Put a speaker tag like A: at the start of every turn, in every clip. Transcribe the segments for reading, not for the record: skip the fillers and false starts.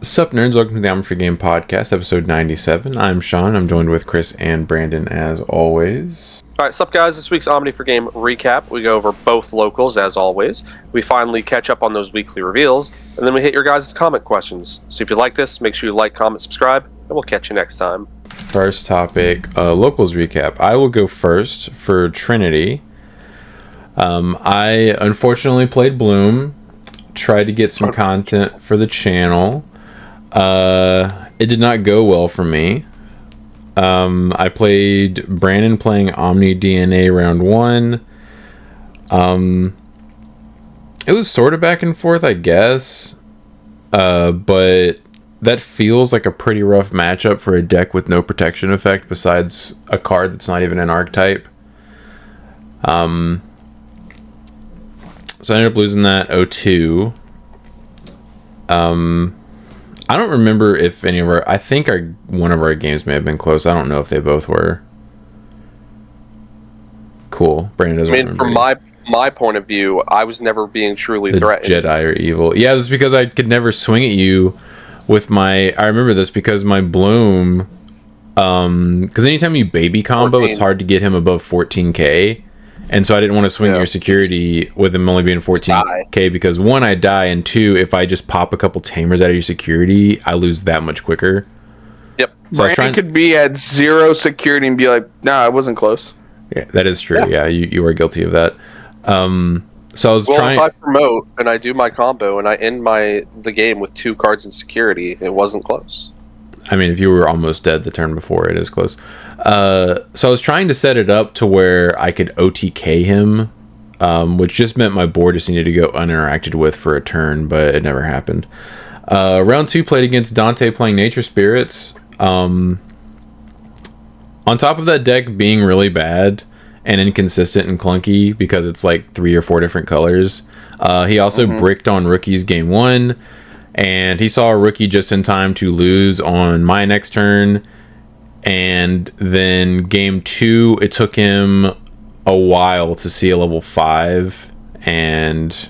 A: Sup nerds, welcome to the Omni4Game podcast, episode 97. I'm Sean, I'm joined with Chris and Brandon as always.
B: Alright, sup guys, this week's Omni4Game recap. We go over both locals as always. We finally catch up on those weekly reveals, and then we hit your guys' comment questions. So if you like this, make sure you like, comment, subscribe, and we'll catch you next time.
A: First topic, locals recap. I will go first for Trinity. I unfortunately played Bloom, tried to get some content for the channel. It did not go well for me. I played Brandon playing Omni DNA round 1. It was sort of back and forth, I guess. But that feels like a pretty rough matchup for a deck with no protection effect besides a card that's not even an archetype. So I ended up losing that 0-2. I don't remember if any of I think one of our games may have been close. I don't know if they both were. Cool. Brandon doesn't remember.
B: From my point of view, I was never being truly threatened.
A: Jedi are evil. Yeah, that's because I could never swing at you with my... I remember this because my Bloom... Because anytime you baby combo, 14. It's hard to get him above 14k. And so I didn't want to swing your security with him only being 14k because 1, I die, and 2, if I just pop a couple tamers out of your security, I lose that much quicker.
B: Yep.
C: So Brandon could be at 0 security and be like, nah, I wasn't close.
A: Yeah, that is true. Yeah, you are guilty of that. So I was trying...
B: if I promote and I do my combo and I end the game with 2 cards in security, it wasn't close.
A: I mean, if you were almost dead the turn before, it is close. So I was trying to set it up to where I could OTK him, which just meant my board just needed to go uninteracted with for a turn, but it never happened. Round 2 played against Dante playing Nature Spirits. On top of that deck being really bad and inconsistent and clunky because it's like 3 or 4 different colors, he also bricked on rookies game 1, and he saw a rookie just in time to lose on my next turn. And then game 2, it took him a while to see a level 5, and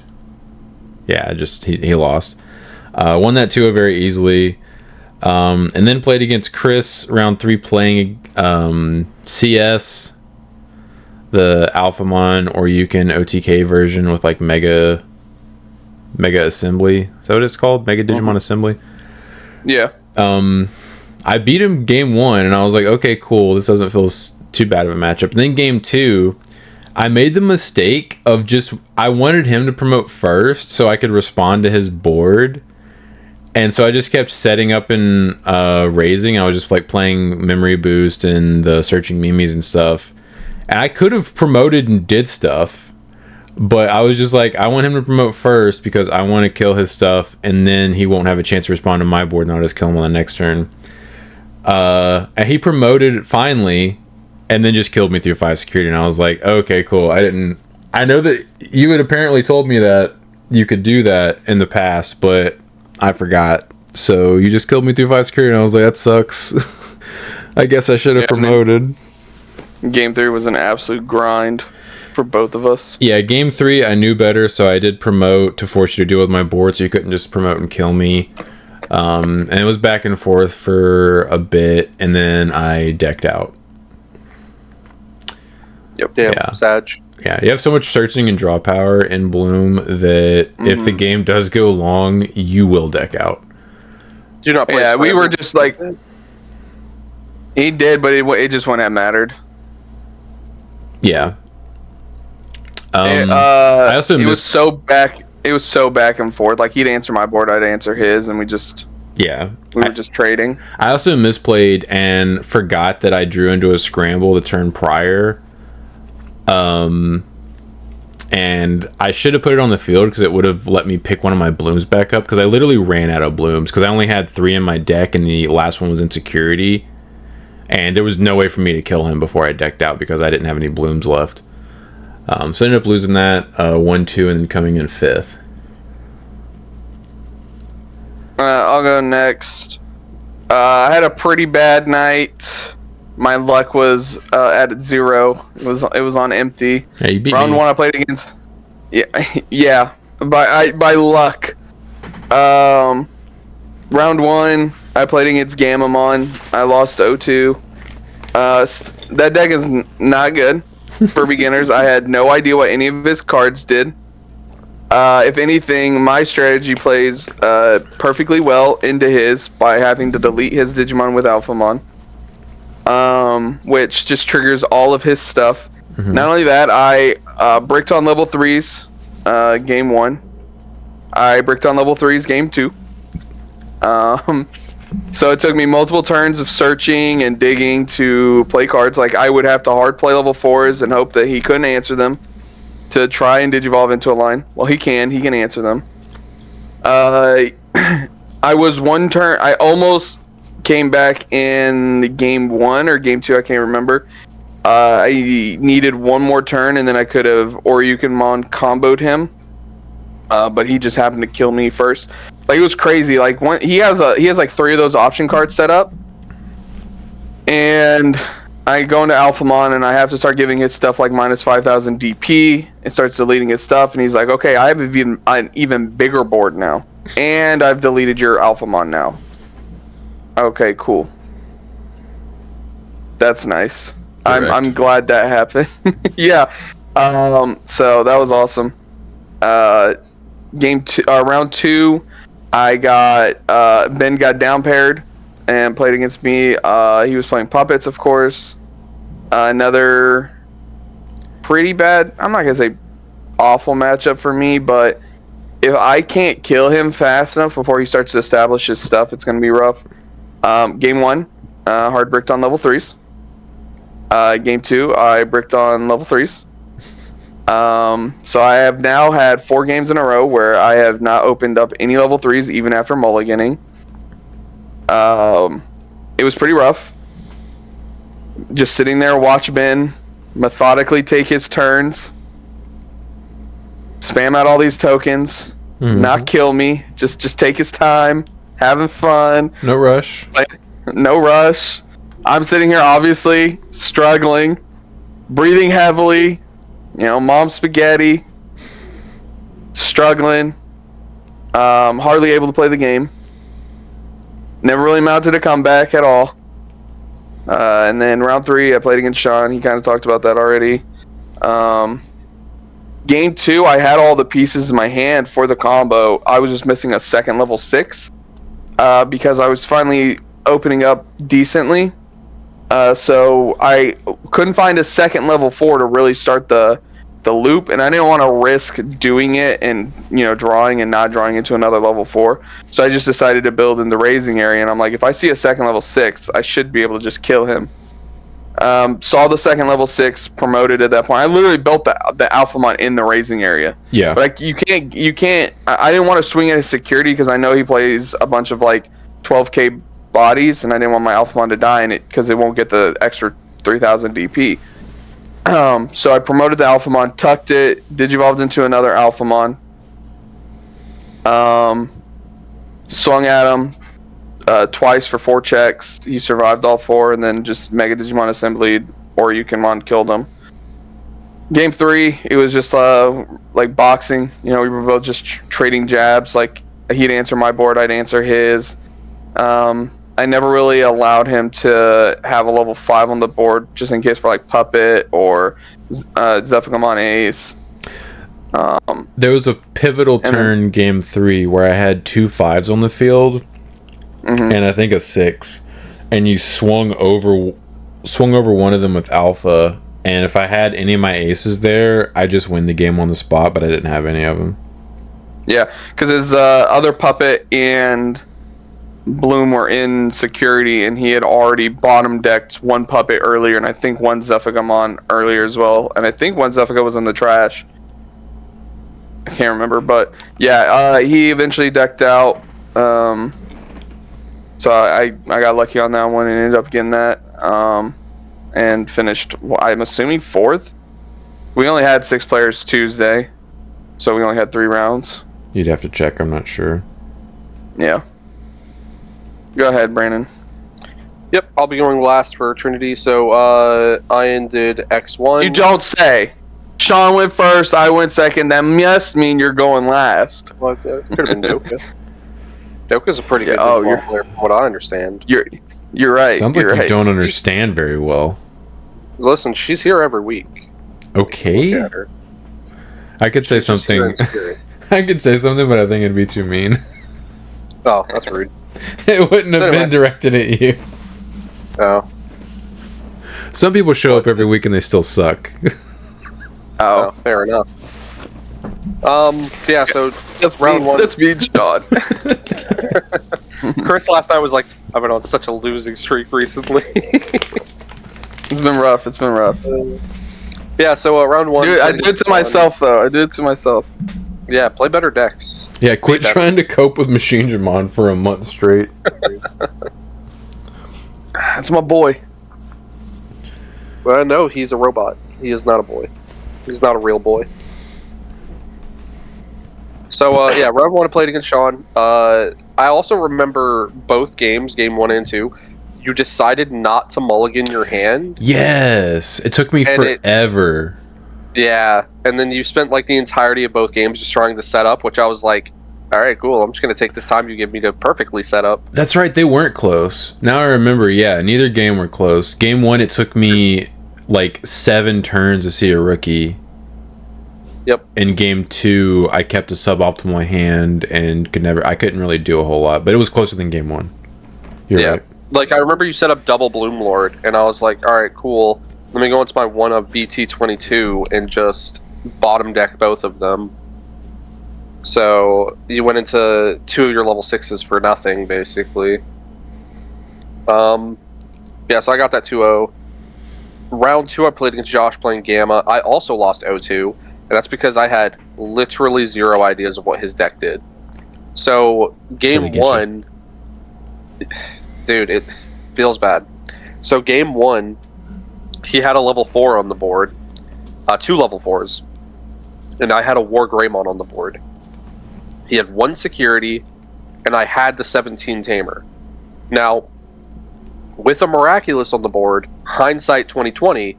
A: yeah, just he lost. Won that 2 very easily, and then played against Chris round 3 playing CS, the Alphamon or Yukon OTK version with like Mega Assembly. Is that what it's called? Mega Digimon Assembly?
C: Yeah.
A: I beat him game 1, and I was like, okay, cool. This doesn't feel too bad of a matchup. And then game 2, I made the mistake of I wanted him to promote first so I could respond to his board. And so I just kept setting up and raising. I was just like playing Memory Boost and the Searching Mimes and stuff. And I could have promoted and did stuff, but I was just like, I want him to promote first because I want to kill his stuff, and then he won't have a chance to respond to my board, and I'll just kill him on the next turn. And he promoted finally, and then just killed me through 5 security, and I was like, okay, cool. I know that you had apparently told me that you could do that in the past, but I forgot. So you just killed me through 5 security, and I was like, that sucks. I guess I should have promoted.
C: Game 3 was an absolute grind for both of us.
A: Yeah, game 3 I knew better, so I did promote to force you to deal with my board, so you couldn't just promote and kill me. And it was back and forth for a bit, and then I decked out.
C: Yep.
B: Yeah. Sag.
A: Yeah, you have so much searching and draw power in Bloom that if the game does go long, you will deck out.
B: Do not play.
C: Yeah, we were just like, he did, but it just wouldn't have mattered.
A: Yeah.
C: I also it was so back and forth. Like, he'd answer my board, I'd answer his, and we were just trading.
A: I also misplayed and forgot that I drew into a scramble the turn prior. And I should have put it on the field because it would have let me pick one of my blooms back up, because I literally ran out of blooms because I only had 3 in my deck and the last one was in security, and there was no way for me to kill him before I decked out because I didn't have any blooms left. So I ended up losing that 1-2 and then coming in 5th.
C: I'll go next. I had a pretty bad night. My luck was at 0. It was on empty.
A: Yeah, you beat
C: Round
A: me.
C: 1 I played against. Yeah. By luck. round 1, I played against Gamamon. I lost 0-2. That deck is not good for beginners. I had no idea what any of his cards did. If anything, my strategy plays perfectly well into his by having to delete his Digimon with Alphamon, which just triggers all of his stuff.
A: Mm-hmm.
C: Not only that, I bricked on level 3s game 1. I bricked on level 3s game 2. So it took me multiple turns of searching and digging to play cards. Like, I would have to hard play level 4s and hope that he couldn't answer them to try and Digivolve into a line. Well, he can answer them. I was one turn, I almost came back in game 1 or game 2, I can't remember. I needed one more turn and then I could have Oryukenmon comboed him. But he just happened to kill me first. Like, it was crazy. Like, he has like 3 of those option cards set up, and I go into Alphamon and I have to start giving his stuff like minus 5,000 DP. It starts deleting his stuff, and he's like, "Okay, I have an even bigger board now, and I've deleted your Alphamon now." Okay, cool. That's nice. I'm glad that happened. Yeah. So that was awesome. Round 2, I got Ben got down paired and played against me. He was playing puppets, of course. Another pretty bad, I'm not gonna say awful matchup for me, but if I can't kill him fast enough before he starts to establish his stuff, it's gonna be rough. Game 1, hard bricked on level 3s. Game 2, I bricked on level 3s. So I have now had 4 games in a row where I have not opened up any level 3s even after mulliganing. It was pretty rough. Just sitting there, watch Ben methodically take his turns, spam out all these tokens, not kill me, just take his time, having fun.
A: No rush.
C: No rush. I'm sitting here obviously struggling, breathing heavily. You know, mom spaghetti, struggling, hardly able to play the game. Never really mounted a comeback at all. And then round 3, I played against Sean. He kind of talked about that already. Game 2, I had all the pieces in my hand for the combo. I was just missing a second level 6 because I was finally opening up decently. So I couldn't find a second level 4 to really start the loop, and I didn't want to risk doing it and, you know, drawing and not drawing into another level 4. So I just decided to build in the raising area, and I'm like, if I see a second level 6, I should be able to just kill him. Saw the second level 6 promoted at that point. I literally built the Alphamon in the raising area.
A: Yeah.
C: But like, you can't. I didn't want to swing at his security because I know he plays a bunch of like 12k bodies, and I didn't want my Alphamon to die in it because it won't get the extra 3,000 DP. So I promoted the Alphamon, tucked it, Digivolved into another Alphamon. Swung at him twice for 4 checks. He survived all 4, and then just Mega Digimon assembled, or Yukenmon killed him. Game 3, it was just like boxing. You know, we were both just trading jabs. Like, he'd answer my board, I'd answer his. I never really allowed him to have a level 5 on the board, just in case for like Puppet or Zephygamon Ace.
A: There was a pivotal turn, game 3, where I had 2 5s on the field, and I think a 6, and you swung over one of them with Alpha, and if I had any of my aces there, I just win the game on the spot, but I didn't have any of them. Yeah,
C: because his other Puppet and Bloom were in security, and he had already bottom decked 1 Puppet earlier, and I think 1 Zephygamon earlier as well, and I think 1 Zephyga was in the trash. I can't remember, but yeah, he eventually decked out. So I got lucky on that one and ended up getting that, and finished, I'm assuming 4th. We only had 6 players Tuesday, so we only had 3 rounds.
A: You'd have to check, I'm not sure.
C: Yeah. Go ahead, Brandon.
B: Yep, I'll be going last for Trinity. So I ended X1.
C: You don't say. Sean went first, I went second. That must mean you're going last.
B: Well, could have been dope. Yeah. Doku's a pretty good Digimon player from what I understand.
C: You're right.
A: Sounds like you don't understand very well.
B: Listen, she's here every week.
A: Okay. I could say something. I could say something, but I think it'd be too mean.
B: Oh, that's rude.
A: It wouldn't have been directed at you.
B: Oh.
A: Some people show up every week and they still suck.
B: Oh, fair enough. Yeah, so
C: that's
B: round one.
C: That's me, John.
B: Chris last night was like, I've been on such a losing streak recently.
C: It's been rough. It's been rough.
B: Yeah, so round one.
C: Dude, I did it to myself, though. I did it to myself.
B: Yeah, play better decks.
A: Yeah, quit trying to cope with Machinedramon for a month straight.
C: That's my boy.
B: Well, no, he's a robot. He is not a boy. He's not a real boy. So, yeah, round one I played against Sean. I also remember both games, game 1 and 2. You decided not to mulligan your hand.
A: Yes, it took me forever.
B: Yeah, and then you spent like the entirety of both games just trying to set up, which I was like, all right, cool. I'm just going to take this time you give me to perfectly set up.
A: That's right, they weren't close. Now I remember, yeah, neither game were close. Game 1, it took me like 7 turns to see a rookie.
B: Yep.
A: In game 2, I kept a suboptimal hand and I couldn't really do a whole lot, but it was closer than game 1. You're right.
B: Like, I remember you set up double Bloom Lord, and I was like, all right, cool. Let me go into my one of BT22 and just bottom deck both of them. So you went into 2 of your level 6s for nothing, basically. Yeah, so I got that 2-0. Round 2, I played against Josh playing Gamma. I also lost 0-2, and that's because I had literally 0 ideas of what his deck did. So game 1, dude, it feels bad. So game 1, he had a level 4 on the board, 2 level 4s, and I had a War Greymon on the board. He had 1 security, and I had the 17 Tamer. Now, with a Miraculous on the board, hindsight 2020,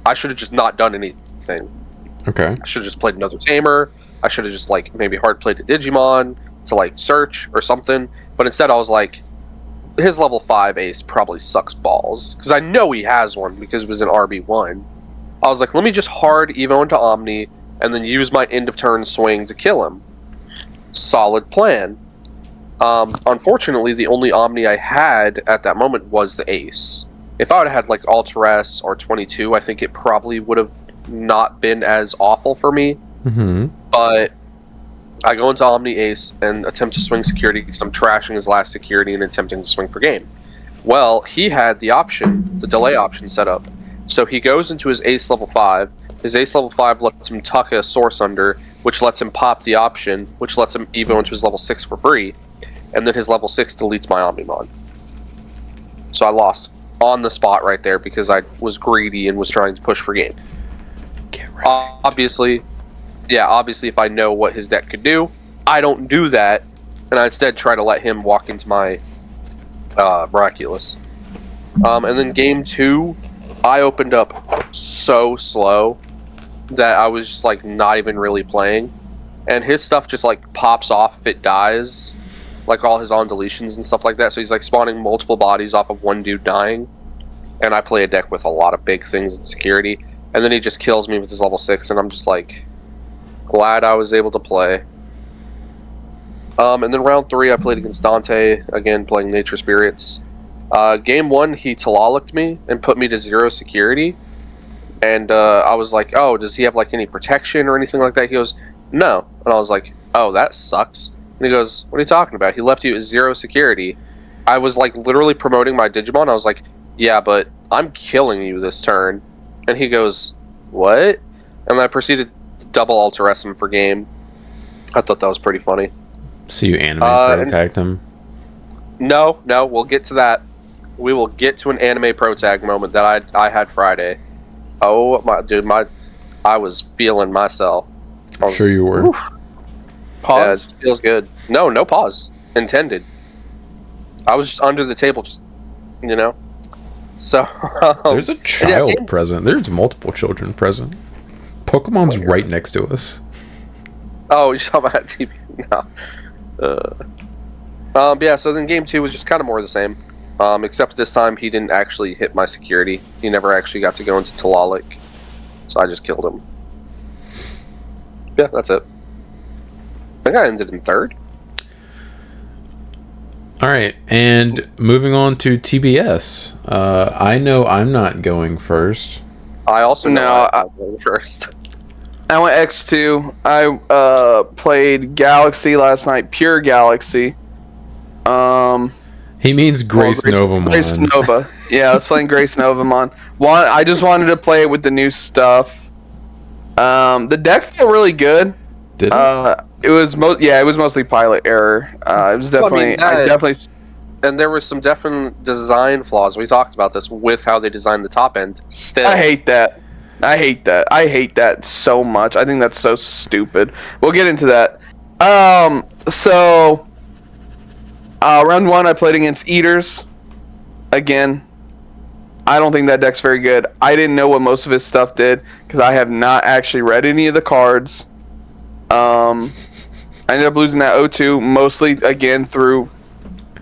B: I should have just not done anything.
A: Okay.
B: I should have just played another Tamer. I should have just, like, maybe hard played a Digimon to, like, search or something. But instead I was like, his level 5 ace probably sucks balls. Because I know he has one because it was an RB1. I was like, let me just hard Evo into Omni and then use my end of turn swing to kill him. Solid plan. Unfortunately, the only Omni I had at that moment was the ace. If I would have had like Alteress or 22, I think it probably would have not been as awful for me.
A: Mm-hmm.
B: But I go into Omni Ace and attempt to swing security because I'm trashing his last security and attempting to swing for game. Well, he had the option, the delay option set up. So he goes into his ace level 5. His ace level 5 lets him tuck a source under, which lets him pop the option, which lets him evo into his level 6 for free. And then his level 6 deletes my Omnimon. So I lost on the spot right there because I was greedy and was trying to push for game.
A: Get right.
B: Obviously, if I know what his deck could do, I don't do that, and I instead try to let him walk into my Miraculous. And then game 2, I opened up so slow that I was just like not even really playing, and his stuff just like pops off if it dies, like all his on deletions and stuff like that. So he's like spawning multiple bodies off of one dude dying, and I play a deck with a lot of big things in security, and then he just kills me with his level 6, and I'm just like glad I was able to play. And then round 3, I played against Dante, again playing Nature Spirits. Game 1, he Talalicked me and put me to 0 security, and I was like, oh, does he have like any protection or anything like that? He goes, no. And I was like, oh, that sucks. And he goes, what are you talking about? He left you at 0 security. I was like literally promoting my Digimon. I was like, yeah, but I'm killing you this turn. And he goes, what? And then I proceeded to double Alteress him for game. I thought that was pretty funny.
A: So you anime pro-tagged him?
B: No, we'll get to that. We will get to an anime pro tag moment that I had Friday. Oh my dude, I was feeling myself.
A: Sure you were.
B: Oof. Pause. Yeah, it feels good. No pause intended. I was just under the table, just So
A: there's a child present. There's multiple children present. Pokemon's right next to us.
B: Oh, you're talking about TV? No. Yeah, so then game 2 was just kind of more of the same. Except this time he didn't actually hit my security. He never actually got to go into Talalik. So I just killed him. Yeah, that's it. I think I ended in 3rd.
A: All right, and moving on to TBS. I know I'm not going first.
B: I also
C: No,
B: I'm going first.
C: I went X2. I played Galaxy last night, pure Galaxy.
A: He means Grace Novamon.
C: Grace Nova. Yeah, I was playing Grace Novamon. I just wanted to play it with the new stuff. The deck felt really good.
A: Did it?
C: It was mostly pilot error. It was definitely,
B: and there were some definite design flaws. We talked about this with how they designed the top end. Still,
C: I hate that. I hate that so much. I think that's so stupid. We'll get into that. So round 1, I played against Eaters. Again, I don't think that deck's very good. I didn't know what most of his stuff did because I have not actually read any of the cards. I ended up losing that 0-2 mostly again through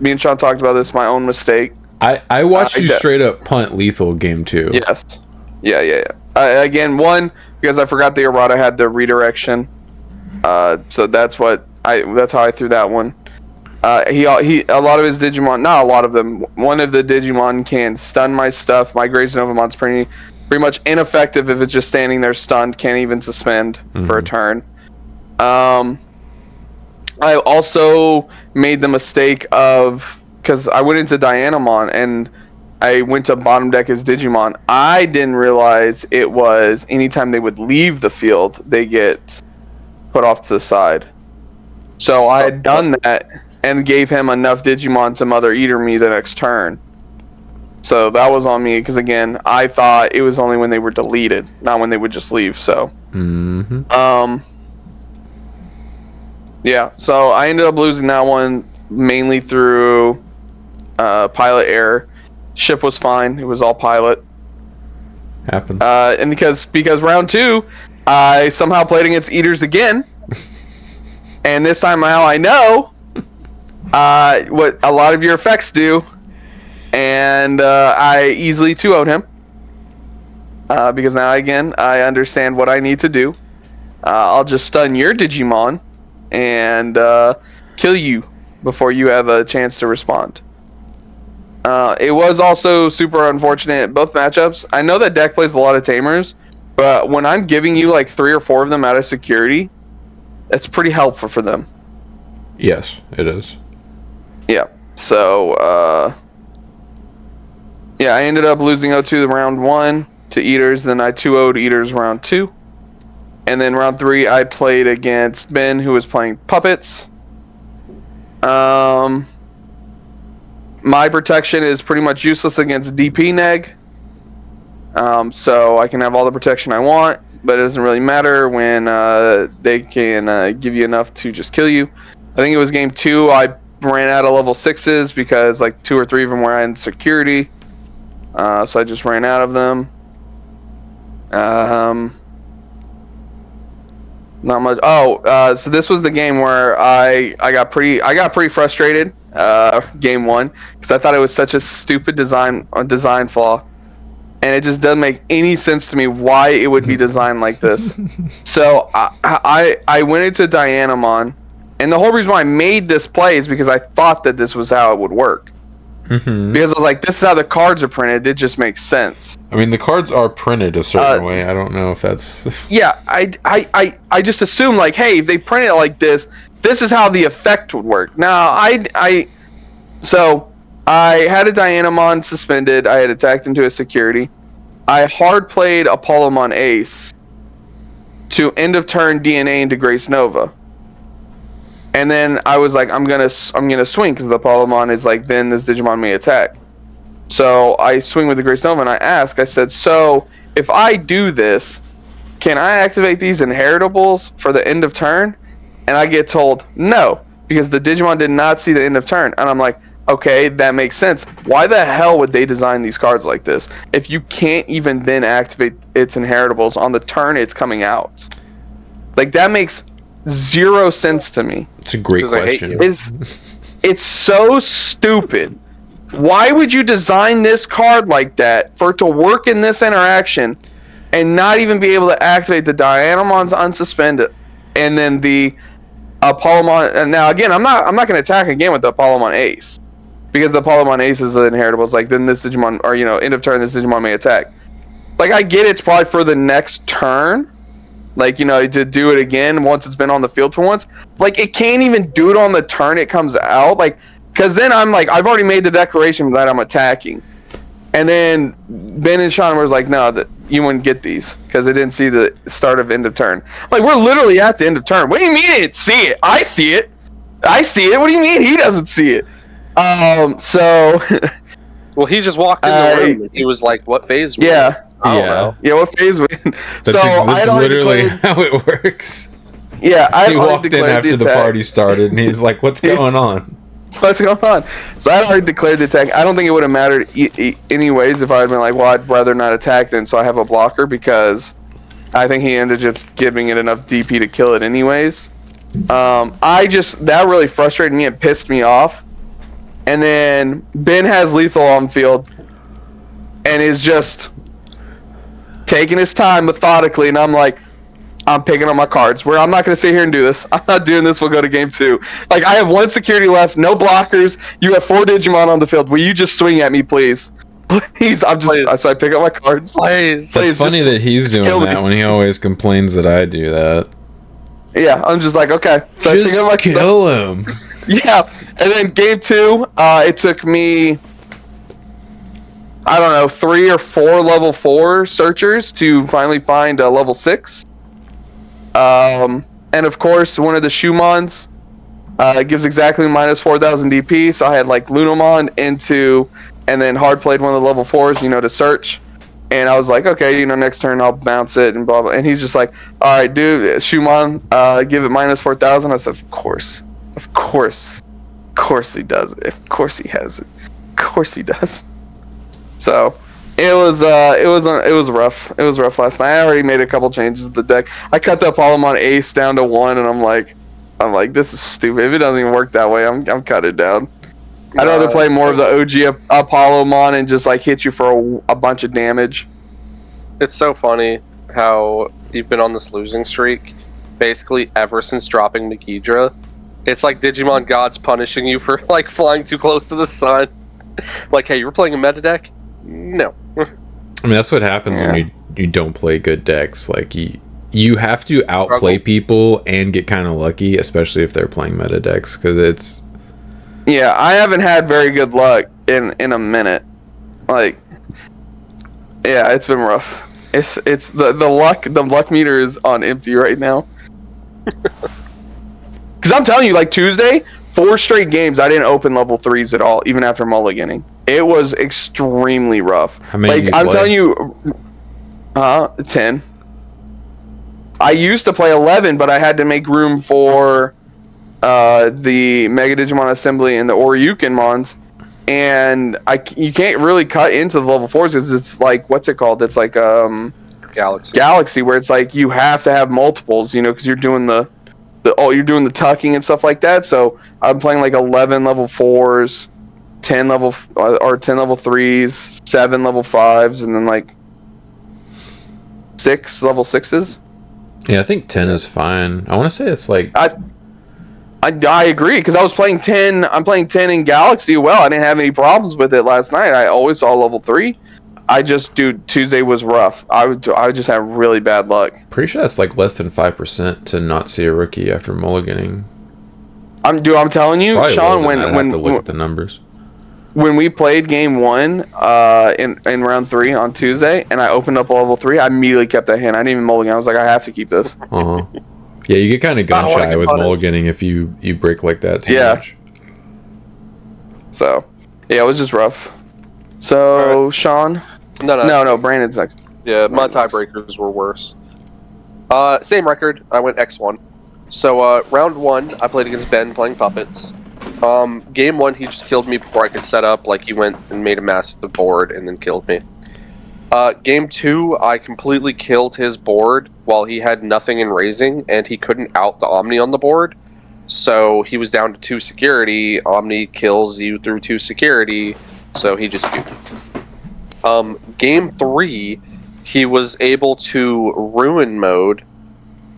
C: me and Sean talked about this, my own mistake.
A: I watched you straight up punt lethal game 2.
C: Yes. Yeah. Again, 1 because I forgot the errata had the redirection. So that's how I threw that one. He a lot of his Digimon, not a lot of them. One of the Digimon can stun my stuff. My Grace Novamon's pretty much ineffective if it's just standing there stunned. Can't even suspend for a turn. I also made the mistake of, because I went into Diaboromon and I went to bottom deck as Digimon. I didn't realize it was anytime they would leave the field, they get put off to the side. So I had done that and gave him enough Digimon to Mother Eater me the next turn. So that was on me, because again, I thought it was only when they were deleted, not when they would just leave. So, yeah. So I ended up losing that one mainly through pilot error. Ship was fine; it was all pilot.
A: Happened.
C: And because round 2, I somehow played against Eaters again, and this time now I know what a lot of your effects do. And I easily 2-0'd him. Because now, again, I understand what I need to do. I'll just stun your Digimon and kill you before you have a chance to respond. It was also super unfortunate, both matchups. I know that deck plays a lot of Tamers, but when I'm giving you like 3 or 4 of them out of security, that's pretty helpful for them.
A: Yes, it is.
C: Yeah. So, yeah, I ended up losing 0-2 round 1 to Eaters, then I 2-0'd Eaters round 2. And then round 3, I played against Ben, who was playing Puppets. My protection is pretty much useless against DP neg. So I can have all the protection I want, but it doesn't really matter when they can give you enough to just kill you. I think it was game 2, I ran out of level 6s because like 2 or 3 of them were in security. So I just ran out of them. Not much. So this was the game where I got pretty frustrated. Game 1, because I thought it was such a stupid design flaw, and it just doesn't make any sense to me why it would be designed like this. So I went into Diaboromon, and the whole reason why I made this play is because I thought that this was how it would work. Because I was like, this is how the cards are printed. It just makes sense.
A: I mean, the cards are printed a certain way. I don't know if that's...
C: Yeah, I just assumed, like, hey, if they print it like this, this is how the effect would work. Now, so I had a Diaboromon suspended. I had attacked into a security. I hard played Apollomon Ace to end of turn DNA into Grace Nova. And then I was like, I'm gonna swing because the Apollomon is like, then this Digimon may attack. So I swing with the Grace Nova and I said, so if I do this, can I activate these inheritables for the end of turn? And I get told no, because the Digimon did not see the end of turn. And I'm like, okay, that makes sense. Why the hell would they design these cards like this if you can't even then activate its inheritables on the turn it's coming out? Like, that makes 0 sense to me.
A: It's a great question.
C: It's so stupid. Why would you design this card like that for it to work in this interaction and not even be able to activate the Diaboromons unsuspended and then the Apollomon? And now again, I'm not going to attack again with the Apollomon Ace because the Apollomon Ace is the inheritables. Like then this Digimon, or end of turn, this Digimon may attack. Like I get it's probably for the next turn, like to do it again once it's been on the field for once. Like it can't even do it on the turn it comes out, like. Because then I'm like, I've already made the declaration that I'm attacking. And then Ben and Sean was like, no, that you wouldn't get these. Because they didn't see the start of end of turn. Like, we're literally at the end of turn. What do you mean you didn't see it? I see it. I see it. What do you mean he doesn't see it? So...
B: well, he just walked in the room. And he was like, what phase were
C: yeah.
B: I don't know.
C: Yeah, what phase we in?
A: That's literally how it works.
C: Yeah,
A: he walked in after the party started, and he's like, what's going on?
C: What's going on? So I already declared the attack. I don't think it would have mattered anyways if I had been like, well, I'd rather not attack then, so I have a blocker, because I think he ended up just giving it enough DP to kill it anyways. That really frustrated me and pissed me off. And then Ben has lethal on field and is just taking his time methodically, and I'm like, I'm picking up my cards. Where I'm not going to sit here and do this. I'm not doing this. We'll go to game 2. Like, I have 1 security left, no blockers. You have 4 Digimon on the field. Will you just swing at me, please? Please. So I pick up my cards.
B: Please.
A: That's funny that he's doing that when he always complains that I do that.
C: Yeah, I'm just like, okay. So
A: just
C: I pick up my
A: kill him.
C: Yeah, and then game 2, it took me, I don't know, 3 or 4 level 4 searchers to finally find a level 6. And of course, one of the Shumons gives exactly minus 4,000 DP. So I had like Lunamon into, and then hard played one of the level 4s, to search. And I was like, okay, next turn I'll bounce it and blah blah. And he's just like, all right, dude, Shumon, give it minus 4,000. I said, of course he does it. Of course he has it. Of course he does. So. It was rough. It was rough last night. I already made a couple changes to the deck. I cut the Apollomon Ace down to 1, and I'm like, this is stupid. If it doesn't even work that way, I'm cut it down. I'd rather play more of the OG Apollomon and just like hit you for a bunch of damage.
B: It's so funny how you've been on this losing streak, basically ever since dropping Megidra. It's like Digimon gods punishing you for like flying too close to the sun. Like, hey, you were playing a meta deck? No.
A: I mean, that's what happens when you don't play good decks. Like, you have to outplay people and get kind of lucky, especially if they're playing meta decks, because it's...
C: Yeah, I haven't had very good luck in a minute. Like, yeah, it's been rough. It's the luck meter is on empty right now. Because I'm telling you, like Tuesday, 4 straight games I didn't open level 3s at all, even after mulliganing. It was extremely rough.
A: How many
C: like, I'm telling you, 10. I used to play 11, but I had to make room for the Mega Digimon Assembly and the Oryukenmons, and you can't really cut into the level 4s because it's like, what's it called? It's like Galaxy, where it's like you have to have multiples, because you're doing you're doing the tucking and stuff like that. So I'm playing like 11 level 4s. 10 level 3s, 7 level 5s, and then like 6 level 6s.
A: Yeah, I think 10 is fine. I want to say it's like
C: I agree, because I was playing 10. I'm playing 10 in Galaxy. Well, I didn't have any problems with it last night. I always saw level 3. Tuesday was rough. I would just have really bad luck.
A: Pretty sure that's like less than 5% to not see a rookie after mulliganing.
C: I'm telling you,
A: probably
C: Sean,
A: when I have to look at the numbers.
C: When we played game 1 in round 3 on Tuesday, and I opened up level 3, I immediately kept that hand. I didn't even mulligan. I was like, I have to keep this.
A: Uh-huh. Yeah, you get kind of gun shy with mulliganing if you break like that too much.
C: So, yeah, it was just rough. So, right. Sean? No, Brandon's next.
B: Yeah, my tiebreakers were worse. Same record. I went X1. So, round 1, I played against Ben playing puppets. Game 1, he just killed me before I could set up. Like, he went and made a massive board and then killed me. Game 2, I completely killed his board while he had nothing in raising, and he couldn't out the Omni on the board. So he was down to 2 security. Omni kills you through 2 security, so he just duped. Game 3, he was able to ruin mode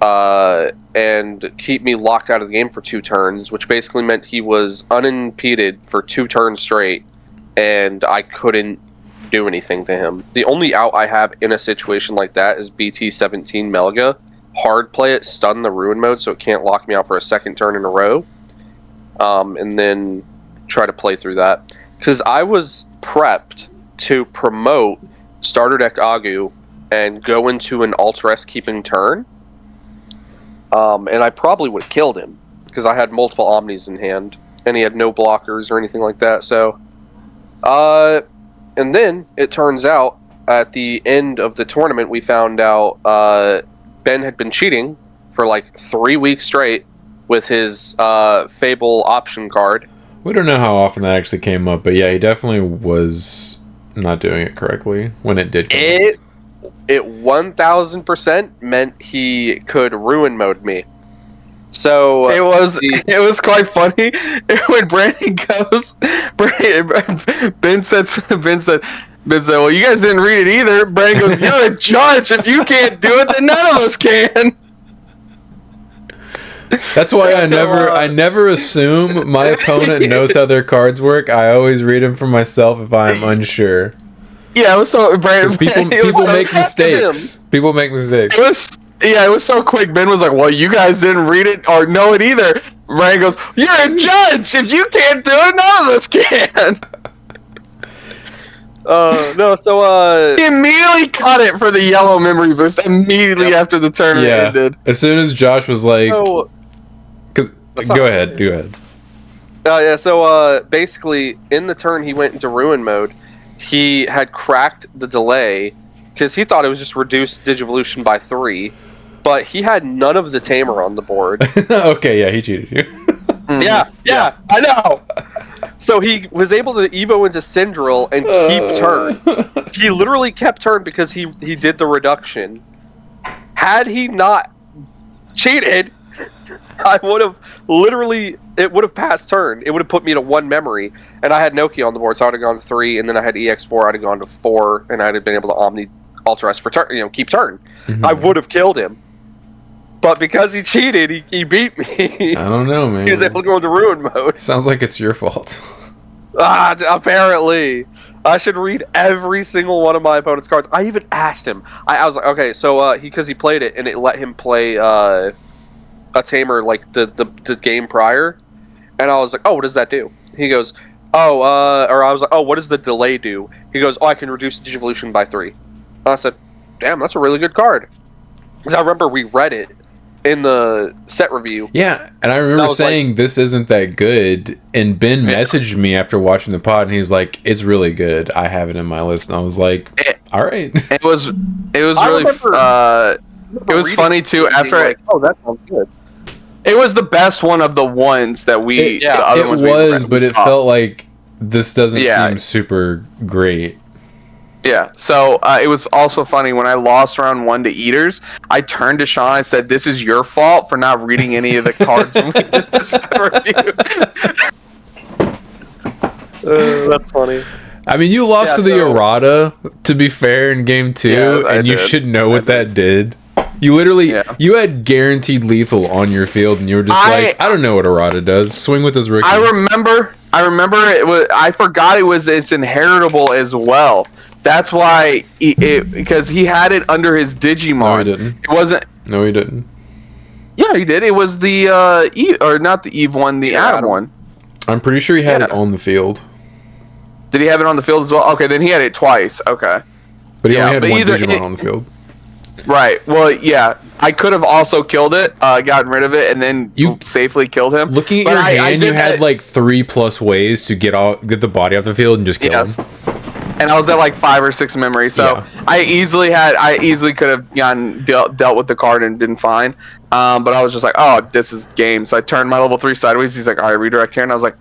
B: and keep me locked out of the game for 2 turns, which basically meant he was unimpeded for 2 turns straight, and I couldn't do anything to him. The only out I have in a situation like that is BT17 Melga. Hard play it, stun the ruin mode so it can't lock me out for a 2nd turn in a row, and then try to play through that. Because I was prepped to promote starter deck Agu and go into an alt-rest keeping turn, and I probably would have killed him because I had multiple Omnis in hand and he had no blockers or anything like that. So and then it turns out at the end of the tournament we found out Ben had been cheating for like 3 weeks straight with his Fable option card.
A: We don't know how often that actually came up, but yeah, he definitely was not doing it correctly when it did come up.
B: It 1000% meant he could ruin mode me. So
C: it was quite funny when Brandon goes. Ben said, well, you guys didn't read it either. Brandon goes, you're a judge. If you can't do it, then none of us can.
A: That's why I never assume my opponent knows how their cards work. I always read them for myself if I am unsure.
C: Yeah, it was so Brandon.
A: People make mistakes. People make mistakes.
C: It was so quick. Ben was like, well, you guys didn't read it or know it either. Ryan goes, you're a judge. If you can't do it, none of us can.
B: No, so
C: he immediately cut it for the yellow memory boost immediately after the turn ended.
A: As soon as Josh was like, go ahead.
B: So basically in the turn he went into ruin mode. He had cracked the delay because he thought it was just reduced Digivolution by 3, but he had none of the Tamer on the board.
A: Okay, yeah, he cheated you.
B: yeah, I know. So he was able to Evo into Syndril and keep turn. He literally kept turn because he did the reduction. Had he not cheated, I would have it would have passed turn. It would have put me to 1 memory, and I had Nokia on the board, so I would have gone to 3, and then I had EX4, I'd have gone to 4, and I'd have been able to Omni Ultra-S for turn, keep turn. Mm-hmm. I would have killed him. But because he cheated, he beat me.
A: I don't know, man.
B: He was able to go into ruin mode.
A: Sounds like it's your fault.
B: Apparently. I should read every single one of my opponent's cards. I even asked him. I was like, okay, so because he played it, and it let him play a Tamer like the game prior, and I was like, oh, what does that do? He goes, or I was like, oh, what does the delay do? He goes, oh, I can reduce Digivolution by 3. And I said, damn, that's a really good card. Because I remember we read it in the set review.
A: Yeah, and I remember saying this isn't that good, and Ben messaged me after watching the pod, and he's like, it's really good. I have it in my list, and I was like, all right.
C: It was really it was funny too after
B: like, oh, that sounds good.
C: It was the best one of the ones that we.
A: It was, but it felt like this doesn't seem super great.
C: Yeah, so it was also funny when I lost round 1 to Eaters. I turned to Sean. I said, "This is your fault for not reading any of the cards when we did this
B: review." That's funny.
A: I mean, you lost to the errata. To be fair, in game 2, and you should know what that did. You literally, you had guaranteed lethal on your field, and you were just like, I don't know what errata does. Swing with his rookie.
C: I remember it was. I forgot it's inheritable as well. That's why because he had it under his Digimon.
A: No, he didn't.
C: It wasn't.
A: No, he didn't.
C: Yeah, he did. It was the or not the Eve one, the Adam one.
A: I'm pretty sure he had it on the field.
C: Did he have it on the field as well? Okay, then he had it twice. Okay.
A: But he only had one Digimon on the field.
C: Right. Well, yeah. I could have also killed it, gotten rid of it, and then you safely killed him.
A: Looking at your hand, you had like 3+ ways to get the body off the field and just kill him.
C: And I was at like 5 or 6 memories, so I easily could have gotten dealt with the card and been fine. But I was just like, oh, this is game. So I turned my level 3 sideways. He's like, all right, redirect here, and I was like,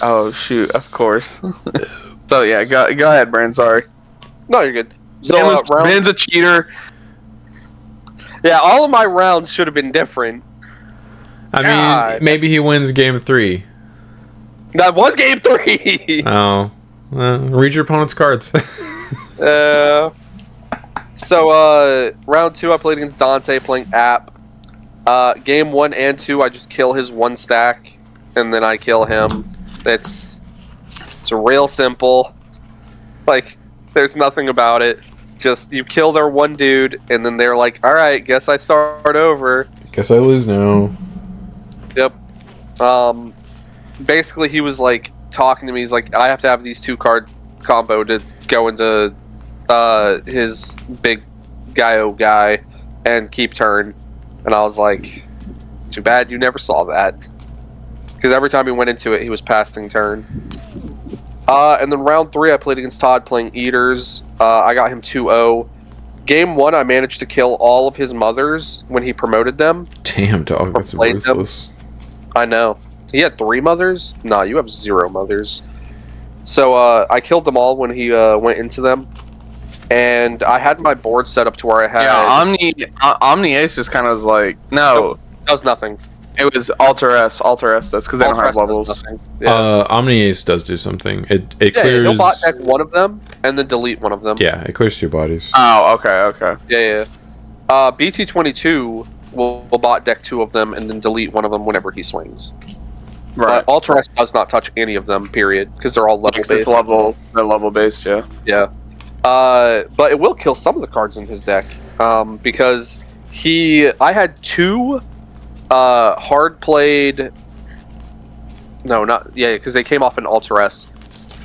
C: oh shoot, of course. So yeah, go ahead, Brandon. Sorry.
B: No, you're good. So
C: Ben's a cheater.
B: Yeah, all of my rounds should have been different.
A: I
B: God.
A: mean, maybe he wins game 3.
B: That was game 3.
A: Oh, read your opponent's cards.
B: So, round 2, I played against Dante playing App. Game 1 and 2, I just kill his 1 stack, and then I kill him. It's real simple. Like, there's nothing about it. Just, you kill their 1 dude, and then they're like, alright, guess I start over.
A: Guess I lose now.
B: Yep. Basically, he was, like, talking to me. He's like, I have to have these 2 card combo to go into his big guy and keep turn. And I was like, too bad you never saw that. Because every time he went into it, he was passing turn. And then round 3, I played against Todd playing Eaters. I got him 2-0. Game 1, I managed to kill all of his mothers when he promoted them.
A: Damn, dog, that's ruthless.
B: I know. He had 3 mothers? Nah, you have 0 mothers. So, I killed them all when he went into them. And I had my board set up to where I had...
C: Yeah, Omni Ace just kind of was like... No.
B: Does nothing.
C: It was Alter S does, because they don't have levels.
B: Yeah.
A: Omni Ace does do something. It
B: Yeah,
A: clears...
B: you'll bot deck one of them, and then delete one of them.
A: Yeah, it clears 2 bodies.
C: Oh, okay.
B: Yeah. BT22 will bot deck 2 of them, and then delete one of them whenever he swings.
C: Right.
B: Ultra S does not touch any of them, period, because they're all level-based.
C: They're level-based, yeah.
B: Yeah. But it will kill some of the cards in his deck, because I had 2 hard played. No, not because they came off an Alter S,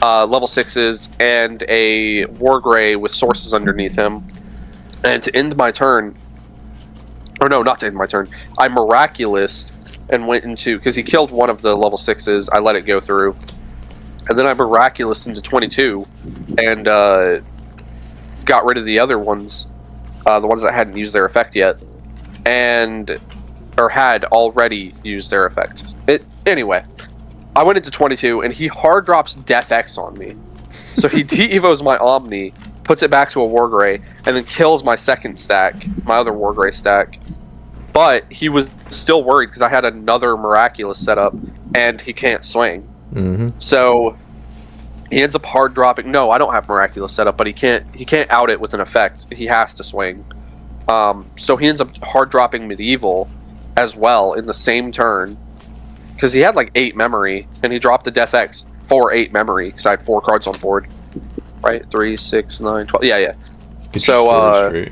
B: level 6s, and a Wargrey with sources underneath him. And to end my turn, or no, not to end my turn, I miraculous and went into, because he killed one of the level 6s. I let it go through, and then I miraculous into 22, and got rid of the other ones, the ones that hadn't used their effect yet, or had already used their effect. Anyway, I went into 22, and he hard drops Death X on me. So he de-evos my Omni, puts it back to a Wargrey, and then kills my second stack, my other Wargrey stack. But he was still worried because I had another Miraculous set up, and he can't swing.
A: Mm-hmm.
B: So he ends up hard dropping. No, I don't have Miraculous set up, but he can't out it with an effect. He has to swing. So he ends up hard dropping Medieval as well in the same turn, because he had like 8 memory, and he dropped the Death X for 8 memory because I had 4 cards on board. Right? 3, 6, 9, 12. Yeah.
A: Get
B: So,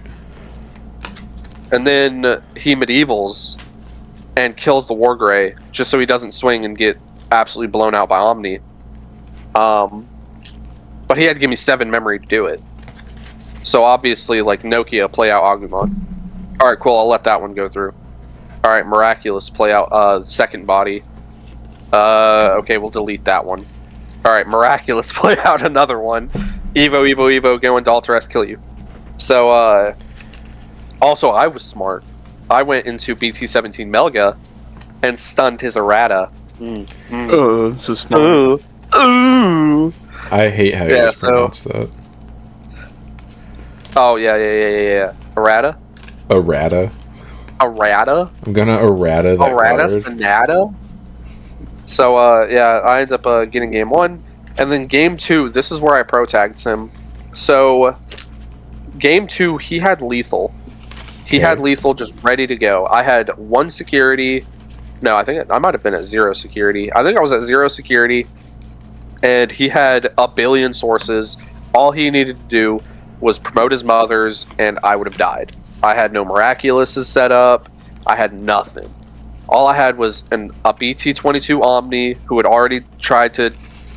B: and then he Medievals and kills the Wargrey just so he doesn't swing and get absolutely blown out by Omni. But he had to give me 7 memory to do it. So obviously, like, Nokia, play out Agumon. Alright, cool, I'll let that one go through. Alright, Miraculous, play out second body. Okay, we'll delete that one. Alright, Miraculous, play out another one. Evo, go into Alter S, kill you. So, also, I was smart. I went into BT17 Melga and stunned his errata.
C: Oh, so smart.
B: Ooh.
A: I hate how you pronounce that.
B: Oh, yeah. Errata?
A: Errata?
B: I'm
A: gonna errata that
B: Errata
A: card.
B: Spinato? So, I ended up getting game 1. And then game 2, this is where I pro-tagged him. So, game 2, he had lethal. He had lethal just ready to go. I had 1 security. No, I think I might have been at 0 security. I think I was at 0 security. And he had a billion sources. All he needed to do was promote his mothers, and I would have died. I had no Miraculouses set up. I had nothing. All I had was a BT22 Omni, who had already tried to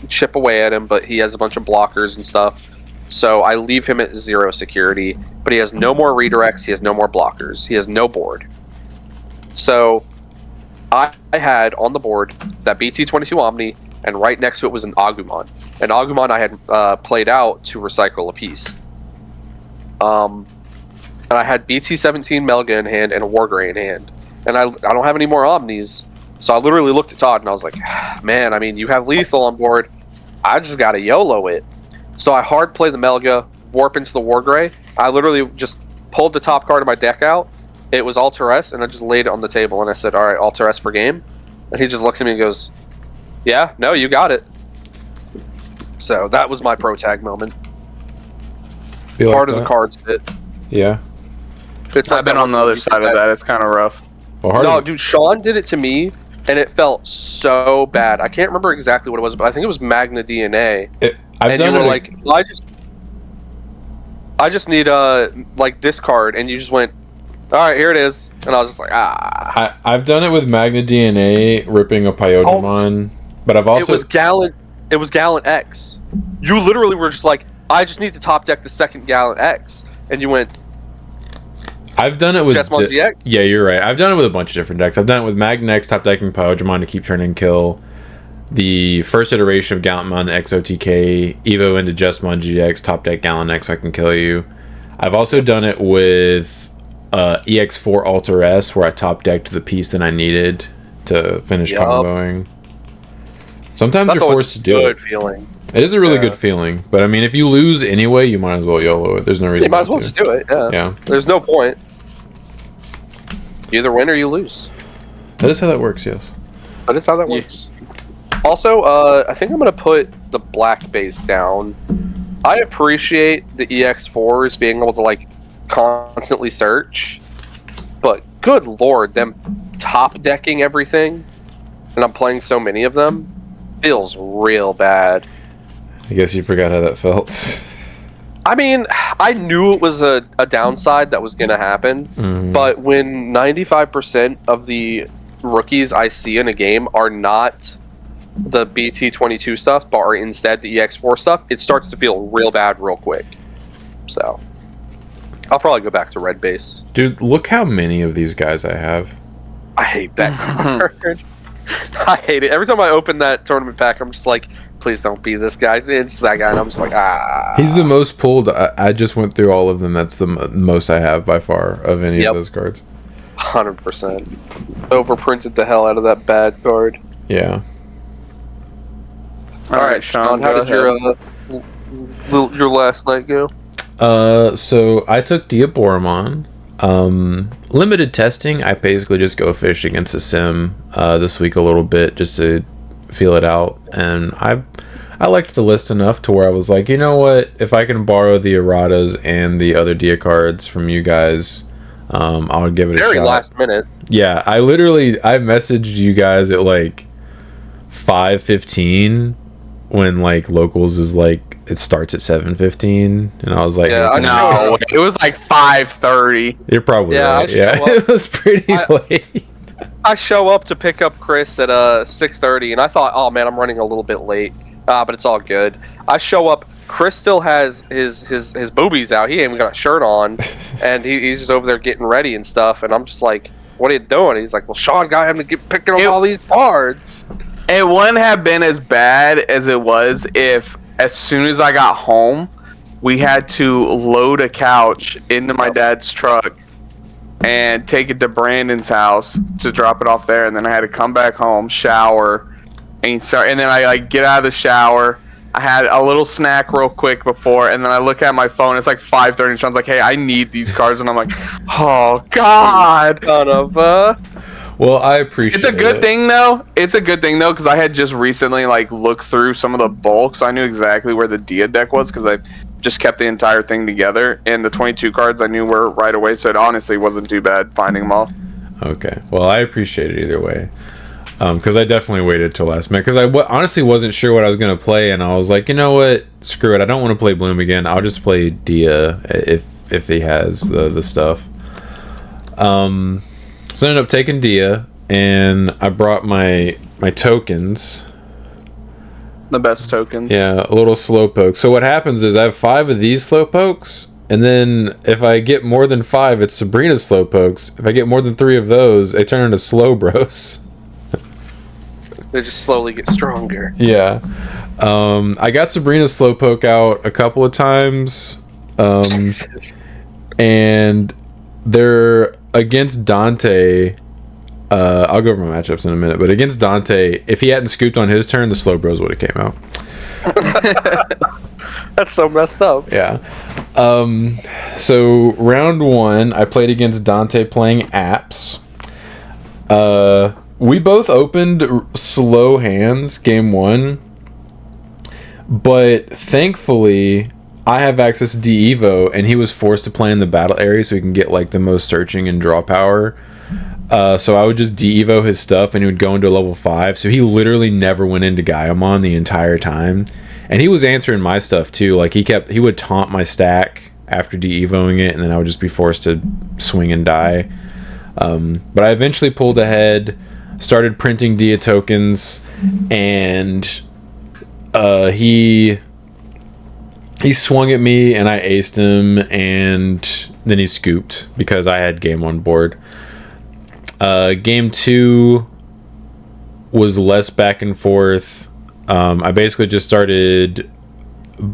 B: chip away at him, but he has a bunch of blockers and stuff. So I leave him at 0 security, but he has no more redirects, he has no more blockers, he has no board. So I had on the board that BT22 Omni, and right next to it was an Agumon. An Agumon I had played out to recycle a piece. And I had BT17 Melga in hand and a Wargrey in hand. And I don't have any more Omnis, so I literally looked at Todd and I was like, man, I mean, you have lethal on board. I just gotta YOLO it. So I hard play the Melga, warp into the Wargrey. I literally just pulled the top card of my deck out, it was Alter S, and I just laid it on the table, and I said, all right, Alter S for game. And he just looks at me and goes, yeah, no, you got it. So that was my pro tag moment. Part of the cards fit.
A: Yeah.
C: I've been on the other side of that. It's kind of rough.
A: Well,
B: no, dude, Sean did it to me, and it felt so bad. I can't remember exactly what it was, but I think it was Magna DNA.
A: I've done
B: you were
A: it
B: like, well, I just need like this card, and you just went, all right, here it is, and I was just like, ah.
A: I've done it with Magna DNA ripping a Pyodemon, but I've also
B: It was Gallant X. You literally were just like, I just need to top deck the second Gallant X, and you went.
A: I've done it with
B: Chessmon GX?
A: Yeah, you're right. I've done it with a bunch of different decks. I've done it with Magna X top decking Pyodemon to keep turn and kill. The first iteration of Gallantmon XOTK, Evo into Chessmon GX, top deck Gallant X so I can kill you. I've also done it with EX4 Alter S where I top decked the piece that I needed to finish comboing. Sometimes
B: That's
A: you're forced to do it.
B: Good feeling.
A: It is a really good feeling, but I mean, if you lose anyway, you might as well YOLO it. There's no reason.
B: You might as well just do it. Yeah. There's no point. You either win or you lose.
A: That is how that works. Yes.
B: That is how that works. Also, I think I'm gonna put the black base down. I appreciate the EX4s being able to like constantly search, but good lord, them top decking everything, and I'm playing so many of them, feels real bad.
A: I guess you forgot how that felt.
B: I mean, I knew it was a downside that was going to happen, but when 95% of the rookies I see in a game are not the BT22 stuff, but are instead the EX4 stuff, it starts to feel real bad real quick. So, I'll probably go back to red base.
A: Dude, look how many of these guys I have.
B: I hate that card. I hate it. Every time I open that tournament pack, I'm just like, please don't be this guy. It's that guy, and I'm just like, ah.
A: He's the most pulled. I just went through all of them. That's the most I have by far of any of those cards.
B: 100%. Overprinted the hell out of that bad card.
A: Yeah.
C: All right, Sean,
B: how did your last night go?
A: So I took Diaboromon. Limited testing. I basically just go fish against a sim this week a little bit just to feel it out, and I liked the list enough to where I was like, you know what, if I can borrow the erratas and the other Dia cards from you guys, I'll give it a shot.
B: Very last minute.
A: Yeah, I messaged you guys at like 5:15 when like locals is like it starts at 7:15, and I was like,
C: yeah, no, it was like 5:30.
A: You're probably right. Yeah, it was pretty late.
B: I show up to pick up Chris at 6:30, and I thought, oh man, I'm running a little bit late, but it's all good. I show up, Chris still has his boobies out. He ain't even got a shirt on, and he's just over there getting ready and stuff. And I'm just like, what are you doing? He's like, well, Sean got him to get picking up all these cards.
C: It wouldn't have been as bad as it was if, as soon as I got home, we had to load a couch into my dad's truck and take it to Brandon's house to drop it off there, and then I had to come back home, shower, and then I like get out of the shower. I had a little snack real quick before, and then I look at my phone. It's like 5:30, and Sean's like, "Hey, I need these cards," and I'm like, "Oh God!"
A: Well, I appreciate it.
C: It's a good thing though. It's a good thing though, because I had just recently like looked through some of the bulk, so I knew exactly where the Dia deck was because I just kept the entire thing together, and the 22 cards I knew were right away, so it honestly wasn't too bad finding them all.
A: Okay, well, I appreciate it either way, because I definitely waited till last minute because I honestly wasn't sure what I was going to play, and I was like, you know what, screw it, I don't want to play Bloom again. I'll just play Dia if he has the stuff. So I ended up taking Dia, and I brought my tokens.
C: The best tokens.
A: Yeah, a little slowpoke. So what happens is I have 5 of these slowpokes, and then if I get more than 5, it's Sabrina's slowpokes. If I get more than 3 of those, they turn into slow bros.
B: They just slowly get stronger.
A: Yeah. I got Sabrina's slowpoke out a couple of times, and they're against Dante. I'll go over my matchups in a minute, but against Dante, if he hadn't scooped on his turn, the slow bros would have came out.
B: That's so messed up.
A: Yeah. So round one, I played against Dante playing apps. We both opened slow hands game one, but thankfully I have access to D-Evo, and he was forced to play in the battle area so he can get like the most searching and draw power. So I would just D-Evo his stuff and he would go into level 5. So he literally never went into Gaiamon the entire time. And he was answering my stuff too. Like he would taunt my stack after D-Evoing it, and then I would just be forced to swing and die. But I eventually pulled ahead, started printing Dia tokens, and he swung at me and I aced him, and then he scooped because I had game on board. Game 2 was less back and forth. I basically just started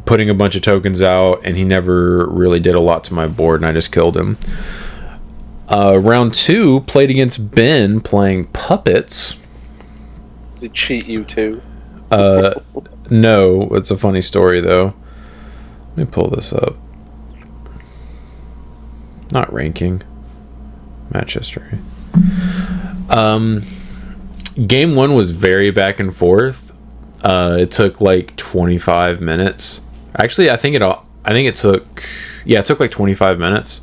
A: putting a bunch of tokens out, and he never really did a lot to my board, and I just killed him. Round 2, played against Ben playing puppets.
B: Did he cheat you too?
A: No, it's a funny story though. Let me pull this up. Not ranking. Match history. Game 1 was very back and forth. It took like 25 minutes. Actually, it took like 25 minutes.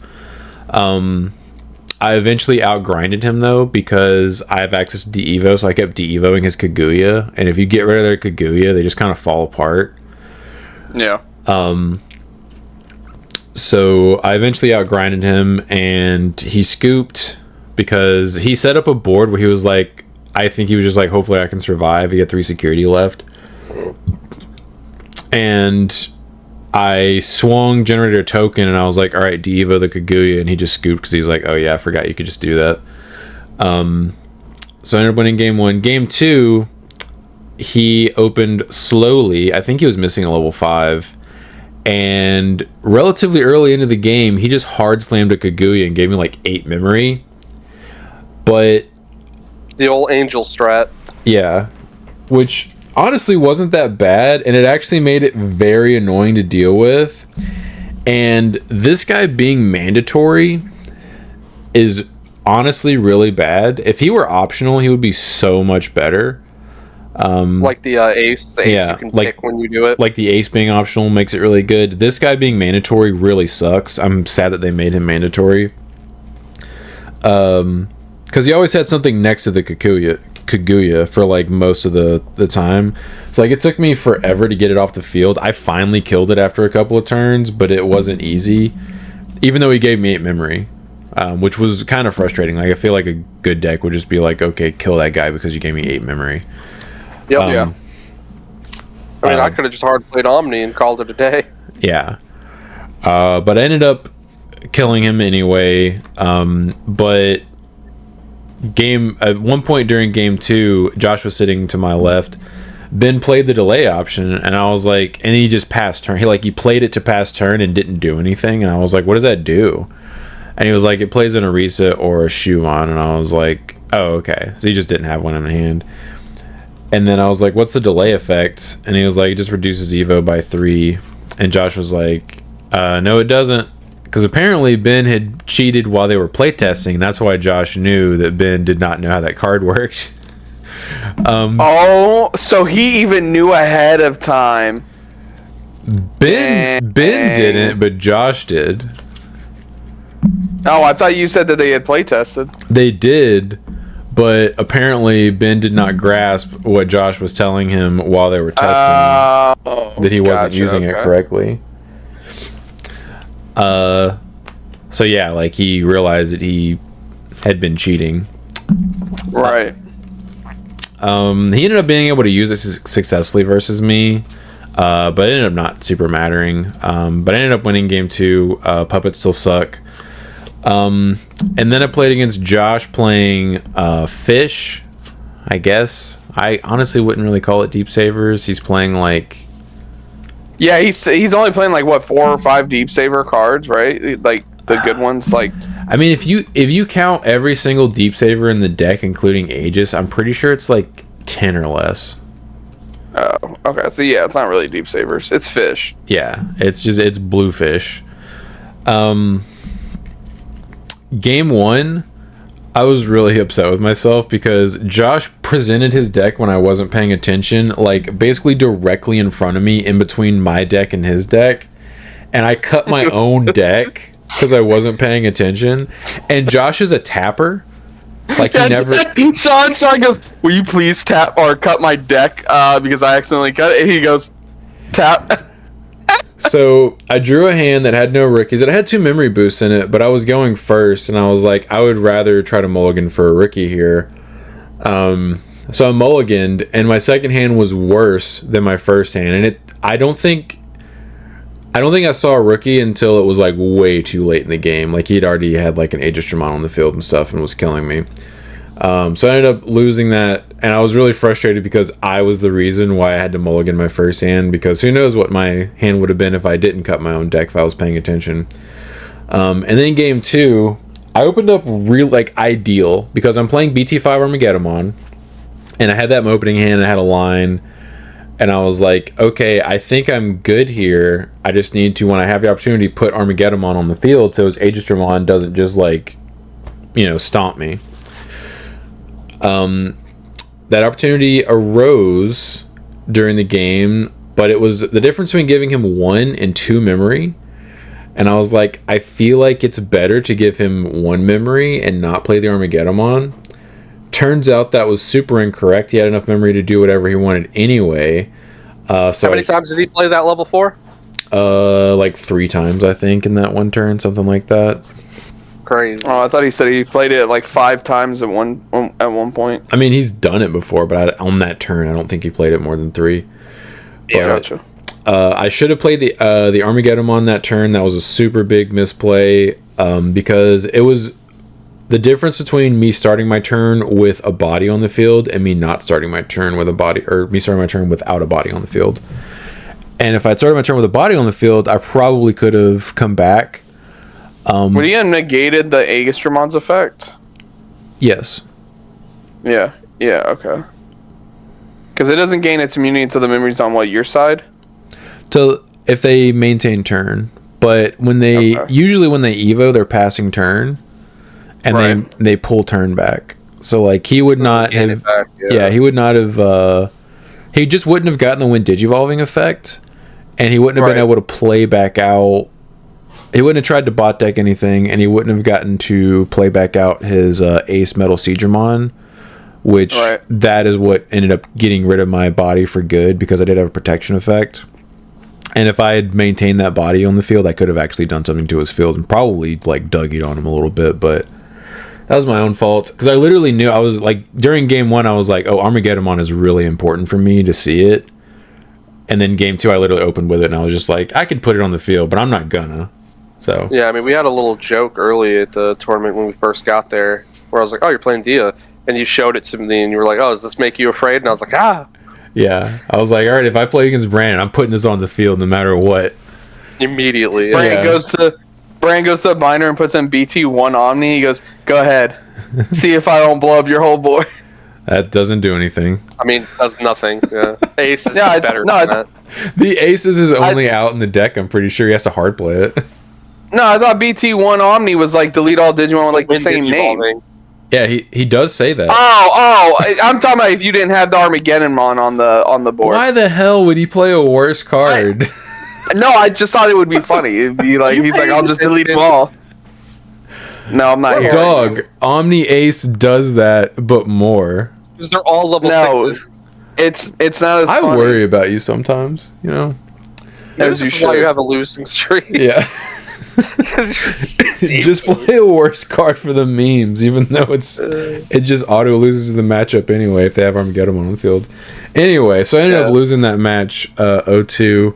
A: I eventually outgrinded him though, because I have access to D-Evo, so I kept D-Evoing his Kaguya, and if you get rid of their Kaguya, they just kind of fall apart.
C: Yeah.
A: So I eventually outgrinded him, and he scooped because he set up a board where he was like, I think he was just like, hopefully I can survive. He had 3 security left. And I swung generator token, and I was like, all right, D-Evo the Kaguya, and he just scooped because he's like, oh yeah, I forgot you could just do that. So I ended up winning game 1. Game 2, he opened slowly. I think he was missing a level 5. And relatively early into the game, he just hard slammed a Kaguya and gave me like 8 memory. But
B: The old angel strat.
A: yeah, which honestly wasn't that bad, and it actually made it very annoying to deal with. And this guy being mandatory is honestly really bad. If he were optional, he would be so much better.
B: Like the ace. The ace you can pick when you do it.
A: Like the ace being optional makes it really good. This guy being mandatory really sucks. I'm sad that they made him mandatory. Because he always had something next to the Kaguya for like most of the time. So like it took me forever to get it off the field. I finally killed it after a couple of turns, but it wasn't easy. Even though he gave me 8 memory, which was kind of frustrating. Like I feel like a good deck would just be like, okay, kill that guy because you gave me 8 memory.
B: Yep. Yeah. I mean, I could have just hard played Omni and called it a day.
A: Yeah. But I ended up killing him anyway. But at one point during game 2, Josh was sitting to my left. Ben played the delay option, and I was like, and he just passed turn. He played it to pass turn and didn't do anything. And I was like, what does that do? And he was like, it plays in a reset or a Shuon. And I was like, oh, okay. So he just didn't have one in hand. And then I was like, what's the delay effect? And he was like, it just reduces Evo by 3. And Josh was like, no, it doesn't. Because apparently Ben had cheated while they were playtesting. That's why Josh knew that Ben did not know how that card worked.
C: So he even knew ahead of time.
A: Ben didn't, but Josh did.
C: Oh, I thought you said that they had playtested.
A: They did. But apparently Ben did not grasp what Josh was telling him while they were testing that he wasn't using it correctly. So yeah, like he realized that he had been cheating.
C: Right.
A: He ended up being able to use it successfully versus me, but it ended up not super mattering. But I ended up winning game 2. Puppets still suck. And then I played against Josh playing Fish, I guess. I honestly wouldn't really call it Deep Savers. He's playing like...
C: Yeah, he's only playing like, what, 4 or 5 Deep Saver cards, right? Like, the good ones, like...
A: I mean, if you count every single Deep Saver in the deck, including Aegis, I'm pretty sure it's like 10 or less.
C: Oh, okay. So yeah, it's not really Deep Savers. It's Fish.
A: Yeah, it's blue Fish. Game 1, I was really upset with myself because Josh presented his deck when I wasn't paying attention, like basically directly in front of me, in between my deck and his deck, and I cut my own deck because I wasn't paying attention. And Josh is a tapper, like he never.
C: Sean goes, "Will you please tap or cut my deck because I accidentally cut it?" And he goes, "Tap."
A: So I drew a hand that had no rookies. It had 2 memory boosts in it, but I was going first, and I was like, I would rather try to mulligan for a rookie here. So I mulliganed, and my second hand was worse than my first hand. And I don't think I saw a rookie until it was like way too late in the game. Like he'd already had like an Digimon on the field and stuff, and was killing me. So I ended up losing that, and I was really frustrated because I was the reason why I had to mulligan my first hand, because who knows what my hand would have been if I didn't cut my own deck, if I was paying attention. And then game 2, I opened up real like ideal, because I'm playing BT5 Armageddon, and I had that in my opening hand, and I had a line, and I was like, okay, I think I'm good here. I just need to, when I have the opportunity, put Armageddon on the field so his Aegisdramon doesn't just like, stomp me. That opportunity arose during the game, but it was the difference between giving him 1 and 2 memory, and I was like, I feel like it's better to give him 1 memory and not play the Armageddon. Turns out that was super incorrect. He had enough memory to do whatever he wanted anyway. So
B: how many times did he play that level 4?
A: Like 3 times, I think, in that one turn, something like that.
B: Crazy.
C: Oh, I thought he said he played it like 5 times at one point.
A: I mean, he's done it before, but on that turn, I don't think he played it more than 3.
C: Yeah, gotcha.
A: I should have played the Armageddon on that turn. That was a super big misplay, because it was the difference between me starting my turn with a body on the field and me not starting my turn with a body, or me starting my turn without a body on the field. And if I'd started my turn with a body on the field, I probably could have come back.
C: Would he have negated the Aegisdramon's effect?
A: Yes.
C: Yeah, okay. Because it doesn't gain its immunity until the memory's on your side?
A: So if they maintain turn, but when they usually when they evo, they're passing turn, and they pull turn back. So like he would not have, he would not have. He just wouldn't have gotten the Wind Digivolving effect, and he wouldn't have been able to play back out. He wouldn't have tried to bot deck anything, and he wouldn't have gotten to play back out his Ace Metal Seedramon, which that is what ended up getting rid of my body for good, because I did have a protection effect. And if I had maintained that body on the field, I could have actually done something to his field and probably like dug it on him a little bit, but that was my own fault, because I literally knew, I was like, during game 1, I was like, oh, Armageddon is really important for me to see it. And then game 2, I literally opened with it, and I was just like, I could put it on the field, but I'm not gonna. So
B: yeah, I mean, we had a little joke early at the tournament when we first got there, where I was like, "Oh, you're playing Dia," and you showed it to me, and you were like, "Oh, does this make you afraid?" And I was like, "Ah."
A: Yeah, I was like, "All right, if I play against Brandon, I'm putting this on the field no matter what."
B: Immediately,
C: Brandon goes to the binder and puts in BT1 Omni. He goes, "Go ahead, see if I don't blow up your whole board."
A: That doesn't do anything.
B: I mean, does nothing. Yeah. Ace is better than that.
A: The Aces is only out in the deck. I'm pretty sure he has to hard play it.
C: No, I thought BT1 Omni was like delete all Digimon with like the same name.
A: Yeah, he does say that.
C: Oh, I'm talking about if you didn't have the Armageddonmon on the board.
A: Why the hell would he play a worse card?
C: No, I just thought it would be funny. It'd be like he's like, I'll just delete them all. No, I'm not here.
A: Dog, Omni Ace does that, but more.
B: Because they're all level 6.
C: It's not as funny.
A: I worry about you sometimes, you know.
B: As you should. Why you have a losing streak.
A: Yeah. Just play a worse card for the memes, even though it just auto loses the matchup anyway if they have Armageddon on the field. Anyway, so I ended up losing that match 0-2.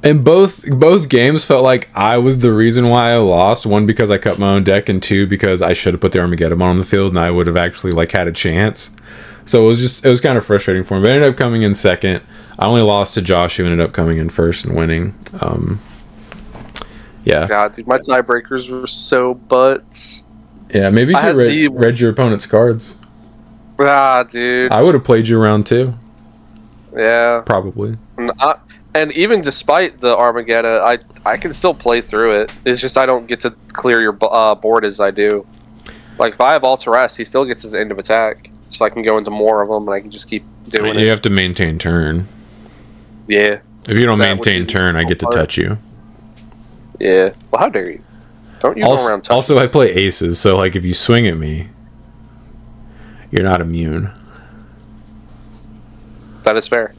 A: And both games felt like I was the reason why I lost. 1, because I cut my own deck, and 2, because I should have put the Armageddon on the field and I would have actually like had a chance. So it was kind of frustrating for me. But I ended up coming in second. I only lost to Josh, who ended up coming in first and winning. Yeah.
B: God, dude, my tiebreakers were so butts.
A: Yeah, maybe you should read your opponent's cards.
B: Ah, dude.
A: I would have played you round 2.
B: Yeah.
A: Probably.
B: And even despite the Armageddon, I can still play through it. It's just I don't get to clear your board as I do. Like, if I have Alteress, he still gets his end of attack. So I can go into more of them, and I can just keep doing it.
A: You have to maintain turn.
B: Yeah.
A: If you don't maintain turn, I get to touch you.
B: Yeah. Well, how dare you? Don't you go around touching.
A: Also, I play aces, so, like, if you swing at me, you're not immune.
B: That is fair.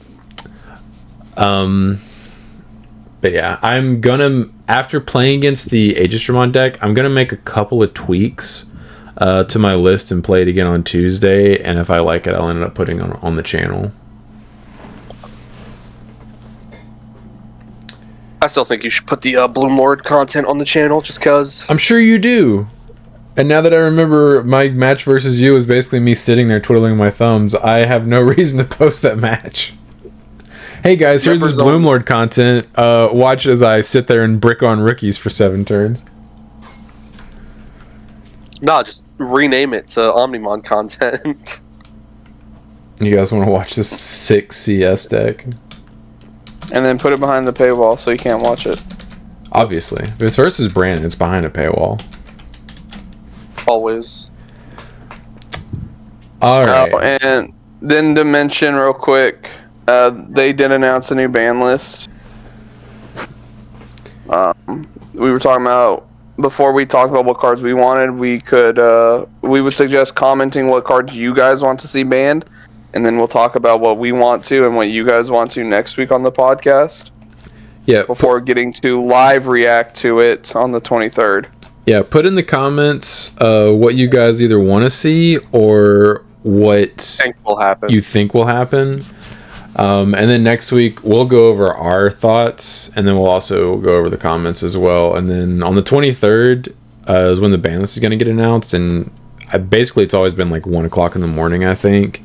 A: But yeah, I'm gonna, after playing against the Aegisramon deck, I'm gonna make a couple of tweaks to my list and play it again on Tuesday, and if I like it, I'll end up putting it on the channel.
B: I still think you should put the Bloom Lord content on the channel, just cause.
A: I'm sure you do. And now that I remember, my match versus you was basically me sitting there twiddling my thumbs. I have no reason to post that match. Hey guys, here's this Bloom Lord content. Watch as I sit there and brick on rookies for 7 turns.
B: No, just rename it to Omnimon content.
A: You guys want to watch this sick CS deck?
C: And then put it behind the paywall so you can't watch it.
A: Obviously. If it's versus Brandon, it's behind a paywall.
B: Always.
A: Alright.
C: Oh, and then to mention real quick, they did announce a new ban list. We were talking about, before we talked about what cards we wanted, we would suggest commenting what cards you guys want to see banned, and then we'll talk about what we want to and what you guys want to next week on the podcast.
A: Yeah.
C: Before getting to live react to it on the 23rd.
A: Yeah, put in the comments what you guys either want to see or what you think will happen. And then next week we'll go over our thoughts, and then we'll also go over the comments as well. And then on the 23rd is when the ban list is going to get announced, and basically it's always been like 1 o'clock in the morning, I think.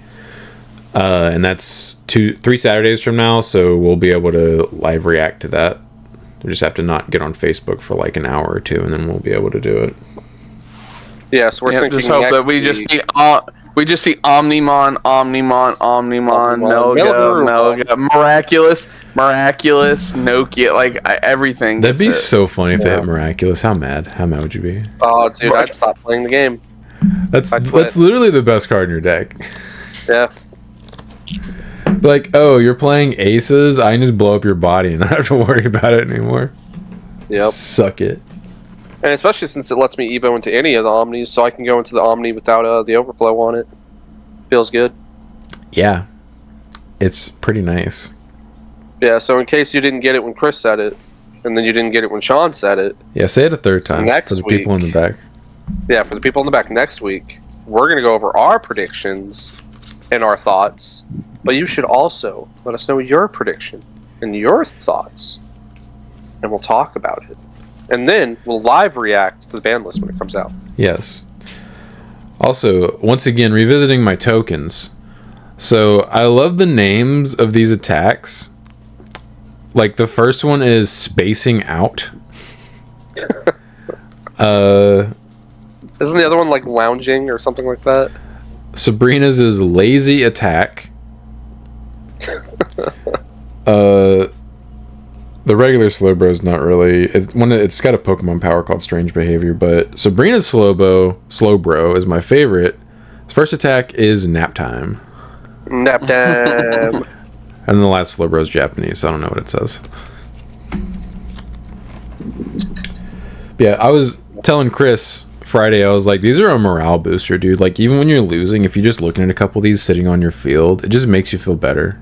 A: And that's 3 Saturdays from now, so we'll be able to live react to that. We just have to not get on Facebook for like an hour or 2, and then we'll be able to do it.
B: Yeah, so we're thinking
C: just hope that we just see Omnimon, Melga, Miraculous, Nokia, like everything.
A: That'd be so funny if they hit Miraculous. How mad would you be?
B: Oh, dude, I'd stop playing the game.
A: That's literally the best card in your deck.
B: Yeah.
A: Like, oh, you're playing aces, I can just blow up your body and not have to worry about it anymore.
B: Yep.
A: Suck it.
B: And especially since it lets me Evo into any of the Omnis, so I can go into the Omni without the overflow on it. Feels good.
A: Yeah. It's pretty nice.
B: Yeah, so in case you didn't get it when Chris said it, and then you didn't get it when Sean said it.
A: Yeah, say it a third time for the people in the back.
B: Yeah, for the people in the back next week, we're going to go over our predictions and our thoughts, but you should also let us know your prediction and your thoughts, and we'll talk about it. And then we'll live react to the ban list when it comes out.
A: Yes. Also, once again, revisiting my tokens. So, I love the names of these attacks. Like, the first one is Spacing Out.
B: Isn't the other one, like, Lounging or something like that?
A: Sabrina's is Lazy Attack. The regular Slowbro is not really. It's got a Pokemon power called Strange Behavior, but Sabrina's Slowbro is my favorite. His first attack is Nap Time.
B: Nap Time.
A: And the last Slowbro is Japanese, so I don't know what it says. Yeah, I was telling Chris Friday, I was like, these are a morale booster, dude. Like, even when you're losing, if you're just looking at a couple of these sitting on your field, it just makes you feel better.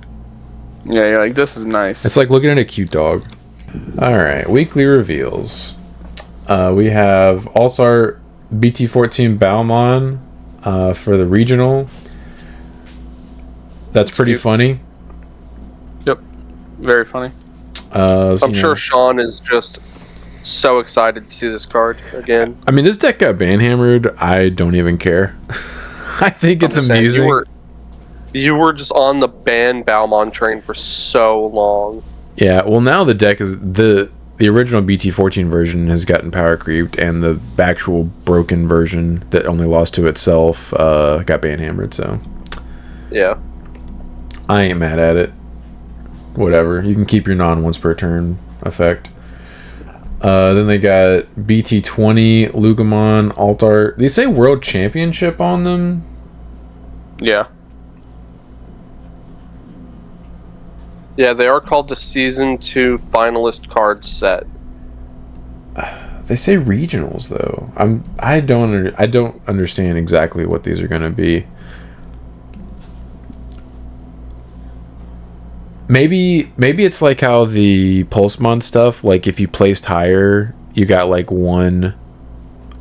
C: Yeah, you're like, this is nice.
A: It's like looking at a cute dog. Alright, weekly reveals. We have All-Star BT14 Balmon for the regional. That's pretty funny.
C: Yep, very funny.
B: I'm sure Sean is just so excited to see this card again.
A: I mean, this deck got banhammered. I don't even care. I think it's amusing.
B: You were just on the ban Balmon train for so long.
A: Yeah, well, now the deck is the original BT14 version has gotten power creeped, and the actual broken version that only lost to itself got banhammered. So
B: yeah,
A: I ain't mad at it. whatever. You can keep your non once per turn effect. Then they got BT20, Lucimon, Alt-Art. They say World Championship on them.
C: Yeah.
B: Yeah, they are called the Season 2 finalist card set.
A: They say regionals though. I don't understand exactly what these are going to be. Maybe it's like how the Pulsemon stuff, like if you placed higher, you got like one,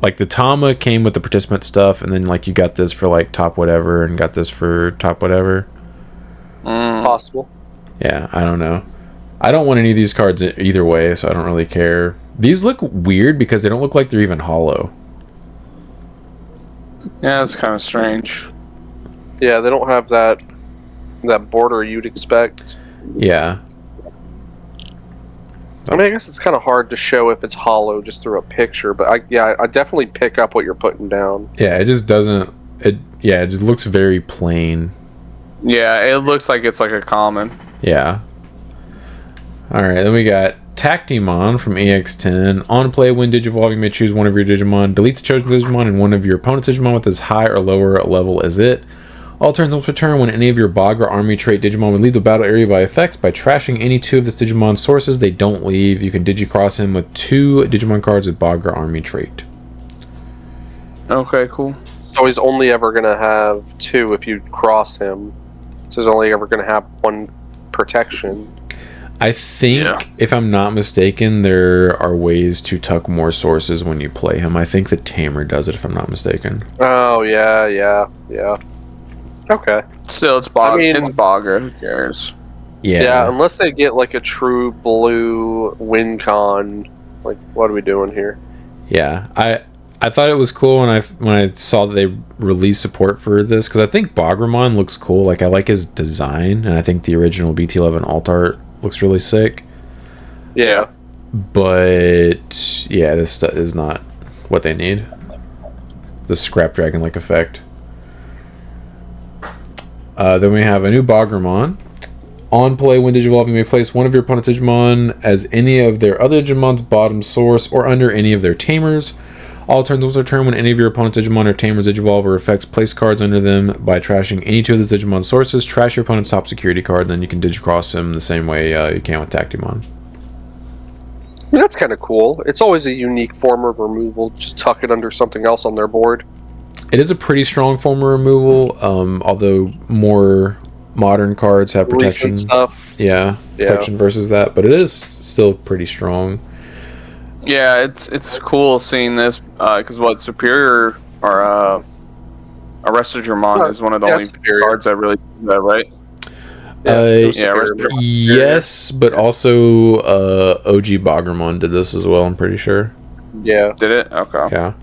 A: like the Tama came with the participant stuff, and then like you got this for like top whatever and got this for top whatever.
B: Possible.
A: Yeah, I don't know. I don't want any of these cards either way, so I don't really care. These look weird because they don't look like they're even hollow.
C: Yeah, that's kind of strange.
B: Yeah, they don't have that border you'd expect.
A: Yeah.
B: I mean, I guess it's kind of hard to show if it's hollow just through a picture, but I definitely pick up what you're putting down.
A: Yeah, it just doesn't. It just looks very plain.
C: Yeah, it looks like it's like a common.
A: Yeah. All right, then we got Tactimon from EX10. On play, when Digivolve, you may choose one of your Digimon, delete the chosen Digimon, and one of your opponent's Digimon with as high or lower level as it. All turns once per turn, when any of your Bog or Army trait Digimon would leave the battle area by effects, by trashing any two of this Digimon's sources they don't leave, you can Digicross him with 2 Digimon cards with Bog or Army trait.
C: Okay, cool.
B: So he's only ever going to have 2 if you cross him. So he's only ever going to have 1 protection.
A: I think, if I'm not mistaken, there are ways to tuck more sources when you play him. I think the Tamer does it, if I'm not mistaken.
B: Oh, yeah. Okay.
C: Still, it's Bog.
B: I mean,
C: it's Bogger. Who cares?
B: Yeah, unless they get like a true blue WinCon. Like, what are we doing here?
A: Yeah, I thought it was cool when I saw that they released support for this, because I think Bogramon looks cool. Like, I like his design, and I think the original BT11 Alt-Art looks really sick.
B: Yeah.
A: But yeah, this stuff is not what they need. The Scrap Dragon-like effect. Then we have a new Bogramon. On play, when Digivolve, you may place one of your opponent's Digimon as any of their other Digimon's bottom source or under any of their Tamers. All turns once per turn, when any of your opponent's Digimon or Tamers Digivolve or effects, place cards under them by trashing any 2 of the Digimon's sources. Trash your opponent's top security card, then you can Digicross him the same way you can with Tactimon.
B: I mean, that's kind of cool. It's always a unique form of removal. Just tuck it under something else on their board.
A: It is a pretty strong form of removal, although more modern cards have protection.
B: Recent stuff.
A: Yeah, protection versus that, but it is still pretty strong.
C: Yeah, it's cool seeing this because Superior or Arrestadramon is one of the only cards that really do that, right?
A: Yes, but also OG Bogramon did this as well, I'm pretty sure.
B: Yeah.
C: Did it? Okay.
A: Yeah.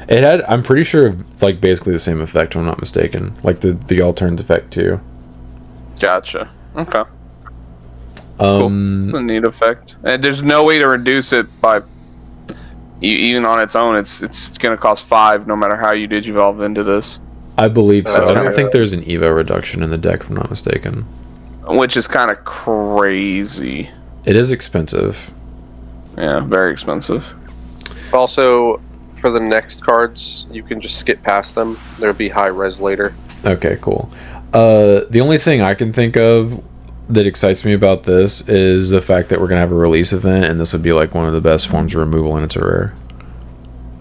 A: It had, I'm pretty sure, like basically the same effect, if I'm not mistaken. Like the all turns effect too.
C: Gotcha. Okay. Cool. It's a neat effect. And there's no way to reduce it by even on its own. It's gonna cost 5 no matter how you Digivolve into this.
A: I believe so. I don't think there's an Evo reduction in the deck, if I'm not mistaken.
C: Which is kind of crazy.
A: It is expensive.
C: Yeah, very expensive.
B: Also, for the next cards, you can just skip past them. There'll be high res later.
A: Okay, cool. The only thing I can think of that excites me about this is the fact that we're gonna have a release event, and this would be like one of the best forms of removal, and it's a rare.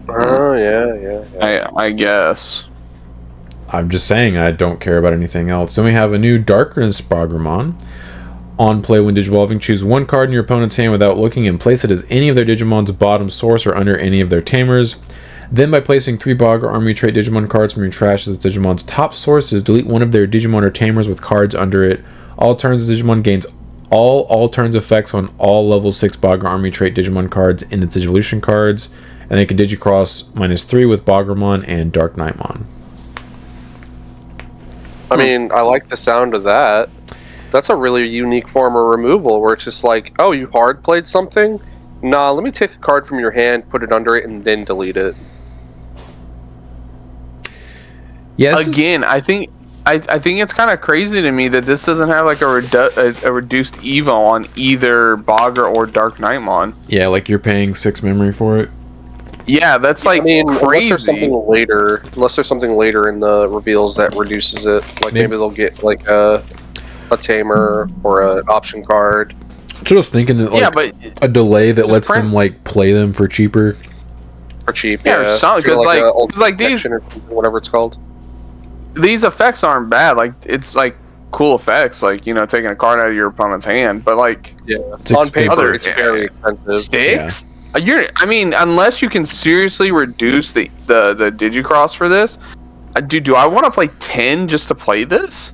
B: Oh yeah.
C: I guess.
A: I'm just saying, I don't care about anything else. Then we have a new Darkness Bogramon. On play, when Digivolving, choose one card in your opponent's hand without looking and place it as any of their Digimon's bottom source or under any of their Tamers. Then, by placing 3 Bog or Army trait Digimon cards from your trash as Digimon's top sources, delete one of their Digimon or Tamers with cards under it. All turns, the Digimon gains all turns effects on all level 6 Bog or Army trait Digimon cards in its Digivolution cards, and they can Digicross -3 with Bogramon and Dark Knightmon.
B: I mean, I like the sound of that. That's a really unique form of removal where it's just like, oh, you hard played something? Nah, let me take a card from your hand, put it under it, and then delete it.
A: Yes.
C: Again, I think I think it's kind of crazy to me that this doesn't have like a reduced evo on either Bogger or Dark Knightmon.
A: Yeah, like you're paying 6 memory for it.
C: Yeah, that's like
B: Unless
C: crazy.
B: there's something later in the reveals that reduces it. Like maybe they'll get like a tamer or an option card.
A: So I was thinking that like a delay that lets them like play them for cheaper.
B: For cheap,
C: yeah. Because like these,
B: or whatever it's called.
C: These effects aren't bad. Like it's like cool effects, like, you know, taking a card out of your opponent's hand. But like,
B: on paper, it's very expensive.
C: Sticks. Yeah. I mean, unless you can seriously reduce the Digicross for this, do I want to play 10 just to play this?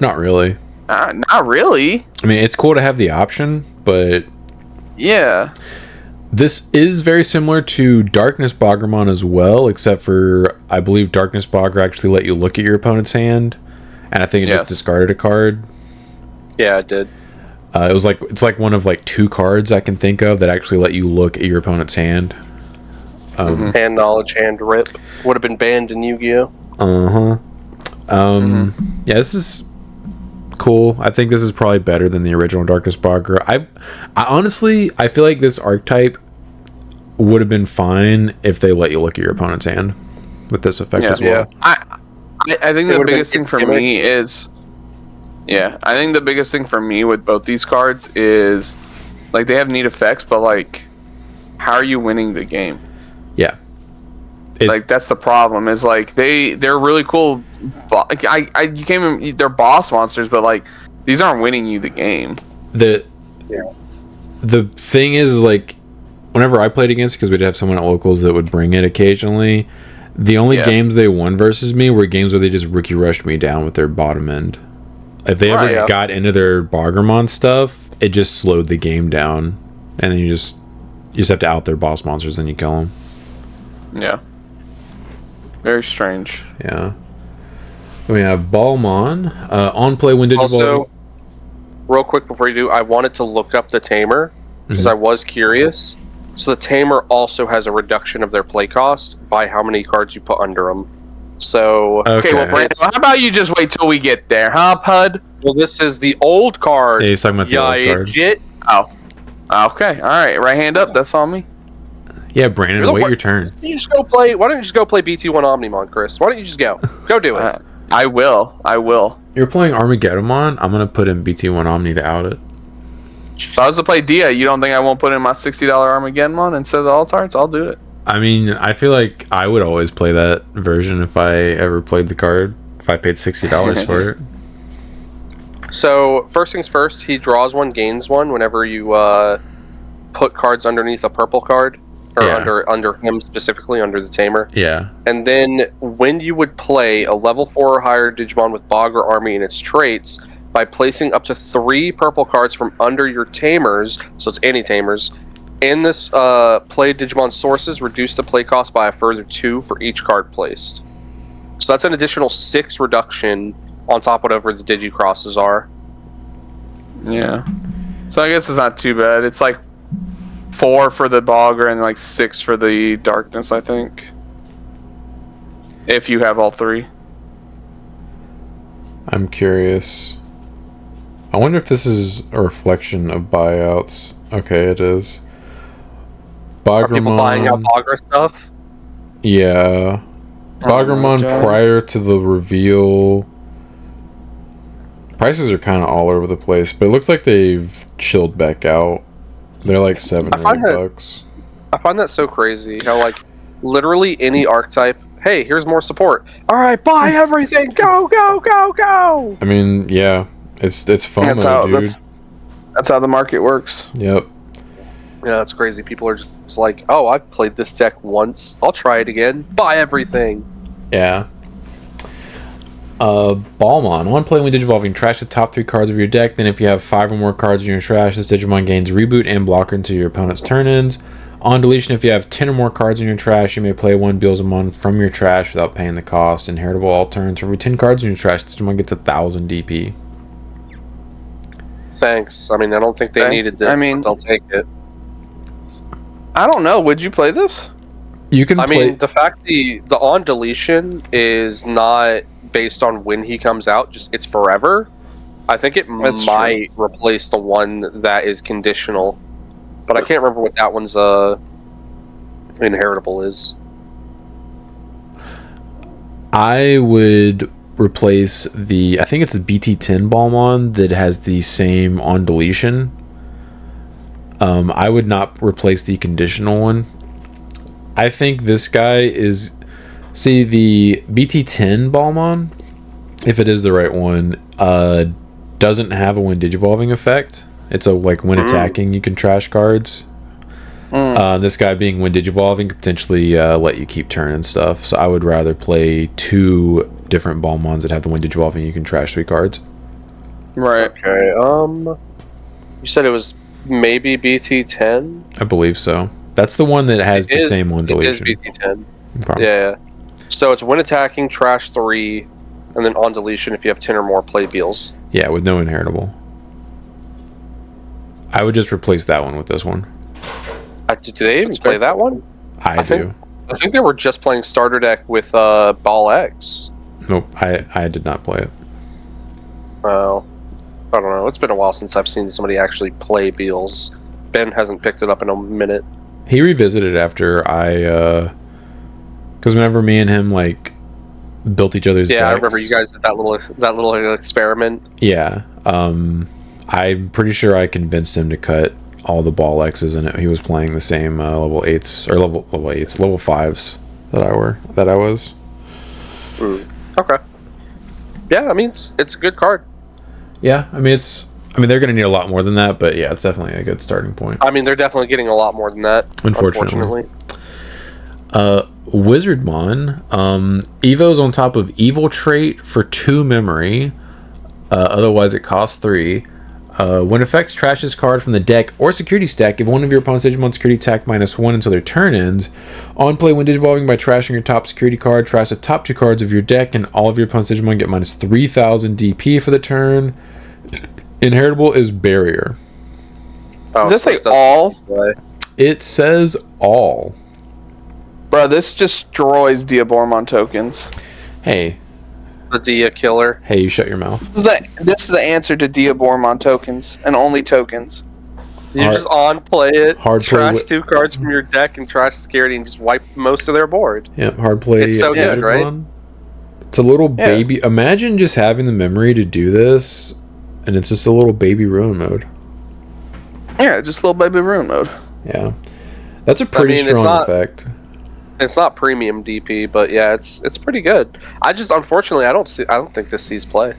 A: Not really.
C: Not really.
A: I mean, it's cool to have the option, but
C: yeah,
A: this is very similar to Darkness Boggermon as well, except for I believe Darkness Bogger actually let you look at your opponent's hand, and I think it just discarded a card.
B: Yeah, it did.
A: It's like one of like 2 cards I can think of that actually let you look at your opponent's hand.
B: Hand knowledge, hand rip would have been banned in Yu-Gi-Oh.
A: Yeah, this is cool. I think this is probably better than the original Darkness Bogger. I honestly, I feel like this archetype would have been fine if they let you look at your opponent's hand with this effect as well.
C: I think the biggest thing for me is, I think the biggest thing for me with both these cards is, like, they have neat effects, but like, how are you winning the game?
A: Yeah.
C: Like, that's the problem, is like they're really cool. You can't, they're boss monsters, but like, these aren't winning you the game.
A: The thing is, like, whenever I played against, because we'd have someone at locals that would bring it occasionally, the only games they won versus me were games where they just rookie rushed me down with their bottom end. If they ever got into their Boggermon stuff, it just slowed the game down, and then you just have to out their boss monsters, and you kill them.
C: Yeah. Very strange.
A: Yeah. We have Ballmon. On play when Digiball.
B: Also, real quick before you do, I wanted to look up the Tamer because I was curious. So the Tamer also has a reduction of their play cost by how many cards you put under them. So
C: okay, well, Brandon, how about you just wait till we get there, huh, Pud?
B: Well, this is the old card.
A: Yeah, he's talking about the old card.
B: Jit.
C: Oh, okay, all right. Right hand up. That's on me.
A: Yeah, Brandon, wait your turn.
B: Why don't you just go play BT1 Omnimon, Chris? Why don't you just go do it?
C: I will.
A: You're playing Armageddonmon. I'm gonna put in BT1 Omni to out it.
C: If I was to play Dia, you don't think I won't put in my $60 Armageddonmon instead of the Altards? I'll do it.
A: I mean, I feel like I would always play that version if I ever played the card. If I paid $60 for it.
B: So first things first, he draws one, gains one whenever you put cards underneath a purple card, or under him specifically, under the Tamer.
A: Yeah.
B: And then when you would play a level 4 or higher Digimon with Bogger Army and its traits, by placing up to 3 purple cards from under your Tamers, so it's any Tamers, in this play Digimon sources, reduce the play cost by a further 2 for each card placed. So that's an additional 6 reduction on top of whatever the Digicrosses are.
C: Yeah. So I guess it's not too bad. It's like 4 for the Bogger and like 6 for the Darkness, I think. If you have all 3.
A: I'm curious. I wonder if this is a reflection of buyouts. Okay, it is.
B: Are people buying out Bogger stuff?
A: Yeah. Boggermon prior to the reveal. Prices are kind of all over the place, but it looks like they've chilled back out. They're like $7 or $8.
B: I find that so crazy. How like literally any archetype. Hey, here's more support. All right, buy everything. Go, go, go, go.
A: I mean, yeah, it's FOMO, dude.
C: That's how the market works.
A: Yep.
B: Yeah, that's crazy. People are just like, oh, I've played this deck once. I'll try it again. Buy everything.
A: Yeah. Ballmon. On play when Digivolving, trash the top 3 cards of your deck. Then if you have 5 or more cards in your trash, this Digimon gains reboot and blocker until your opponent's turn ends. On deletion, if you have 10 or more cards in your trash, you may play one Beelzemon from your trash without paying the cost. Inheritable all turns. For every 10 cards in your trash, Digimon gets 1,000 DP.
B: Thanks. I mean, I don't think they needed this. I mean, they'll take it.
C: I don't know. Would you play this?
A: You can.
B: I mean, the fact the on deletion is not based on when he comes out. Just it's forever. I think it might replace the one that is conditional, but I can't remember what that one's inheritable is.
A: I would replace I think it's the BT10 Balmon that has the same on deletion. I would not replace the conditional one. I think this guy is... See, the BT10 Balmon, if it is the right one, doesn't have a when digivolving effect. It's a, like, when attacking, you can trash cards. This guy being when digivolving could potentially let you keep turn and stuff. So I would rather play 2 different Balmons that have the when digivolving, you can trash 3 cards.
C: Right.
B: Okay, you said it was maybe BT10?
A: I believe so. That's the one that has the same on deletion.
B: It is BT10.
A: Okay.
B: Yeah. So it's when attacking, trash 3, and then on deletion if you have 10 or more play Beals.
A: Yeah, with no inheritable. I would just replace that one with this one.
B: Do they even play that one?
A: I do.
B: I think they were just playing starter deck with Ball X.
A: Nope, I did not play it.
B: Well, I don't know. It's been a while since I've seen somebody actually play Beals. Ben hasn't picked it up in a minute.
A: He revisited after because whenever me and him like built each other's decks,
B: I remember you guys did that little experiment.
A: Yeah, I'm pretty sure I convinced him to cut all the Ball X's in it. He was playing the same level 8s or level 5s that I was.
B: Okay. Yeah, I mean it's a good card.
A: Yeah, I mean they're gonna need a lot more than that, but yeah, it's definitely a good starting point.
B: I mean they're definitely getting a lot more than that. Unfortunately.
A: Wizardmon, Evo's on top of Evil Trait for 2 memory. Otherwise, it costs 3. When effects trash this card from the deck or security stack, give one of your opponent's Digimon security attack -1 until their turn ends. On play, when digivolving by trashing your top security card, trash the top 2 cards of your deck, and all of your opponent's Digimon get -3000 DP for the turn. Inheritable is Barrier.
C: Does this say all?
A: It says all.
C: Bro, this destroys Diaboromon tokens.
A: Hey.
B: The Dia killer.
A: Hey, you shut your mouth.
C: This is the answer to Diaboromon tokens, and only tokens.
B: You just on-play it, trash
A: play
B: 2 cards from your deck, and trash security, and just wipe most of their board.
A: Yep, hard play.
B: It's so good, right?
A: It's a little baby... Imagine just having the memory to do this, and it's just a little baby ruin mode.
C: Yeah, just a little baby ruin mode.
A: Yeah. That's a pretty strong effect.
B: It's not premium DP, but yeah, it's pretty good. Unfortunately I don't think this sees play.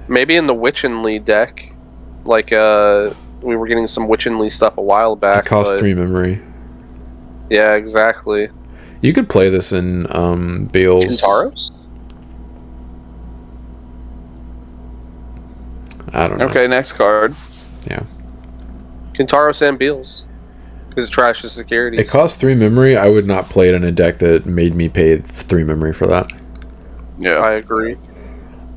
B: Maybe in the Witchenly deck, like we were getting some Witchenly stuff a while back.
A: It costs 3 memory.
B: Yeah, exactly.
A: You could play this in Bale's.
B: Kintaros?
A: I don't know.
C: Okay, next card.
A: Yeah.
B: Kintaros and Beals. Because it trashes security.
A: It costs 3 memory. I would not play it in a deck that made me pay 3 memory for that.
C: Yeah.
B: I agree.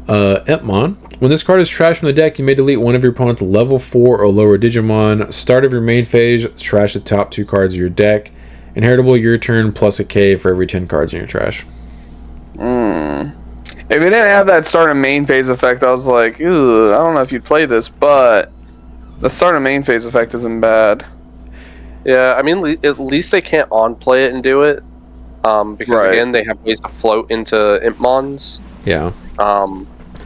A: Empmon. When this card is trashed from the deck, you may delete one of your opponent's level 4 or lower Digimon. Start of your main phase, trash the top 2 cards of your deck. Inheritable, your turn, plus a K for every 10 cards in your trash.
C: If it didn't have that start of main phase effect, I was like, ew, I don't know if you'd play this, but the start of main phase effect isn't bad.
B: Yeah, I mean, at least they can't on-play it and do it. Because, again, they have ways to float into Impmons.
A: Yeah.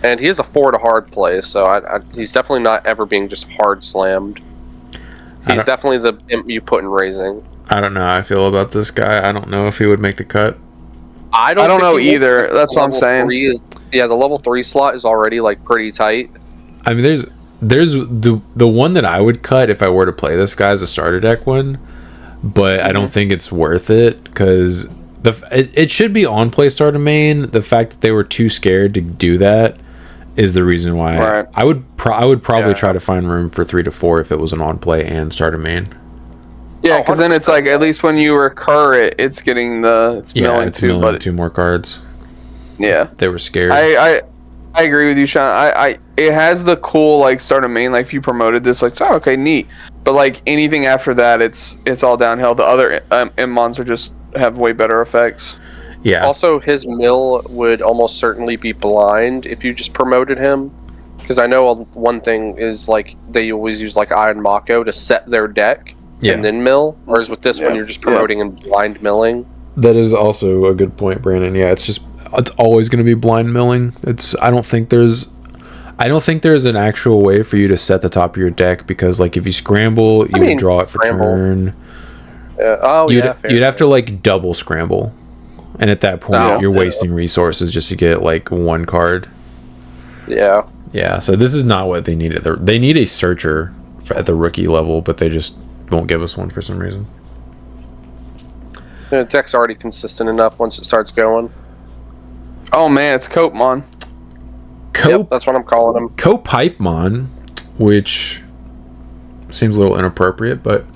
B: And he has a 4 to hard play, so he's definitely not ever being just hard slammed. He's definitely the imp you put in raising.
A: I don't know how I feel about this guy. I don't know if he would make the cut.
B: I don't
C: know either. That's what I'm saying.
B: The level 3 slot is already like pretty tight.
A: I mean, there's the one that I would cut if I were to play this guy as a starter deck one, but I don't think it's worth it because it should be on play starter main. The fact that they were too scared to do that is the reason why. I would probably try to find room for 3 to 4 if it was an on play and starter main.
C: Yeah, because then it's like at least when you recur it, it's getting milling
A: 2 more cards.
C: Yeah,
A: they were scared.
C: I agree with you, Sean. It has the cool like starter main. Like if you promoted this, like okay, neat. But like anything after that, it's all downhill. The other Mmons are just have way better effects.
A: Yeah.
B: Also, his mill would almost certainly be blind if you just promoted him. Because I know one thing is, like, they always use, like, Iron Mako to set their deck and then mill. Whereas with this one, you're just promoting and blind milling.
A: That is also a good point, Brandon. Yeah, it's always going to be blind milling. I don't think there's an actual way for you to set the top of your deck, because, like, if you scramble, you would draw it for turn. You'd have to, like, double scramble. And at that point, you're wasting resources just to get, like, one card.
B: Yeah.
A: Yeah, so this is not what they needed. They need a searcher at the rookie level, but they just won't give us one for some reason.
B: The deck's already consistent enough once it starts going.
C: Oh man, it's Copemon.
B: Yep, that's what I'm calling him.
A: Copipemon, which seems a little inappropriate, but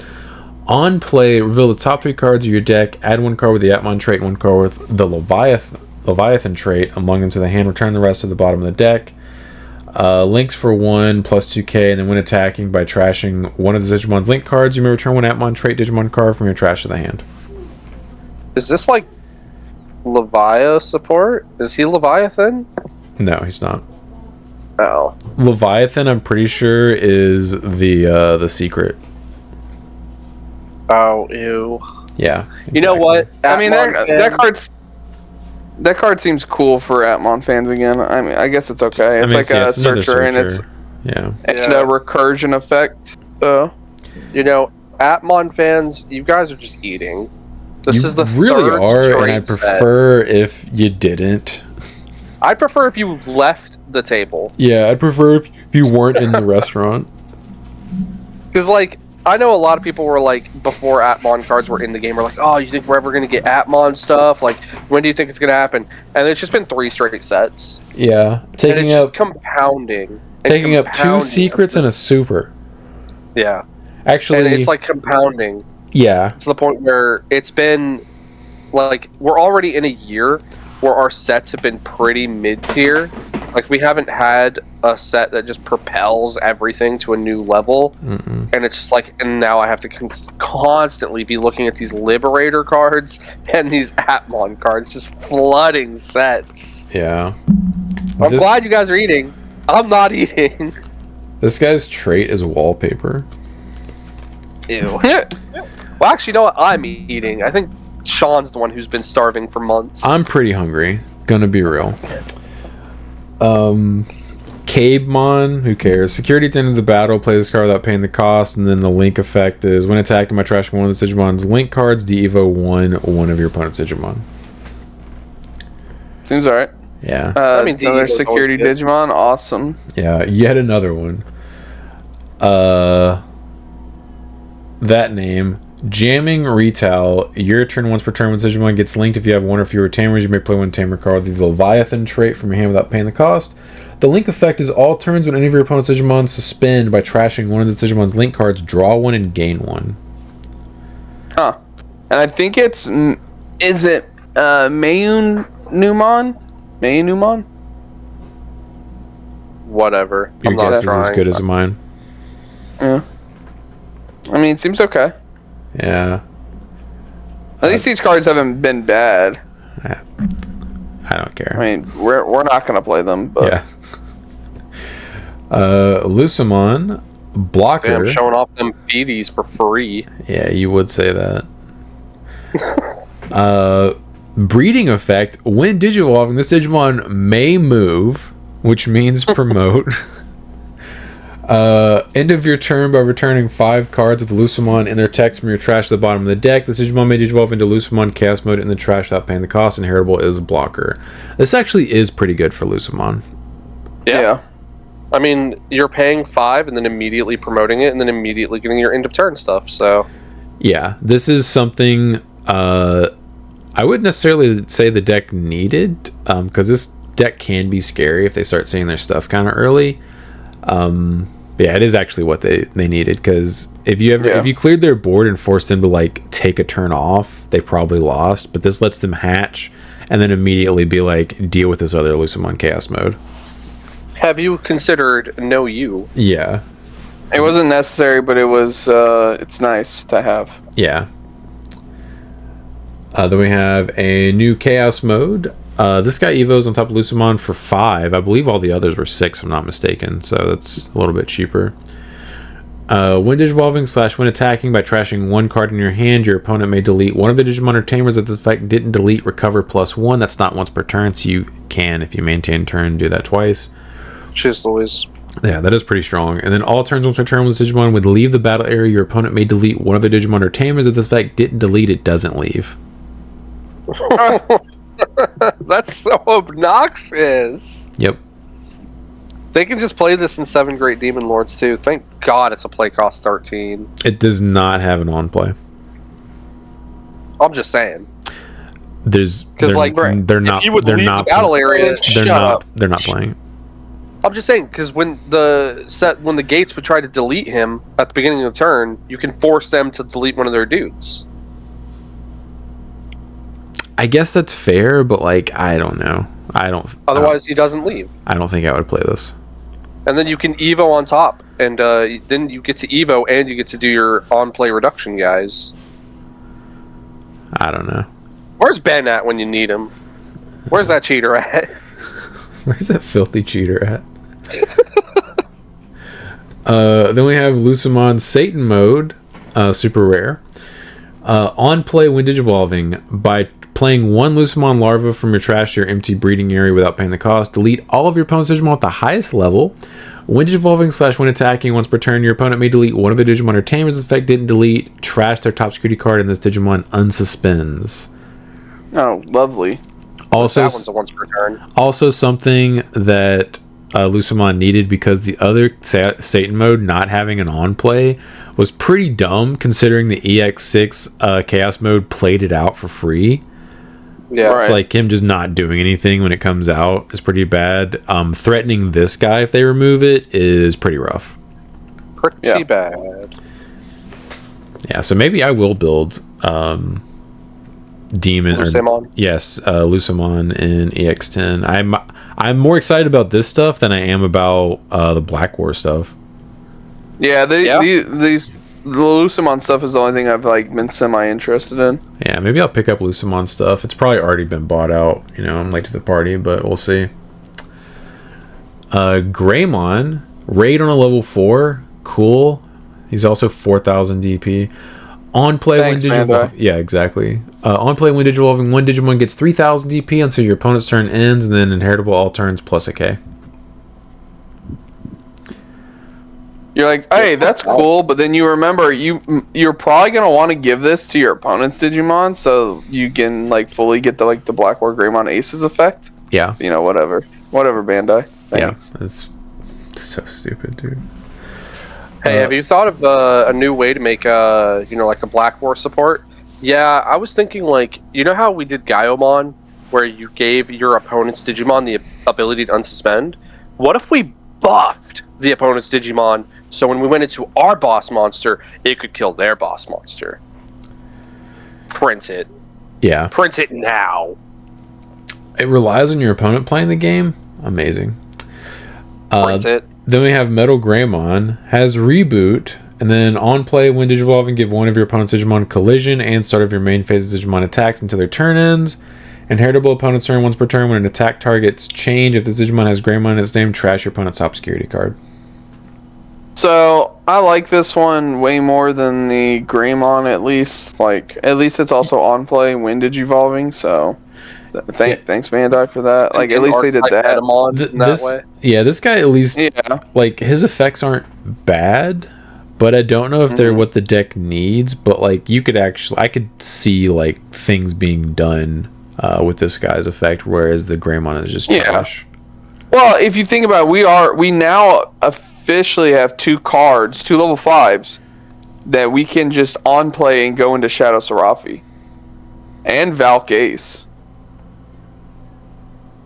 A: on play, reveal the top 3 cards of your deck, add 1 card with the Atmon trait, 1 card with the Leviathan trait among them to the hand, return the rest to the bottom of the deck. Links for 1 plus 2k, and then when attacking by trashing one of the Digimon's link cards, you may return 1 Atmon trait Digimon card from your trash to the hand.
B: Is this like Leviathan support? Is he Leviathan?
A: No, he's not.
B: Oh.
A: Leviathan, I'm pretty sure, is the secret.
B: Oh, ew.
A: Yeah. Exactly.
B: You know what?
C: I mean, that card seems cool for Atmon fans again. I mean, I guess it's okay. It's a searcher, and it's
A: a
C: recursion effect. So,
B: you know, Atmon fans, you guys are just eating. This is the
A: really
B: third
A: are, and I prefer if you didn't.
B: I'd prefer if you left the table.
A: Yeah, I'd prefer if you weren't in the restaurant.
B: Because, like, I know a lot of people were like, before Atmon cards were in the game, were like, oh, you think we're ever going to get Atmon stuff? Like, when do you think it's going to happen? And it's just been 3 straight sets.
A: Yeah.
B: Taking up compounding.
A: Taking up 2 secrets and a super.
B: Yeah.
A: Actually.
B: And it's like compounding.
A: Yeah.
B: To the point where it's been, like, we're already in a year where our sets have been pretty mid-tier. Like, we haven't had a set that just propels everything to a new level.
A: Mm-mm.
B: And it's just like, and now I have to constantly be looking at these Liberator cards and these Atmon cards, just flooding sets.
A: Yeah.
B: I'm glad you guys are eating. I'm not eating.
A: This guy's trait is wallpaper.
B: Ew. Well, actually, you know what? I'm eating. I think Sean's the one who's been starving for months.
A: I'm pretty hungry. Gonna be real. Cabemon, who cares? Security at the end of the battle, play this card without paying the cost, and then the link effect is when attacking by trashing one of the Digimon's link cards, de-evo one of your opponent's Digimon.
C: Seems alright.
A: Yeah.
B: I mean,
C: another security Digimon, awesome.
A: Yeah, yet another one. That name. Jamming Retail. Your turn once per turn when Digimon gets linked. If you have 1 or fewer Tamers, you may play 1 Tamer card with the Leviathan trait from your hand without paying the cost. The link effect is all turns when any of your opponent's Digimon suspend by trashing one of the Digimon's link cards, draw 1 and gain 1.
C: Huh. And I think is it Mayunumon? Mayunumon?
B: Whatever.
A: Your guess is as good as mine.
C: Yeah. I mean, it seems okay.
A: Yeah.
C: At least these cards haven't been bad.
A: I don't care.
C: I mean, we're not gonna play them, but
A: yeah. Lucimon, blocker.
B: Damn, showing off them feeties for free.
A: Yeah, you would say that. Breeding effect. When Digivolving, this Digimon may move, which means promote. End of your turn by returning 5 cards with Lucimon in their text from your trash to the bottom of the deck. This Digimon may Digivolve into Lucimon Chaos Mode in the trash without paying the cost. Inheritable is blocker. This actually is pretty good for Lucimon.
C: Yeah.
B: I mean, you're paying 5 and then immediately promoting it and then immediately getting your end of turn stuff, so.
A: Yeah, this is something I wouldn't necessarily say the deck needed, because this deck can be scary if they start seeing their stuff kind of early. Yeah, it is actually what they needed, because if you cleared their board and forced them to like take a turn off, they probably lost. But this lets them hatch and then immediately be like, deal with this other Lucimon Chaos Mode.
B: Have you considered No You?
A: Yeah,
C: it wasn't necessary, but it was. It's nice to have.
A: yeah. Then we have a new Chaos mode. This guy evos on top of Lucimon for 5. I believe all the others were 6, if I'm not mistaken, so that's a little bit cheaper. When Digivolving / when attacking by trashing one card in your hand, your opponent may delete one of the Digimon or Tamers that the effect didn't delete, recover +1. That's not once per turn, so you can, if you maintain turn, do that twice.
B: Jeez Louise.
A: Yeah, that is pretty strong. And then all turns once per turn when this Digimon would leave the battle area, your opponent may delete one of the Digimon or Tamers that this effect didn't delete, it doesn't leave.
B: That's so obnoxious.
A: Yep.
B: They can just play this in 7 Great Demon Lords too. Thank God it's a play cost 13.
A: It does not have an on play.
B: I'm just saying.
A: Because
B: they're not. They're not battle area.
A: They're not playing.
B: I'm just saying because when the gates would try to delete him at the beginning of the turn, you can force them to delete one of their dudes.
A: I guess that's fair, but like I don't know.
B: Otherwise, he doesn't leave.
A: I don't think I would play this.
B: And then you can Evo on top, and then you get to Evo, and you get to do your on-play reduction, guys.
A: I don't know.
B: Where's Ben at when you need him? Where's that cheater at?
A: Where's that filthy cheater at? Then we have Lucimon Satan mode, super rare. On play when Digivolving, by playing one Lucimon larva from your trash to your empty breeding area without paying the cost, delete all of your opponent's Digimon at the highest level. When Digivolving / when attacking once per turn, your opponent may delete one of the Digimon or Tamers this effect didn't delete, trash their top security card, and this Digimon unsuspends.
C: Oh, lovely.
A: Also,
B: that one's a once per turn.
A: Also something that Lucimon needed, because the other Satan mode not having an on play was pretty dumb, considering the EX6 Chaos mode played it out for free.
B: Yeah,
A: right. It's like him just not doing anything when it comes out is pretty bad. Threatening this guy if they remove it is pretty rough.
B: Pretty bad.
A: Yeah, so maybe I will build Demon
B: Lucimon.
A: Lucimon in EX10. I'm more excited about this stuff than I am about the Black War stuff.
C: Yeah, the Lucimon stuff is the only thing I've been semi interested in.
A: Yeah, maybe I'll pick up Lucimon stuff. It's probably already been bought out. I'm late to the party, but we'll see. Greymon, raid on a level 4, cool. He's also 4,000 DP. On play when Digivolving. Yeah, exactly. On play when Digivolving, one Digimon gets 3,000 DP until your opponent's turn ends, and then inheritable all turns plus a K.
C: You're like, hey, that's cool, but then you remember you're probably gonna want to give this to your opponent's Digimon so you can fully get the Black War Greymon Aces effect.
A: Yeah.
C: Whatever, Bandai. Thanks.
A: Yeah, that's so stupid, dude.
B: Hey, have you thought of a new way to make a Black War support? Yeah, I was thinking how we did Gaiomon, where you gave your opponent's Digimon the ability to unsuspend? What if we buffed the opponent's Digimon so when we went into our boss monster, it could kill their boss monster? Print it.
A: Yeah.
B: Print it now.
A: It relies on your opponent playing the game. Amazing.
B: Print it.
A: Then we have Metal Greymon, has reboot, and then on play when Digivolving, give one of your opponent's Digimon collision and start of your main phase Digimon attacks until their turn ends. Inheritable opponent's turn once per turn. When an attack targets change, if this Digimon has Greymon in its name, trash your opponent's top security card.
C: So I like this one way more than the Greymon, at least. At least it's also on play when Digivolving, so thanks Bandai for that. At least they did that.
A: This guy at least his effects aren't bad, but I don't know if they're what the deck needs. But you could I could see things being done with this guy's effect, whereas the Greymon is just trash.
C: Well, if you think about it, we now officially have 2 cards, 2 level 5s, that we can just on play and go into Shadow Serafi and Valk Ace.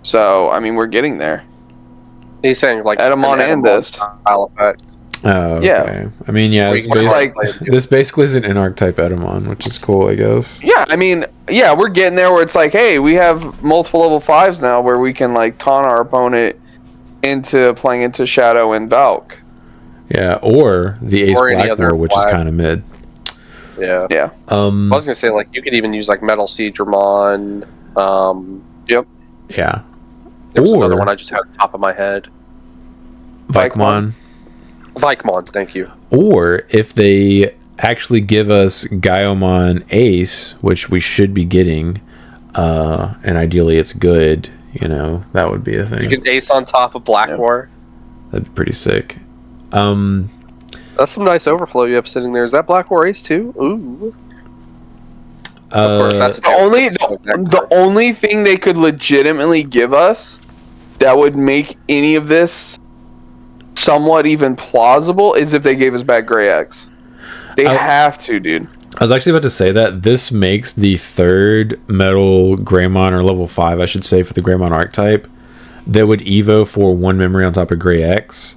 C: So we're getting there.
B: He's saying
C: Edamon and this
B: style effect.
A: Oh, okay.
C: Yeah.
A: This basically is an N-Archetype Edamon, which is cool, I guess.
C: Yeah, we're getting there where it's hey, we have multiple level 5s now where we can taunt our opponent into playing into Shadow and Valk.
A: Yeah, or the Ace Black War, which is kind of mid.
B: Yeah.
C: Yeah.
B: I was gonna say, like, you could even use like Metal Siegedramon.
C: Yep.
A: Yeah.
B: There was another one I just had on top of my head.
A: Vikemon.
B: Vikemon, thank you.
A: Or if they actually give us Gaiomon Ace, which we should be getting, and ideally it's good, you know, that would be a thing.
B: You can Ace on top of Blackwar.
A: That'd be pretty sick.
B: That's some nice overflow you have sitting there. Is that Blackwar Ace too? Ooh. Of course, that's
C: the only thing they could legitimately give us that would make any of this somewhat even plausible is if they gave us back Gray X. They have to, dude.
A: I was actually about to say that this makes the third Metal Greymon, or level 5, I should say, for the Greymon archetype that would Evo for 1 memory on top of Gray X.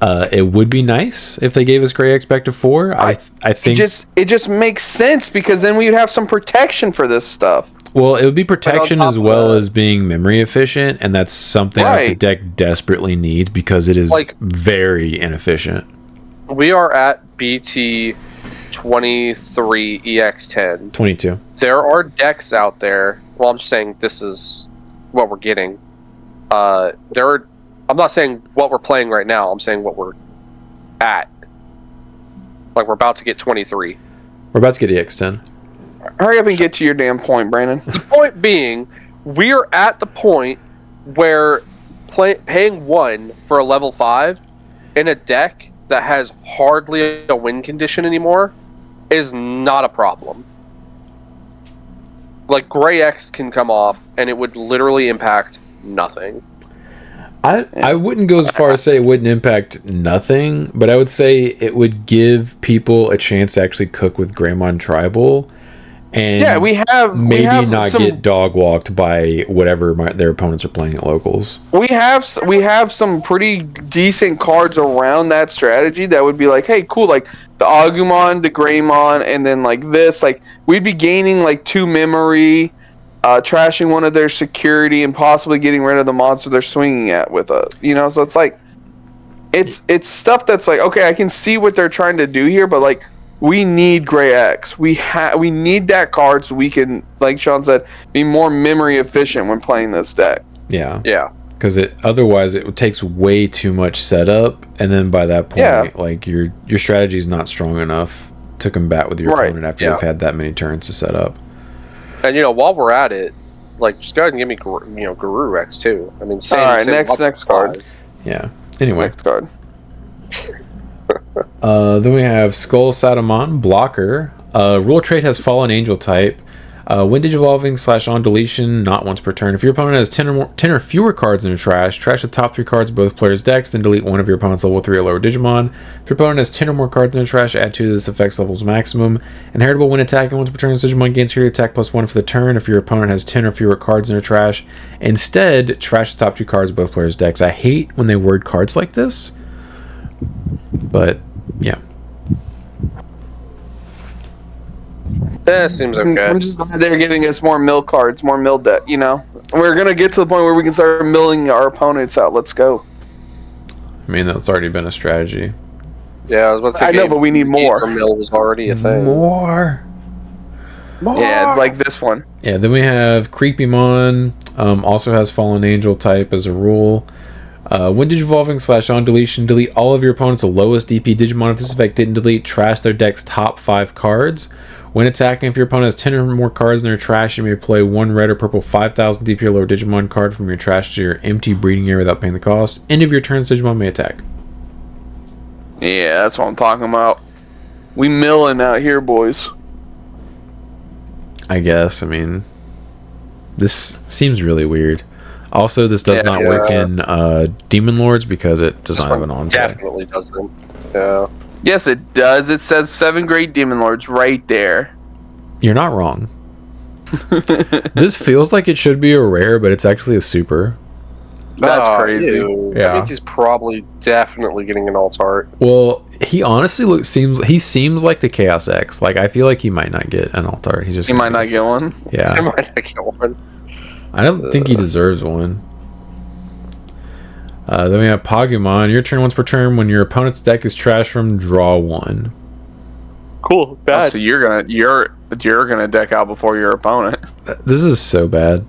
A: It would be nice if they gave us Gray X back to 4. I think
C: it just makes sense because then we'd have some protection for this stuff.
A: Well, it would be protection as well as being memory efficient, and that's something that the deck desperately needs because it is very inefficient.
B: We are at BT 23 EX10.
A: 22.
B: There are decks out there. Well, I'm just saying this is what we're getting. I'm not saying what we're playing right now. I'm saying what we're at. Like, we're about to get 23.
A: We're about to get EX10.
C: Hurry up and get to your damn point, Brandon.
B: The point being, we are at the point where paying 1 for a level 5 in a deck that has hardly a win condition anymore is not a problem. Like, Gray X can come off, and it would literally impact nothing.
A: I wouldn't go as far as say it wouldn't impact nothing, but I would say it would give people a chance to actually cook with Greymon Tribal, and get dog walked by whatever their opponents are playing at locals.
C: We have some pretty decent cards around that strategy that would be like, hey, cool, like the Agumon, the Greymon, and then like this, like we'd be gaining like 2 memory. Trashing one of their security and possibly getting rid of the monster they're swinging at with us, you know. So it's like, it's stuff that's like, okay, I can see what they're trying to do here, but like, we need Gray X. We need that card so we can, like Sean said, be more memory efficient when playing this deck.
A: Yeah,
B: yeah.
A: Because otherwise it takes way too much setup, and then by that point, like your strategy is not strong enough to combat with your opponent after you've had that many turns to set up.
B: And, you know, while we're at it, like, just go ahead and give me, Guru X, too. I mean,
C: all right, next card.
A: Yeah. Anyway.
C: Next card.
A: Then we have Skull Satamon, blocker. Rule trait has Fallen Angel type. When Digivolving / on deletion, not once per turn. If your opponent has 10 or fewer cards in their trash the top 3 cards of both players' decks, then delete one of your opponent's level 3 or lower Digimon. If your opponent has 10 or more cards in their trash, add 2 to this effect's level's maximum. Inheritable when attacking once per turn, Digimon gains hero attack +1 for the turn. If your opponent has 10 or fewer cards in their trash, instead, trash the top 2 cards of both players' decks. I hate when they word cards like this, but yeah.
B: That seems okay.
C: I'm just glad they're giving us more mill cards, more mill deck, you know? We're going to get to the point where we can start milling our opponents out. Let's go.
A: I mean, that's already been a strategy.
B: Yeah, I was about to say,
C: I know, but we need more.
B: Mill was already a thing.
A: More.
C: Yeah, like this one.
A: Yeah, then we have Creepymon. Also has Fallen Angel type as a rule. When Digivolving / on deletion, delete all of your opponent's lowest DP Digimon. If this effect didn't delete, trash their deck's top 5 cards. When attacking, if your opponent has 10 or more cards in their trash, you may play 1 red or purple 5,000 DP or lower Digimon card from your trash to your empty breeding area without paying the cost. End of your turn, Digimon may attack.
C: Yeah, that's what I'm talking about. We milling out here, boys.
A: I guess. I mean, this seems really weird. Also, this does not work in Demon Lords because it does not have an on tag.
B: Definitely doesn't. Yeah.
C: Yes, it does. It says 7 Great Demon Lords right there.
A: You're not wrong. This feels like it should be a rare, but it's actually a super.
C: That's crazy.
B: Ew. Yeah. That means he's probably definitely getting an alt art.
A: Well, he honestly seems like the Chaos X. Like, I feel like he might not get an alt art.
C: He might not get one.
A: Yeah.
B: He might not get one.
A: I don't think he deserves one. Then we have Pagumon. Your turn once per turn. When your opponent's deck is trashed from, draw 1.
B: Cool. Bad.
C: So you're gonna deck out before your opponent.
A: This is so bad.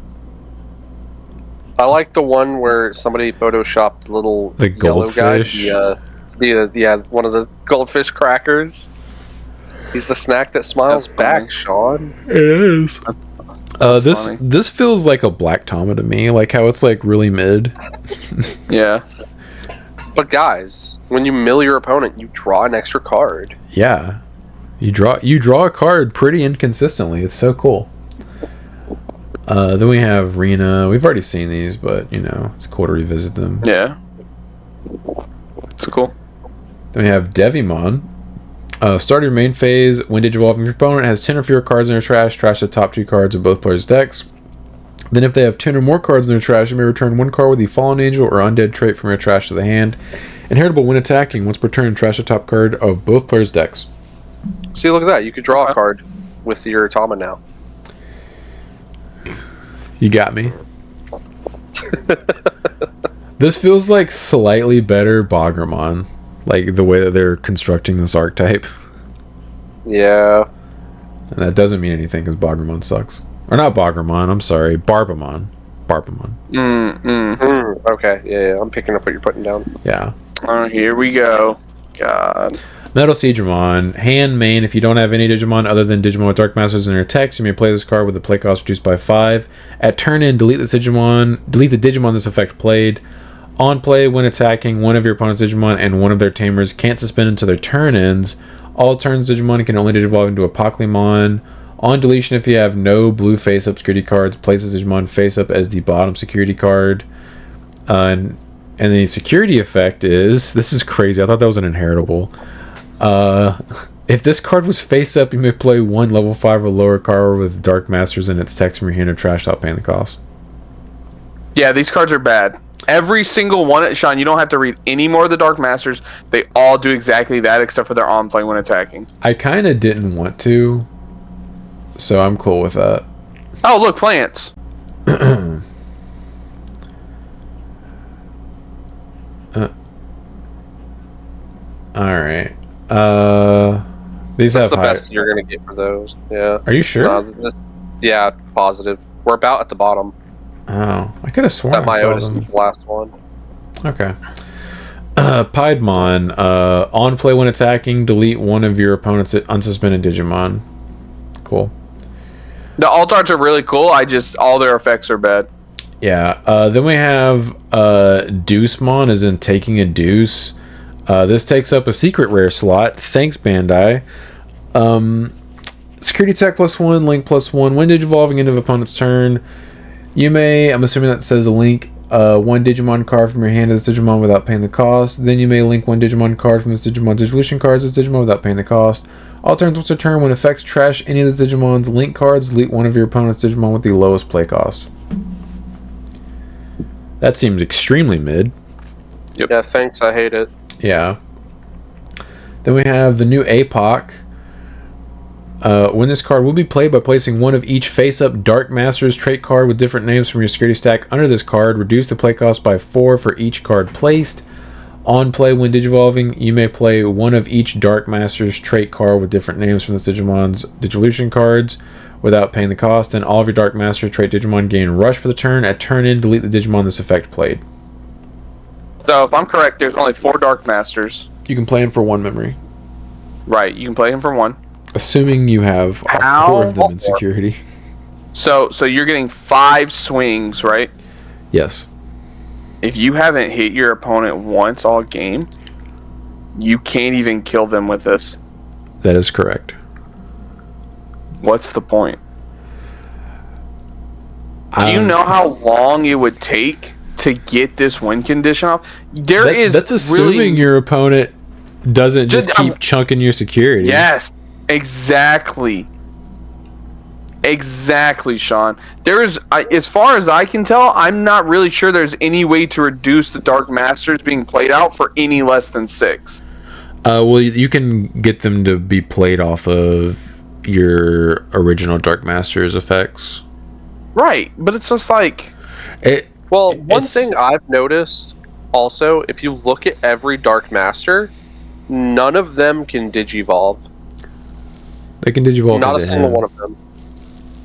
B: I like the one where somebody photoshopped the little
A: The
B: yellow guy.
A: goldfish.
B: One of the goldfish crackers. He's the snack that smiles back, Sean.
A: It is.
C: That's funny.
A: This feels like a Black Tama to me, like how it's like really mid.
C: Yeah.
B: But guys, when you mill your opponent, you draw an extra card.
A: Yeah, you draw a card pretty inconsistently. It's so cool. Then we have Rena. We've already seen these, but you know it's cool to revisit them.
C: Yeah. It's cool.
A: Then we have Devimon. Start your main phase. When Digivolving, your opponent has 10 or fewer cards in their trash. Trash the top 2 cards of both players' decks. Then if they have 10 or more cards in their trash, you may return 1 card with the Fallen Angel or Undead trait from your trash to the hand. Inheritable when attacking. Once per turn, trash the top card of both players' decks.
B: See, look at that. You could draw a card with your Tama now.
A: You got me. This feels like slightly better Bogromon. Like the way that they're constructing this archetype.
B: Yeah.
A: And that doesn't mean anything because Bogromon sucks. Or not Bogromon, I'm sorry. Barbamon.
B: Okay, yeah, I'm picking up what you're putting down.
A: Yeah.
C: Here we go. God.
A: Metal Siegramon. Hand main. If you don't have any Digimon other than Digimon with Dark Masters in your text, you may play this card with the play cost reduced by 5. At turn in, delete the Digimon this effect played. On play, when attacking, one of your opponent's Digimon and one of their tamers can't suspend until their turn ends. All turns Digimon can only Digivolve into a Pokemon. On deletion, if you have no blue face-up security cards, place this Digimon face-up as the bottom security card. And the security effect is... This is crazy. I thought that was an inheritable. If this card was face-up, you may play 1 level 5 or lower card with Dark Masters in its text from your hand or trash without paying the cost.
C: Yeah, these cards are bad. Every single one, Sean, you don't have to read any more of the Dark Masters. They all do exactly that, except for their on play when attacking.
A: I kind of didn't want to, so I'm cool with that.
C: Oh, look, plants.
A: Alright. These
B: That's
A: have
B: the
A: high...
B: best you're gonna get for those. Yeah.
A: Are you sure?
B: Yeah, positive. We're about at the bottom.
A: Oh, I could have sworn
B: That
A: I saw
B: Myotis is
A: them.
B: the last one.
A: Okay. Piedmon. On play when attacking, delete one of your opponent's unsuspended Digimon. Cool.
C: The alt arts are really cool. All their effects are bad.
A: Yeah. Then we have Deucemon, as in taking a deuce. This takes up a secret rare slot. Thanks, Bandai. Security attack +1, link +1. When Digivolving into opponent's turn, you may, I'm assuming that says a link, 1 Digimon card from your hand as Digimon without paying the cost. Then you may link 1 Digimon card from this Digimon Dissolution cards as Digimon without paying the cost. All turns once a turn, when effects trash any of the Digimon's link cards, delete one of your opponent's Digimon with the lowest play cost. That seems extremely mid.
C: Yep.
B: Yeah, thanks. I hate it.
A: Yeah. Then we have the new APOC. When this card will be played by placing one of each face-up Dark Masters trait card with different names from your security stack under this card. Reduce the play cost by 4 for each card placed. On play, when Digivolving, you may play one of each Dark Masters trait card with different names from this Digimon's Dissolution cards without paying the cost. And all of your Dark Master trait Digimon gain Rush for the turn. At turn in, delete the Digimon this effect played.
C: So, if I'm correct, there's only 4 Dark Masters.
A: You can play him for 1 memory.
C: Right, you can play him for 1.
A: Assuming you have all 4 of them in security.
C: So you're getting 5 swings, right?
A: Yes.
C: If you haven't hit your opponent once all game, you can't even kill them with this.
A: That is correct.
C: What's the point? Do you
A: Um,
C: know how long it would take to get this win condition off?
A: That's assuming
C: really,
A: your opponent doesn't just
C: Just-
A: keep chunking your security.
C: Yes, exactly. Exactly, Sean. As far as I can tell, I'm not really sure there's any way to reduce the Dark Masters being played out for any less than 6.
A: Well, you can get them to be played off of your original Dark Masters effects.
C: Right, but it's just like...
B: Well, one
A: It's-
B: thing I've noticed also, if you look at every Dark Master, none of them can Digivolve.
A: They can digivolve
B: Not a
A: into
B: single
A: him.
B: one of them.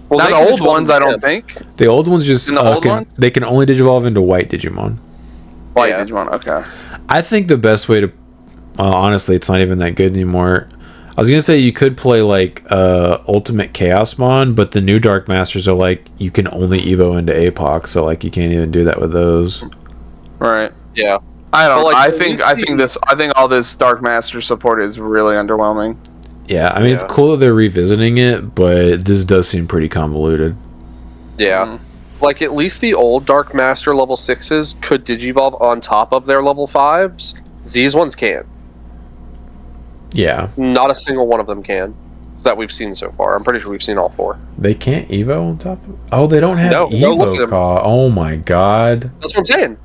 B: Well,
C: Not
B: they
C: the
B: can
C: old
B: digivolve
C: ones,
B: into
C: I don't
B: him.
C: think.
A: The old ones just
C: In the old ones?
A: they can only digivolve into white Digimon.
C: White
B: Yeah.
C: Digimon, okay.
A: I think the best way to, honestly, it's not even that good anymore. I was gonna say you could play like Ultimate Chaosmon, but the new Dark Masters are like you can only Evo into APOC, so like you can't even do that with those.
C: Right.
B: Yeah.
C: I don't.
B: But, like,
C: I
B: at
C: think.
B: least
C: I think all this Dark Master support is really underwhelming.
A: Yeah, I mean it's
B: Yeah.
A: cool that they're revisiting it, but this does seem pretty convoluted.
B: Yeah.
C: Mhm.
B: Like, at least the old Dark Master level 6s could digivolve on top of their level 5s. These ones can't.
A: Yeah,
B: Not a single one of them can. That we've seen so far. I'm pretty sure we've seen all 4.
A: they can't Evo on top of. Oh, they don't have
B: No, no, look at
A: Evo
B: them.
A: Ka. Oh my god.
B: That's what I'm saying.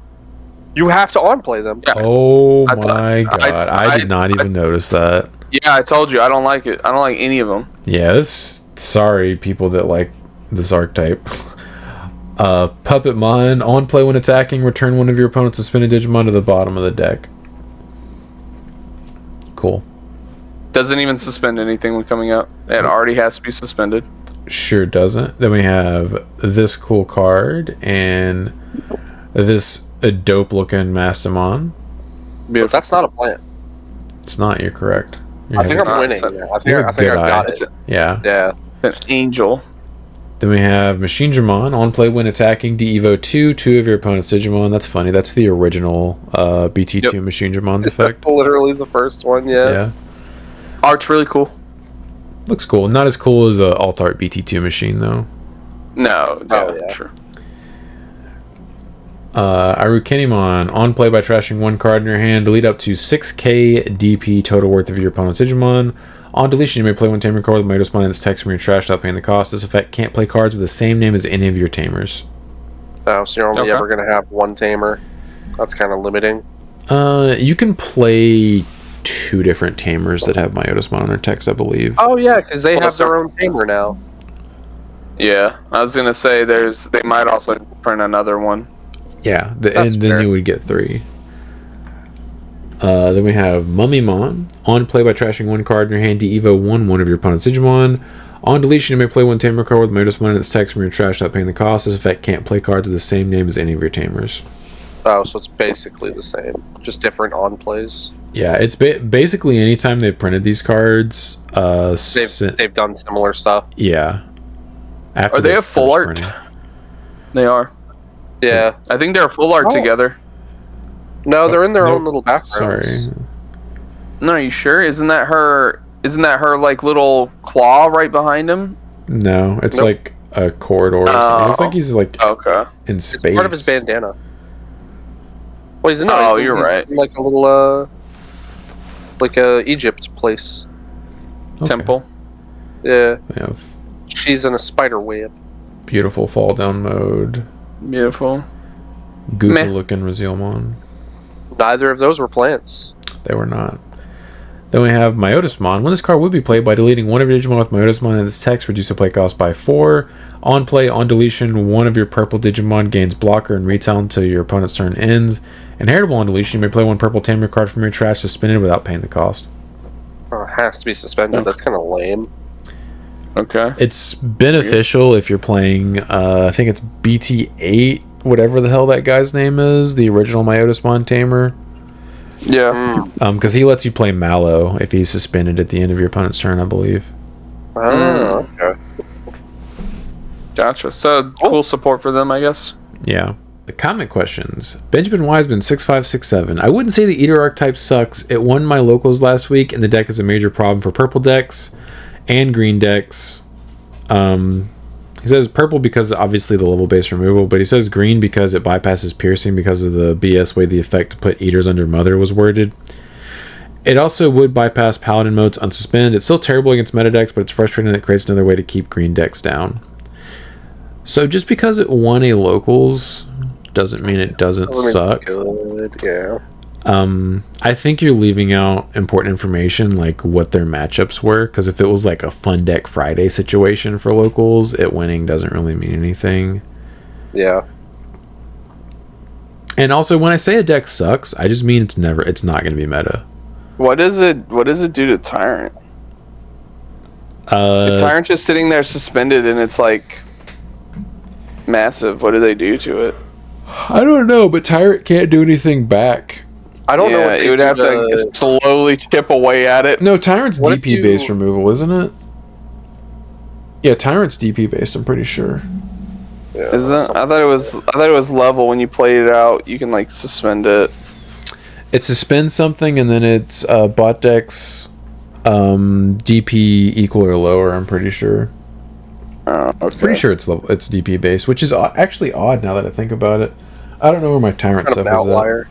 B: You have to on-play them.
C: Yeah.
A: Oh
C: I thought-
A: my god. I did not even notice that.
C: Yeah, I told you I don't like it. I don't like any of them.
A: Yeah, this. Sorry, people that like this archetype. Puppetmon, on play when attacking, return one of your opponent's suspended Digimon to the bottom of the deck. Cool.
C: Doesn't even suspend anything when coming out. It already has to be suspended.
A: Sure doesn't. Then we have this cool card and this dope looking Mastamon.
B: But that's not a plant.
A: It's not, you're correct.
B: I think
C: not.
B: I'm winning.
C: It's a-
B: I think,
A: you're
B: I, think
A: good
B: I got
A: eye.
B: it.
A: Yeah.
B: Yeah.
C: An angel.
A: Then we have Machine Dramon, on play when attacking, de-evo 2 of your opponent's Digimon. That's funny. That's the original BT2
C: Yep.
A: Machine Dramon effect.
B: That's literally the first one, yeah.
A: Yeah.
C: Art's really cool.
A: Looks cool. Not as cool as a Alt Art BT2 machine, though.
C: No.
B: yeah.
C: Sure.
A: Arukenimon, on play by trashing one card in your hand, delete up to 6k DP total worth of your opponent's Digimon. On deletion, you may play one tamer card with Mitosmon and its text from your trash without paying the cost. This effect can't play cards with the same name as any of your tamers.
B: Oh, so you're only
C: Okay.
B: ever going to have one tamer. That's kind of limiting.
A: You can play 2 different tamers that have Mitosmon on their text, I believe.
B: Oh, yeah, because they
C: Well,
B: have their
C: so-
B: own tamer now.
C: Yeah, I was gonna say they might also print another one.
A: Yeah, and
B: That's
A: then
B: fair.
A: you would get 3. Then we have Mummymon. On play by trashing one card in your hand, de-evo 1 of your opponent's Digimon. On deletion, you may play one tamer card with Mitosmon and its text from your trash without paying the cost. This effect can't play cards with the same name as any of your tamers.
B: Oh, so it's basically the same. Just different on plays.
A: Yeah, it's basically anytime they've printed these cards,
B: They've done similar stuff.
A: yeah. After
C: Are they
A: their
C: a full
A: first
C: art?
A: printing.
C: They are.
B: Yeah.
C: I think they're full art
B: Oh.
C: together.
B: No, they're in their
A: Nope.
B: own little backgrounds.
A: Sorry.
C: No, are you sure? Isn't that her? Isn't that her like little claw right behind him?
A: No, it's
B: Nope.
A: like a corridor. It looks like he's like
C: Okay.
A: in
B: It's
A: space.
B: part of his bandana. Well, he's
C: Oh,
B: he's
C: you're right.
B: in like a little, like a Egypt place.
A: Okay.
C: Temple.
B: Yeah.
A: We have
B: She's in a spider web.
A: beautiful fall down mode.
C: Beautiful.
A: Goofy
C: Meh.
A: looking Razielmon.
B: Neither of those were plants.
A: They were not. Then we have Myotismon. When this card would be played by deleting one of your Digimon with Myotismon and its text, reduce the play cost by 4. On play, on deletion, one of your purple Digimon gains blocker and retail until your opponent's turn ends. Inheritable on deletion, you may play one purple tamer card from your trash suspended without paying the cost.
B: Oh, it has to be suspended. That's kind of lame.
C: Okay.
A: It's beneficial if you're playing, I think it's BT8, whatever the hell that guy's name is, the original Myotismon tamer.
C: Yeah.
A: Because he lets you play Mallow if he's suspended at the end of your opponent's turn, I believe.
B: Oh, okay.
C: Gotcha. So cool support for them, I guess.
A: Yeah. The comment questions. Benjamin Wiseman 6567. I wouldn't say the Eater archetype sucks. It won my locals last week, and the deck is a major problem for purple decks and green decks. He says purple because obviously the level base removal, but he says green because it bypasses piercing because of the BS way the effect to put Eaters under Mother was worded. It also would bypass Paladin modes unsuspend. It's still terrible against meta decks, but it's frustrating that it creates another way to keep green decks down. So just because it won a locals doesn't mean it doesn't suck.
B: Good, yeah.
A: I think you're leaving out important information like what their matchups were, because if it was like a Fun Deck Friday situation for locals, it winning doesn't really mean anything.
B: Yeah.
A: And also, when I say a deck sucks, I just mean it's not going to be meta.
C: What does it do to Tyrant? The Tyrant's just sitting there suspended, and it's like massive. What do they do to it?
A: I don't know, but Tyrant can't do anything back.
B: I don't know.
C: It would have to slowly chip away at it.
A: No, Tyrant's DP based removal, isn't it? Yeah, Tyrant's DP based. I'm pretty sure.
C: Yeah, isn't it? I thought it was level. When you play it out, you can like suspend it.
A: It suspends something, and then it's bot decks DP equal or lower. I'm pretty sure.
C: Okay.
A: Pretty sure it's DP based, which is actually odd now that I think about it. I don't know where my Tyrant stuff is at.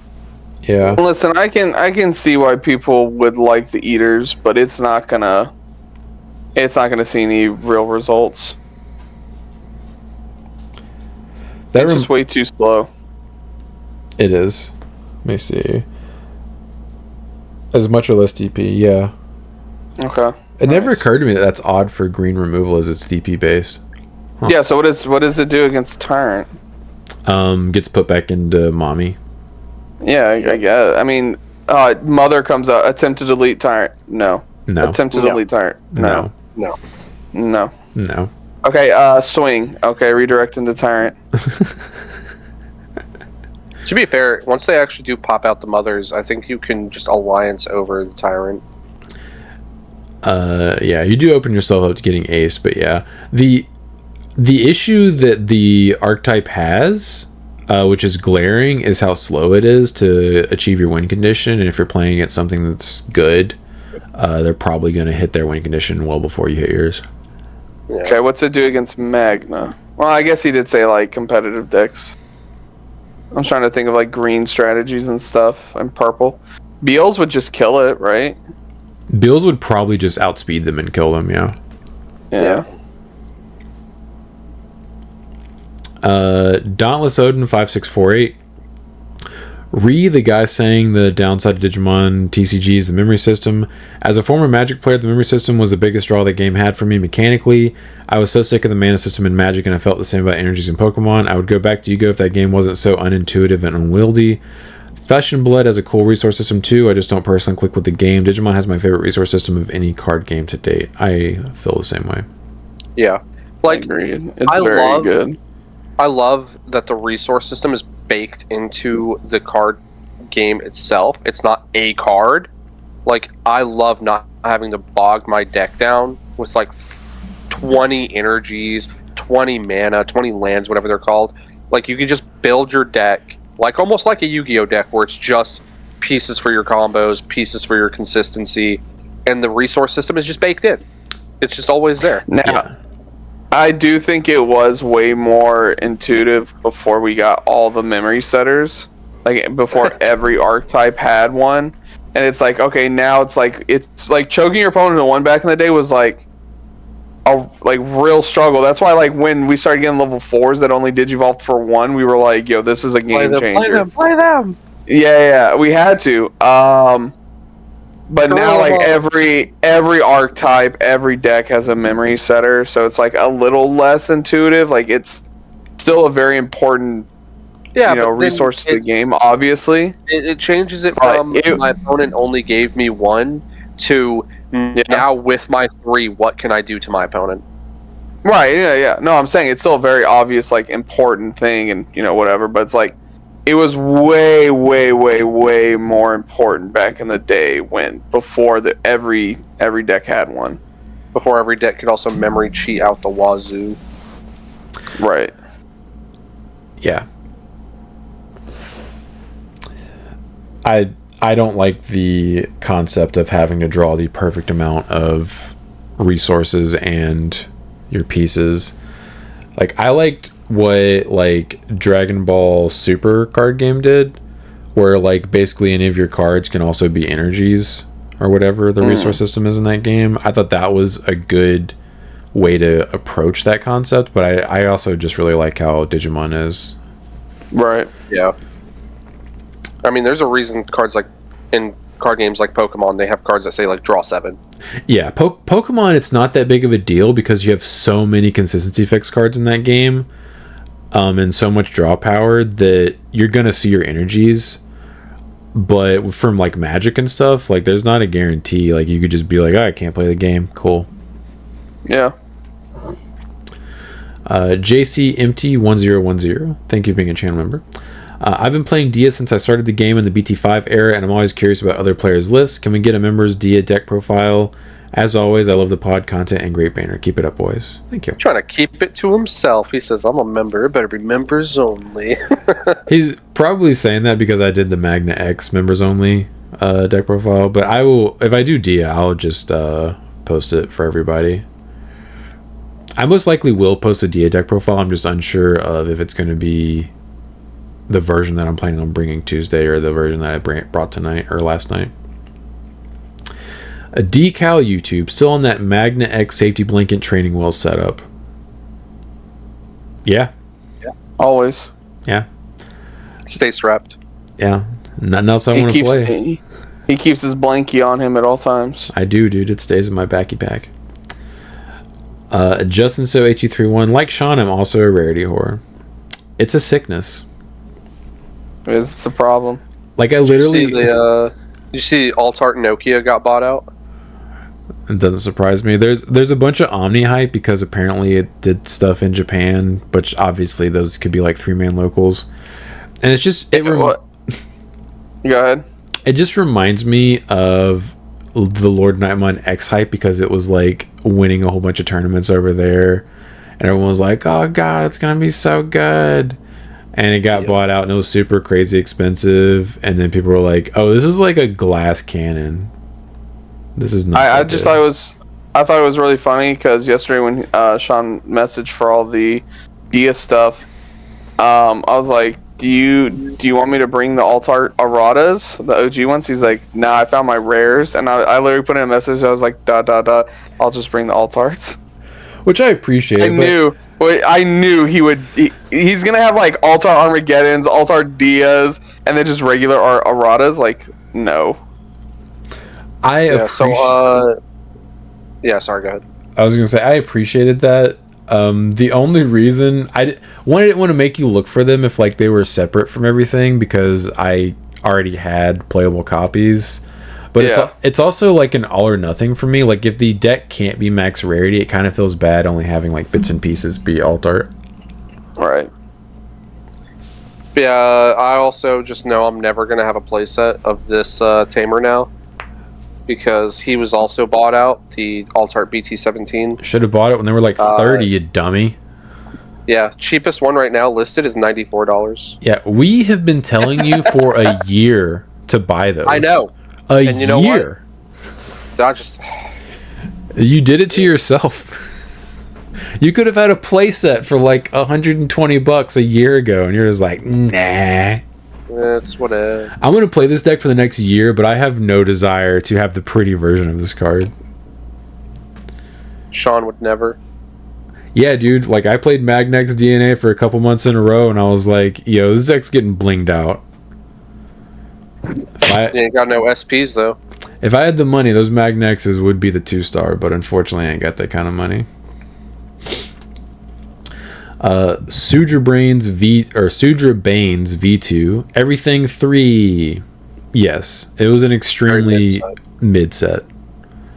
A: Yeah.
C: Listen, I can see why people would like the Eaters, but it's not gonna see any real results. It's just way too slow.
A: It is. Let me see. As much or less DP, yeah.
C: Okay.
A: It never occurred to me that that's odd for green removal as it's DP based. Huh.
C: Yeah, so what does it do against Tyrant?
A: Gets put back into Mommy.
C: Yeah, I guess. I mean, Mother comes out. Attempt to delete Tyrant. No. Attempt to delete Tyrant. No. Okay, swing. Okay, redirect into Tyrant.
B: To be fair, once they actually do pop out the Mothers, I think you can just alliance over the Tyrant.
A: Yeah, you do open yourself up to getting aced, but yeah. The issue that the archetype has, which is glaring, is how slow it is to achieve your win condition, and if you're playing at something that's good, they're probably going to hit their win condition well before you hit yours.
C: Yeah. Okay, what's it do against Magna? Well, I guess he did say, like, competitive decks. I'm trying to think of, like, green strategies and stuff, and purple. Beals would just kill it, right?
A: Beals would probably just outspeed them and kill them, yeah.
C: Yeah.
A: Dauntless Odin 5648. The guy saying the downside to Digimon TCG is the memory system. As a former Magic player, the memory system was the biggest draw the game had for me mechanically. I was so sick of the mana system in Magic, and I felt the same about energies in Pokemon. I would go back to Yu-Gi-Oh! If that game wasn't so unintuitive and unwieldy. Flesh and Blood has a cool resource system too. I just don't personally click with the game. Digimon has my favorite resource system of any card game to date. I feel the same way.
B: Yeah. Like,
C: agreed. It's very good.
B: I love that the resource system is baked into the card game itself. It's not a card. Like, I love not having to bog my deck down with like 20 energies, 20 mana, 20 lands, whatever they're called. Like, you can just build your deck like almost like a Yu-Gi-Oh deck, where it's just pieces for your combos, pieces for your consistency, and the resource system is just baked in. It's just always there.
C: Now, I do think it was way more intuitive before we got all the memory setters. Like, before every archetype had one. And it's like, okay, now it's like choking your opponent in one back in the day was like a real struggle. That's why, like, when we started getting level 4s that only digivolved for one, we were like, yo, this is a game changer.
B: Play them.
C: Yeah, we had to. But now, like, every archetype, every deck has a memory setter, so it's like a little less intuitive. Like, it's still a very important, resource to the game. Obviously,
B: it changes it from my opponent only gave me one to now with my 3. What can I do to my opponent?
C: Right? Yeah. No, I'm saying it's still a very obvious, like, important thing, and whatever. But it's like, it was way, way, way, way more important back in the day before every deck had one.
B: Before every deck could also memory cheat out the wazoo.
C: Right.
A: Yeah. I don't like the concept of having to draw the perfect amount of resources and your pieces. Like, I liked what, like, Dragon Ball Super card game did, where, like, basically any of your cards can also be energies or whatever the resource system is in that game. I thought that was a good way to approach that concept, but I also just really like how Digimon is.
C: Right.
B: Yeah. I mean, there's a reason cards like in card games like Pokemon, they have cards that say, like, draw 7.
A: Yeah, Pokemon, it's not that big of a deal because you have so many consistency fix cards in that game, and so much draw power that you're gonna see your energies. But from, like, Magic and stuff, like, there's not a guarantee. Like, you could just be like, oh, I can't play the game. Cool.
C: Yeah.
A: JCMT1010, thank you for being a channel member. I've been playing Dia since I started the game in the BT5 era, and I'm always curious about other players' lists. Can we get a member's Dia deck profile? As always, I love the pod content and great banner. Keep it up, boys. Thank you.
B: Trying to keep it to himself. He says, I'm a member. It better be members only.
A: He's probably saying that because I did the Magna X members only deck profile, but I will, if I do Dia, I'll just post it for everybody. I most likely will post a Dia deck profile. I'm just unsure of if it's going to be the version that I'm planning on bringing Tuesday or the version that I brought tonight or last night. A decal YouTube, still on that Magna X safety blanket training wheel setup. Yeah.
C: Always.
A: Yeah.
B: Stay strapped.
A: Yeah. Nothing else I want to play.
C: He keeps his blankie on him at all times.
A: I do, dude. It stays in my backy pack. Justin So H231, like Sean, I'm also a Rarity whore. It's a sickness.
C: It's a problem.
A: Like I literally.
B: You see Altart Nokia got bought out?
A: It doesn't surprise me. There's a bunch of Omni hype because apparently it did stuff in Japan, but obviously those could be like 3-man locals. And it's just
C: Go ahead.
A: It just reminds me of the Lord Nightmon X hype because it was like winning a whole bunch of tournaments over there, and everyone was like, "Oh God, it's gonna be so good." And it got bought out and it was super crazy expensive. And then people were like, "Oh, this is like a glass cannon. This is not."
C: I thought it was really funny because yesterday when Sean messaged for all the Dia stuff, I was like, "Do you want me to bring the Altart Aradas, the OG ones?" He's like, "Nah, I found my rares," and I literally put in a message. I was like, I'll just bring the Altarts,"
A: which I appreciate.
C: I knew he would. He's gonna have like Altart Armageddons, Altart Dias, and then just regular Aradas. Like, no.
B: Sorry, go ahead.
A: I was gonna say I appreciated that. The only reason I didn't want to make you look for them if like they were separate from everything because I already had playable copies. But it's also like an all or nothing for me. Like if the deck can't be max rarity, it kind of feels bad only having like bits and pieces be Altart.
C: Right.
B: Yeah, I also just know I'm never gonna have a playset of this Tamer now. Because he was also bought out, the Altart BT17.
A: Should have bought it when they were like 30, you dummy.
B: Yeah, cheapest one right now listed is $94.
A: Yeah, we have been telling you for a year to buy those.
B: I know.
A: And you know year.
B: What?
A: You did it to yourself. You could have had a playset for like $120 a year ago, and you're just like, nah.
B: It's whatever.
A: I'm going to play this deck for the next year, but I have no desire to have the pretty version of this card.
B: Sean would never.
A: Yeah, dude. Like, I played Magnex DNA for a couple months in a row, and I was like, yo, this deck's getting blinged out.
B: You ain't got no SPs, though.
A: If I had the money, those Magnexes would be the 2-star, but unfortunately I ain't got that kind of money. Sudra Banes V2, everything 3. Yes, it was an extremely mid set.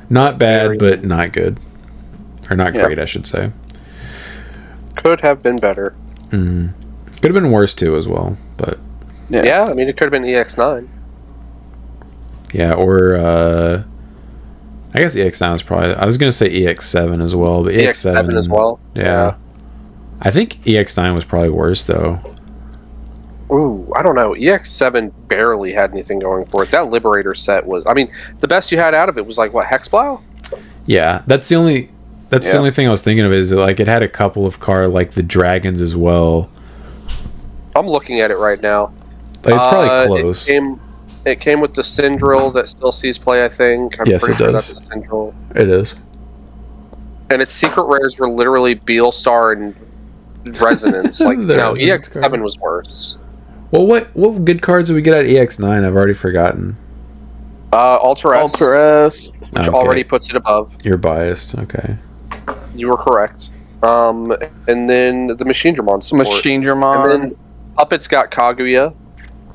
A: Not bad, but not good. Or not great, I should say.
B: Could have been better.
A: Could have been worse too as well, but
B: yeah, I mean it could have been EX9.
A: Yeah, or I guess EX9 was probably. I was gonna say EX7 as well, but EX7
B: as well.
A: Yeah. I think EX9 was probably worse though.
B: Ooh, I don't know. EX7 barely had anything going for it. That Liberator set was. I mean, the best you had out of it was like what, Hexplow?
A: Yeah, that's the only thing I was thinking of is like it had a couple of cards like the dragons as well.
B: I'm looking at it right now.
A: Like, it's probably close.
B: It came with the Syndril that still sees play, I think. I'm
A: yes,
B: pretty
A: it
B: sure
A: does.
B: That's the Syndril.
A: It is.
B: And its secret rares were literally Beelstar and Resonance. Like, no, EX7 was worse.
A: Well, what good cards did we get at EX9? I've already forgotten.
B: Ultra S. Which already puts it above.
A: You're biased. Okay.
B: You were correct. And then the Machinedramon support.
C: Machinedramon.
B: And then Puppet's got Kaguya.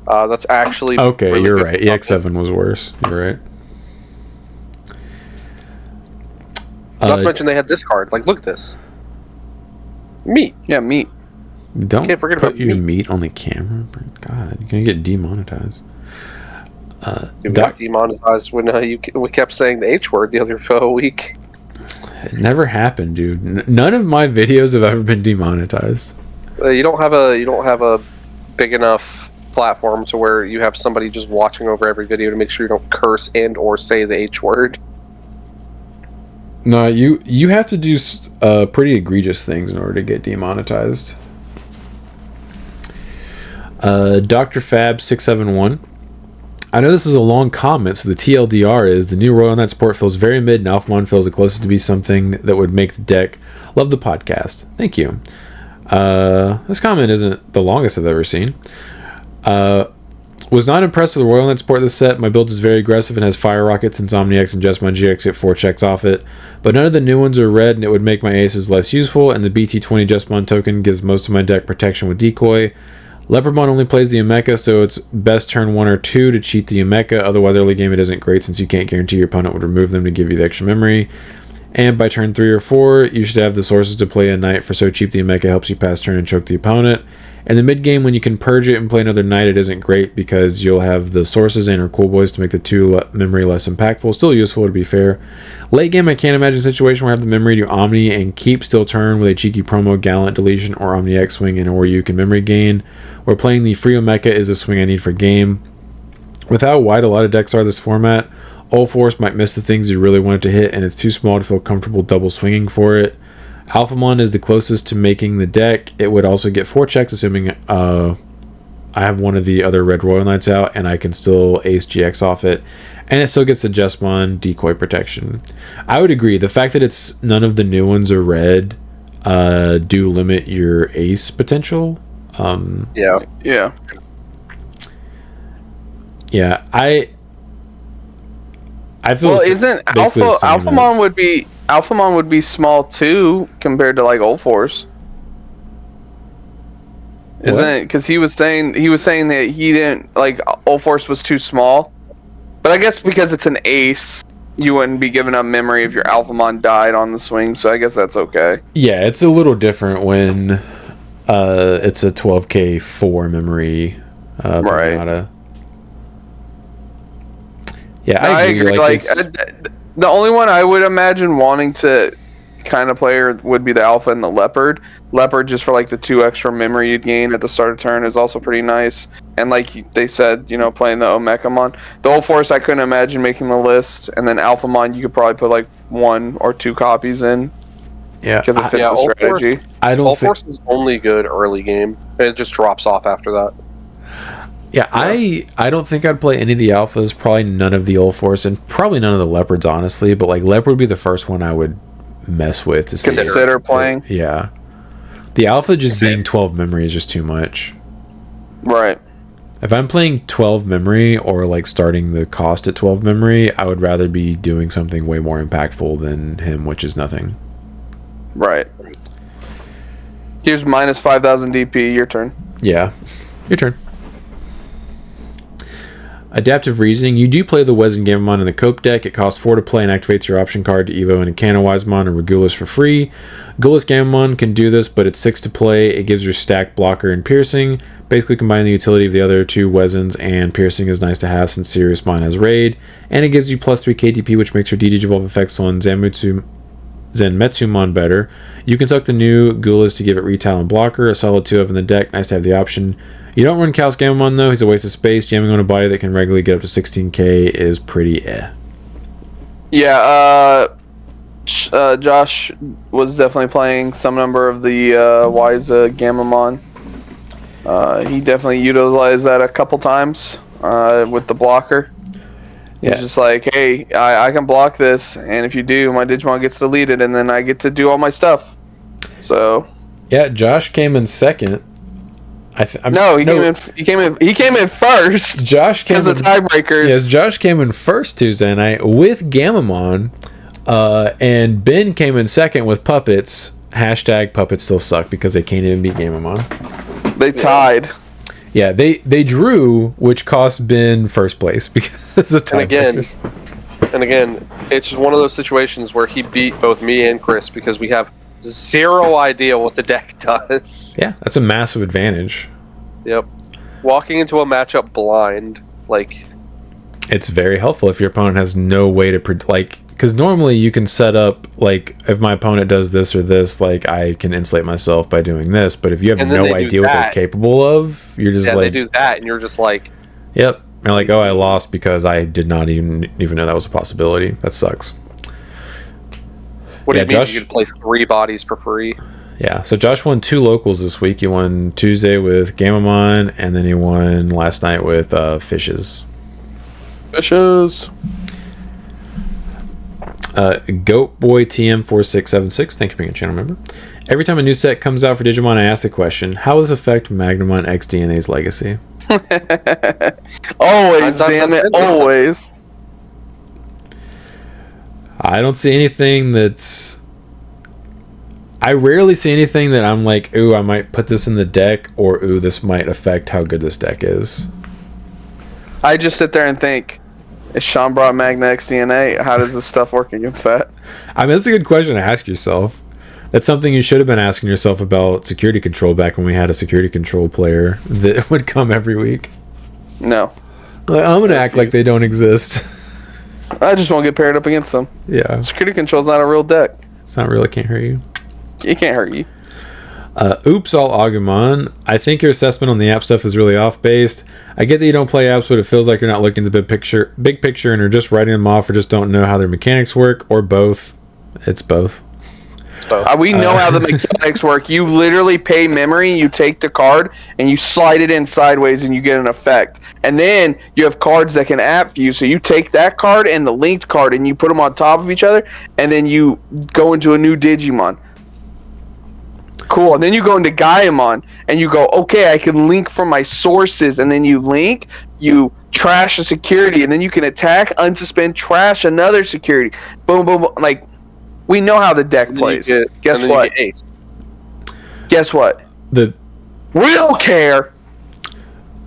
B: That's actually
A: okay.
B: Really
A: you're right. EX7 was worse. You're
B: Not to mention they had this card. Like, look at this. Meat.
C: Yeah, meat.
A: Don't
B: Can't forget
A: put
B: about
A: your
B: meat.
A: meat on the camera. God, you're gonna get demonetized.
B: Dude, we got demonetized when we kept saying the H word the other week.
A: It never happened, dude. None of my videos have ever been demonetized.
B: You don't have a big enough platform to where you have somebody just watching over every video to make sure you don't curse and or say the H word.
A: No, you have to do pretty egregious things in order to get demonetized. Dr. Fab 671. I know this is a long comment, so the TLDR is the new Royal Knight support feels very mid, and Alphamon feels the closest to be something that would make the deck. Love the podcast. Thank you. This comment isn't the longest I've ever seen. Was not impressed with the Royal Knight support this set. My build is very aggressive and has Fire Rocket since OmniX and Jessamon GX get 4 checks off it. But none of the new ones are red, and it would make my aces less useful, and the BT20 Jessamon token gives most of my deck protection with Decoy. Leopardmon only plays the Umeka, so it's best turn 1 or 2 to cheat the Umeka. Otherwise, early game it isn't great since you can't guarantee your opponent would remove them to give you the extra memory. And by turn 3 or 4, you should have the sources to play a Knight, for so cheap the Umeka helps you pass turn and choke the opponent. In the mid game, when you can purge it and play another Knight, it isn't great because you'll have the sources and or cool boys to make the 2 memory less impactful. Still useful, to be fair. Late game, I can't imagine a situation where I have the memory to Omni and keep still turn with a cheeky promo, Gallant deletion, or Omni X swing, and or you can memory gain. Where playing the free Omeka is a swing I need for game. With how wide a lot of decks are this format, All Force might miss the things you really want it to hit, and it's too small to feel comfortable double swinging for it. Alphamon is the closest to making the deck. It would also get 4 checks, assuming I have one of the other red Royal Knights out, and I can still ace GX off it. And it still gets the Jessamon decoy protection. I would agree. The fact that it's none of the new ones are red do limit your ace potential.
C: Yeah.
A: I feel.
C: Well, isn't Alphamon would be small too compared to like Old Force? Isn't it? Because he was saying that he didn't like Old Force was too small. But I guess because it's an ace, you wouldn't be giving up memory if your Alphamon died on the swing. So I guess that's okay.
A: Yeah, it's a little different when it's a 12k 4 memory.
C: Right.
A: Yeah, I agree.
C: Like the only one I would imagine wanting to kind of play would be the Alpha and the Leopard. Leopard, just for like the 2 extra memory you'd gain at the start of turn, is also pretty nice. And like they said, playing the Omekamon. The Old Force, I couldn't imagine making the list. And then Alphamon, you could probably put like 1 or 2 copies in.
A: Yeah,
C: because it fits the strategy.
B: Old Force is only good early game. It just drops off after that.
A: Yeah, I don't think I'd play any of the alphas, probably none of the Old Force, and probably none of the leopards, honestly. But like Leopard would be the first one I would mess with to
C: consider playing.
A: Yeah, the alpha just being 12 memory is just too much.
C: Right.
A: If I'm playing 12 memory or like starting the cost at 12 memory, I would rather be doing something way more impactful than him, which is nothing.
C: Right. Here's minus 5,000 DP. Your turn.
A: Yeah, your turn. Adaptive Reasoning. You do play the Wezengamon in the Cope deck. It costs 4 to play and activates your option card to Evo and Incana Wisemon and Regulus for free. Gulas Gamamon can do this, but it's 6 to play. It gives your stack blocker and piercing. Basically combining the utility of the other 2 Wezens, and piercing is nice to have since Siriusmon has raid. And it gives you plus 3 KDP, which makes your Digivolve effects on Zenmetsumon better. You can tuck the new Gulas to give it retail and blocker. A solid 2 of in the deck. Nice to have the option. You don't run Chaos Gamamon though, he's a waste of space. Jamming on a body that can regularly get up to 16k is pretty
C: Yeah, Josh was definitely playing some number of the Wiza Gamamon. He definitely utilized that a couple times with the blocker. He's just like, hey, I can block this, and if you do, my Digimon gets deleted, and then I get to do all my stuff. So.
A: Yeah, Josh came in second.
C: He came in first.
A: Josh came
C: because of tiebreakers.
A: Yes, Josh came in first Tuesday night with Gamamon, and Ben came in second with Puppets. Hashtag Puppets still suck because they can't even beat Gamamon.
C: They tied.
A: Yeah, they drew, which cost Ben first place because of tiebreakers.
B: And again, it's just one of those situations where he beat both me and Chris because we have zero idea what the deck does.
A: Yeah, that's a massive advantage.
B: Yep. Walking into a matchup blind, like...
A: It's very helpful if your opponent has no way to... because normally you can set up, like, if my opponent does this or this, like, I can insulate myself by doing this. But if you have no idea what they're capable of, you're just like...
B: they do that, and you're just like...
A: Yep. You're like, oh, I lost because I did not even know that was a possibility. That sucks.
B: What do you mean
A: Josh,
B: you could play 3 bodies for free?
A: Yeah, so Josh won 2 locals this week. He won Tuesday with Gamamon, and then he won last night with Fishes.
C: Fishes.
A: Goat Boy TM4676, thanks for being a channel member. Every time a new set comes out for Digimon, I ask the question, how will this affect Magnamon X DNA's legacy?
C: Always, damn it, always.
A: I don't see anything that's... I rarely see anything that I'm like, ooh, I might put this in the deck, or ooh, this might affect how good this deck is.
C: I just sit there and think, is Sean brought Magna X DNA? How does this stuff work against that?
A: I mean, that's a good question to ask yourself. That's something you should have been asking yourself about security control back when we had a security control player that would come every week.
C: No.
A: Like, I'm going to act like they don't exist.
C: I just won't get paired up against them.
A: Yeah.
C: Security control's not a real deck.
A: It's not real. It can't hurt you.
C: It can't hurt you.
A: Oops, all Agumon. I think your assessment on the app stuff is really off based. I get that you don't play apps, but it feels like you're not looking at the big picture and are just writing them off or just don't know how their mechanics work, or both. It's both.
C: We know how the mechanics work. You literally pay memory, you take the card, and you slide it in sideways, and you get an effect. And then you have cards that can app view, so you take that card and the linked card, and you put them on top of each other, and then you go into a new Digimon. Cool. And then you go into Gaiamon, and you go, okay, I can link from my sources, and then you link, you trash a security, and then you can attack, unsuspend, trash another security. Boom, boom, boom. Like, we know how the deck plays. Guess what? Guess what? We don't care.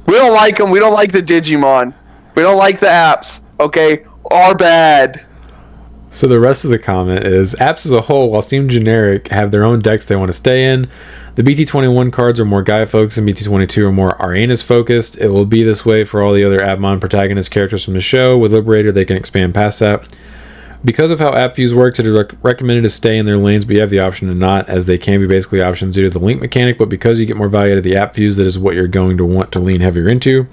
C: We don't like them. We don't like the Digimon. We don't like the apps. Okay? Are bad.
A: So the rest of the comment is, apps as a whole, while seem generic, have their own decks they want to stay in. The BT21 cards are more Gaia focused and BT22 are more Aranus focused. It will be this way for all the other Appmon protagonist characters from the show. With Liberator, they can expand past that. Because of how app views work, it is recommended to stay in their lanes, but you have the option to not, as they can be basically options due to the link mechanic, but because you get more value out of the app views, that is what you're going to want to lean heavier into.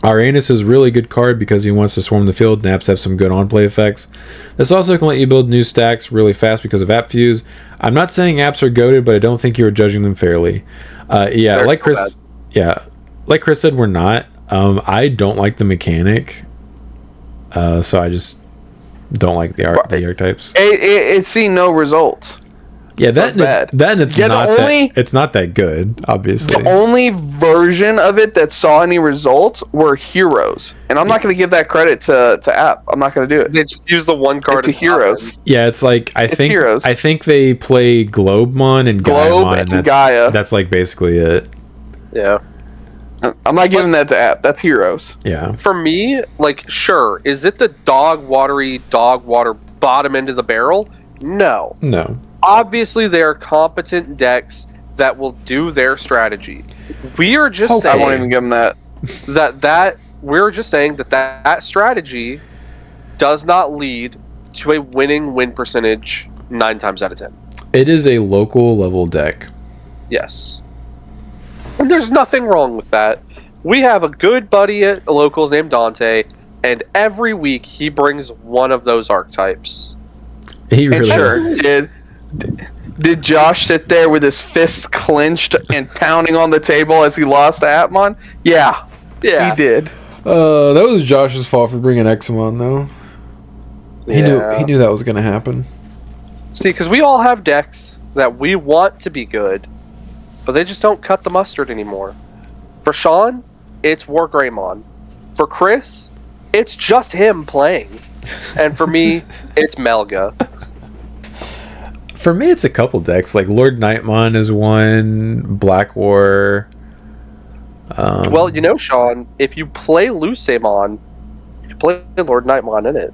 A: Aranus is a really good card because he wants to swarm the field, and apps have some good on-play effects. This also can let you build new stacks really fast because of app views. I'm not saying apps are goated, but I don't think you are judging them fairly. Like Chris said, we're not. I don't like the mechanic, so I just don't like the archetypes.
C: It's seen no results.
A: Yeah, it's not that good, obviously.
C: The only version of it that saw any results were Heroes. And I'm not going to give that credit to App. I'm not going to do it.
B: They just use the one card
C: to Heroes.
A: Yeah, it's like I think they play Globemon and Gaiamon, and Gaia. That's like basically it.
B: Yeah.
C: I'm not giving that to App. That's Heroes.
A: Yeah.
B: For me, like, sure, is it the dog water bottom end of the barrel? No. Obviously, they are competent decks that will do their strategy. We are just saying...
C: I won't even give them that.
B: We're just saying that strategy does not lead to a win percentage 9 times out of 10.
A: It is a local level deck.
B: Yes. And there's nothing wrong with that. We have a good buddy at locals named Dante, and every week he brings one of those archetypes.
A: He really
C: Did Josh sit there with his fists clenched and pounding on the table as he lost to Atmon? Yeah, he did.
A: That was Josh's fault for bringing Examon, though. He knew that was going to happen.
B: See, because we all have decks that we want to be good, but they just don't cut the mustard anymore. For Sean, it's War Greymon. For Chris, it's just him playing. And for me, it's Melga.
A: For me, it's a couple decks. Like Lord Nightmon is one, Black War.
B: Well, Sean, if you play Lucimon, you play Lord Nightmon in it.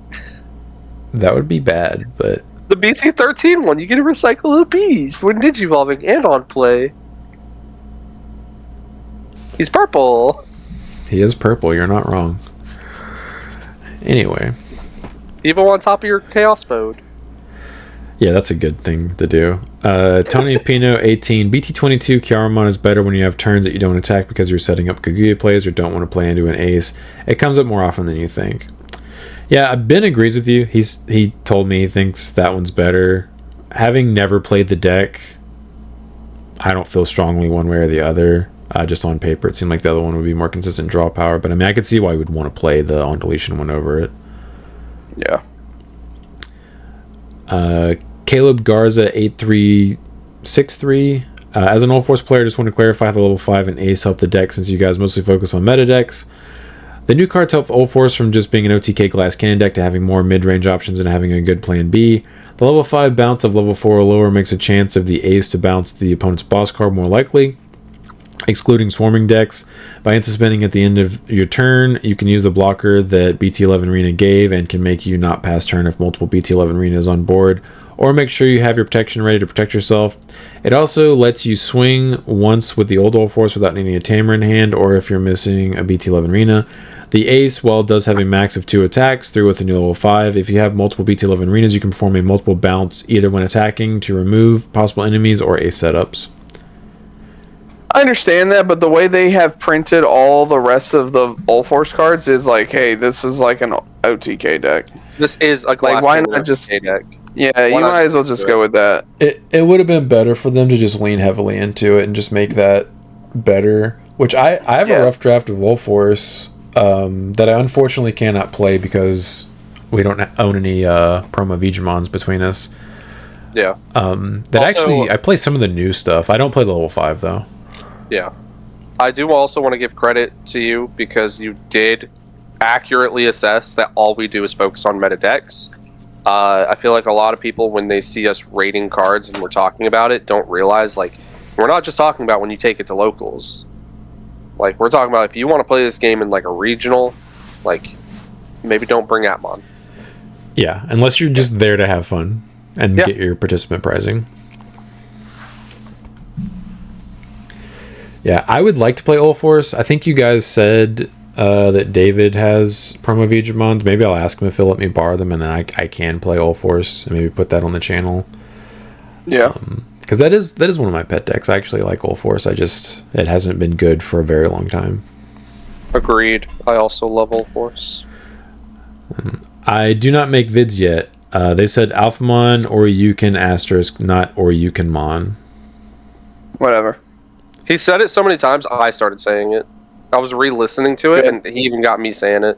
A: That would be bad, but
B: The BT13 one, you get to recycle the bees when digivolving and on play. He's purple.
A: he is purple. You're not wrong. Anyway,
B: Even on top of your chaos mode.
A: yeah, that's a good thing to do. Tony Pino, 18. BT22 Kiaramon is better when you have turns that you don't attack because you're setting up Kaguya plays or don't want to play into an ace. It comes up more often than you think. Yeah, Ben agrees with you. He told me he thinks that one's better. Having never played the deck, I don't feel strongly one way or the other. Just on paper, it seemed like the other one would be more consistent draw power. But I mean, I could see why you would want to play the on deletion one over it.
C: Yeah.
A: Caleb Garza, 8363. As an All Force player, I just want to clarify the level 5 and Ace help the deck since you guys mostly focus on meta decks. The new cards help All Force from just being an OTK glass cannon deck to having more mid-range options and having a good plan B. The level 5 bounce of level 4 or lower makes a chance of the Ace to bounce the opponent's boss card more likely. Excluding swarming decks, by insta-spinning at the end of your turn, you can use the blocker that BT11 Arena gave and can make you not pass turn if multiple BT11 Arena is on board, or make sure you have your protection ready to protect yourself. It also lets you swing once with the old All Force without needing a Tamer in hand, or if you're missing a BT11 Arena. The Ace, while it does have a max of 2 attacks, through with the new level 5, if you have multiple BT11 Arenas, you can perform a multiple bounce either when attacking to remove possible enemies or Ace setups.
C: I understand that, but the way they have printed all the rest of the All Force cards is like, hey, this is like an OTK deck.
B: This is a glass
C: Why not just
B: deck.
C: Yeah, you might as well just go with that.
A: It would have been better for them to just lean heavily into it and just make that better. Which I have a rough draft of All Force that I unfortunately cannot play because we don't own any promo Digimons between us.
B: Yeah.
A: Actually, I play some of the new stuff. I don't play the level 5 though.
B: Yeah. I do also want to give credit to you because you did accurately assess that all we do is focus on meta decks. I feel like a lot of people, when they see us rating cards and we're talking about it, don't realize, like, we're not just talking about when you take it to locals. Like, we're talking about if you want to play this game in, like, a regional, like, maybe don't bring Atmon.
A: Yeah, unless you're just there to have fun and get your participant pricing. Yeah, I would like to play All Force. I think you guys said that David has promo Digimons. Maybe I'll ask him if he'll let me borrow them, and then I can play All Force and maybe put that on the channel.
C: Yeah.
A: Because that is one of my pet decks. I actually like All Force. It hasn't been good for a very long time.
B: Agreed. I also love All Force.
A: I do not make vids yet. They said Alphamon or Yukon asterisk, not or Yukonmon.
C: Whatever.
B: He said it so many times, I started saying it. I was re-listening to it, and he even got me saying it.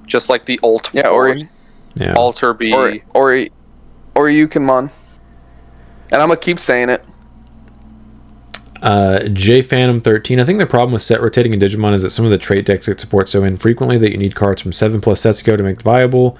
B: Just like the alt Force.
A: Yeah.
B: Alter B.
C: Or Yukonmon. And I'm going to keep saying it.
A: J Phantom 13. I think the problem with set rotating in Digimon is that some of the trait decks get support so infrequently that you need cards from 7+ sets ago to make it viable.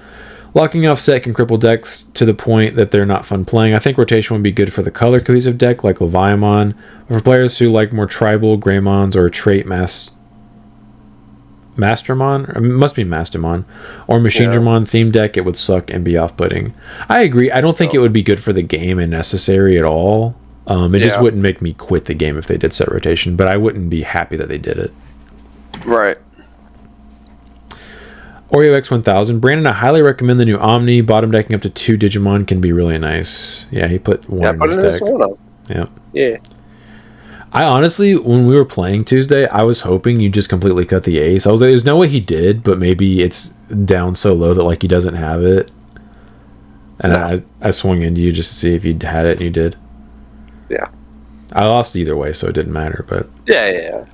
A: Locking off set can cripple decks to the point that they're not fun playing. I think rotation would be good for the color cohesive deck like Leviamon, or for players who like more tribal Greymons or trait Mastermon, or it must be Mastermon, or Machinedramon theme deck. It would suck and be off-putting. I agree. I don't think it would be good for the game and necessary at all. It just wouldn't make me quit the game if they did set rotation, but I wouldn't be happy that they did it.
C: Right.
A: Oreo X1000. Brandon, I highly recommend the new Omni. Bottom decking up to 2 Digimon can be really nice. Yeah, he put one in his deck.
B: Yeah.
A: I honestly, when we were playing Tuesday, I was hoping you just completely cut the ace. I was like, there's no way he did, but maybe it's down so low that like he doesn't have it. And I swung into you just to see if you had it, and you did.
B: Yeah.
A: I lost either way, so it didn't matter. But
B: Yeah.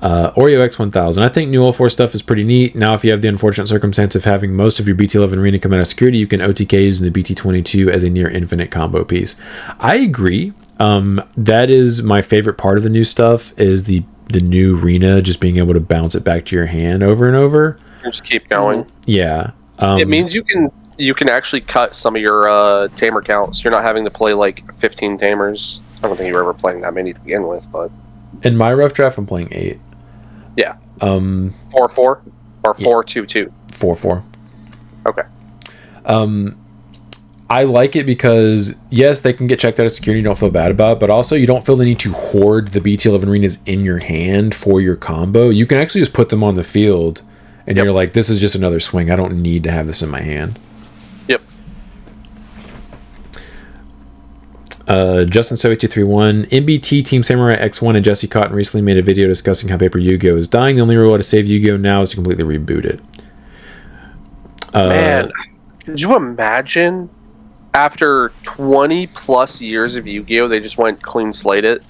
A: Oreo X1000. I think new All 4 stuff is pretty neat. Now, if you have the unfortunate circumstance of having most of your BT11 Arena come out of security, you can OTK using the BT22 as a near infinite combo piece. I agree. That is my favorite part of the new stuff, is the new Arena, just being able to bounce it back to your hand over and over.
B: Just keep going.
A: Yeah.
B: It means you can actually cut some of your tamer counts. You're not having to play like 15 tamers. I don't think you were ever playing that many to begin with, but
A: in my rough draft, I'm playing 8.
B: Yeah. 4-4 or 4-2-2.
A: 4-4.
B: Okay.
A: I like it because, yes, they can get checked out of security, you don't feel bad about it, but also you don't feel the need to hoard the BT11 arenas in your hand for your combo. You can actually just put them on the field, and you're like, this is just another swing. I don't need to have this in my hand.
B: Yep.
A: Justin Soviet 231, MBT Team Samurai X1 and Jesse Cotton recently made a video discussing how Paper Yu-Gi-Oh! Is dying. The only way to save Yu-Gi-Oh! Now is to completely reboot it.
B: Man, could you imagine after 20 plus years of Yu-Gi-Oh! They just went clean slate it?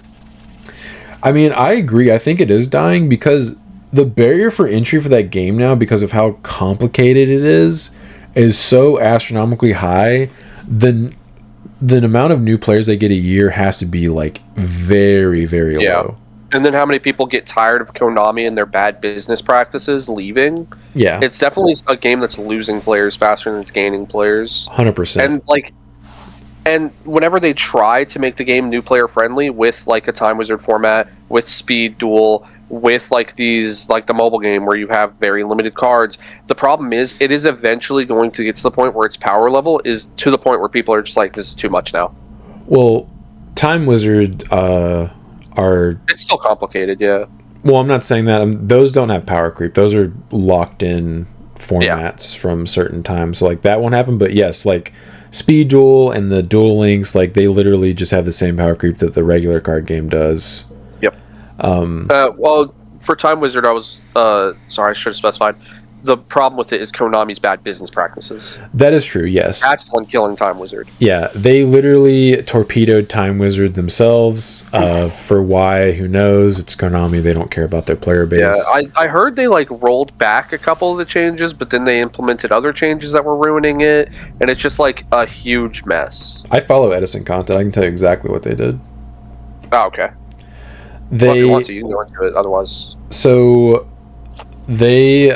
A: I mean, I agree. I think it is dying because the barrier for entry for that game now, because of how complicated it is so astronomically high. The amount of new players they get a year has to be like very, very low.
B: And then how many people get tired of Konami and their bad business practices leaving?
A: Yeah.
B: It's definitely a game that's losing players faster than it's gaining players.
A: 100%.
B: And whenever they try to make the game new player friendly with like a Time Wizard format, with Speed Duel, with like the mobile game where you have very limited cards, the problem is it is eventually going to get to the point where its power level is to the point where people are just like, this is too much now.
A: Well, Time Wizard
B: it's still complicated, yeah.
A: Well, I'm not saying that. Those don't have power creep. Those are locked in formats from certain times. So like that won't happen. But yes, like Speed Duel and the Duel Links, like they literally just have the same power creep that the regular card game does.
B: Yep. Well, for Time Wizard, I was sorry, I should have specified. The problem with it is Konami's bad business practices.
A: That is true, yes.
B: That's the one killing Time Wizard.
A: Yeah, they literally torpedoed Time Wizard themselves. For why, who knows? It's Konami. They don't care about their player base.
B: Yeah, I heard they like rolled back a couple of the changes, but then they implemented other changes that were ruining it, and it's just like a huge mess.
A: I follow Edison content. I can tell you exactly what they did.
B: Oh, okay. Well, if you want to, you can go into it. Otherwise,
A: so they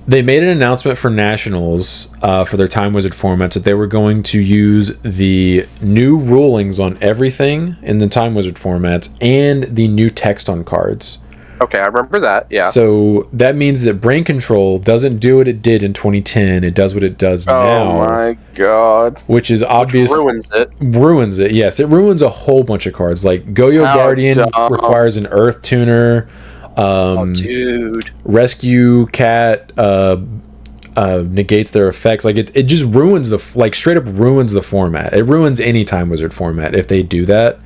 A: made an announcement for Nationals for their Time Wizard formats that they were going to use the new rulings on everything in the Time Wizard formats and the new text on cards.
B: Okay, I remember that, yeah.
A: So that means that Brain Control doesn't do what it did in 2010. It does what it does now.
C: Oh my god.
A: Which is obvious.
B: Which ruins it.
A: Ruins it, yes. It ruins a whole bunch of cards. Like Go-Yo Guardian requires an Earth Tuner.
B: Dude.
A: Rescue Cat negates their effects. Like it just ruins straight up ruins the format. It ruins any Time Wizard format if they do that.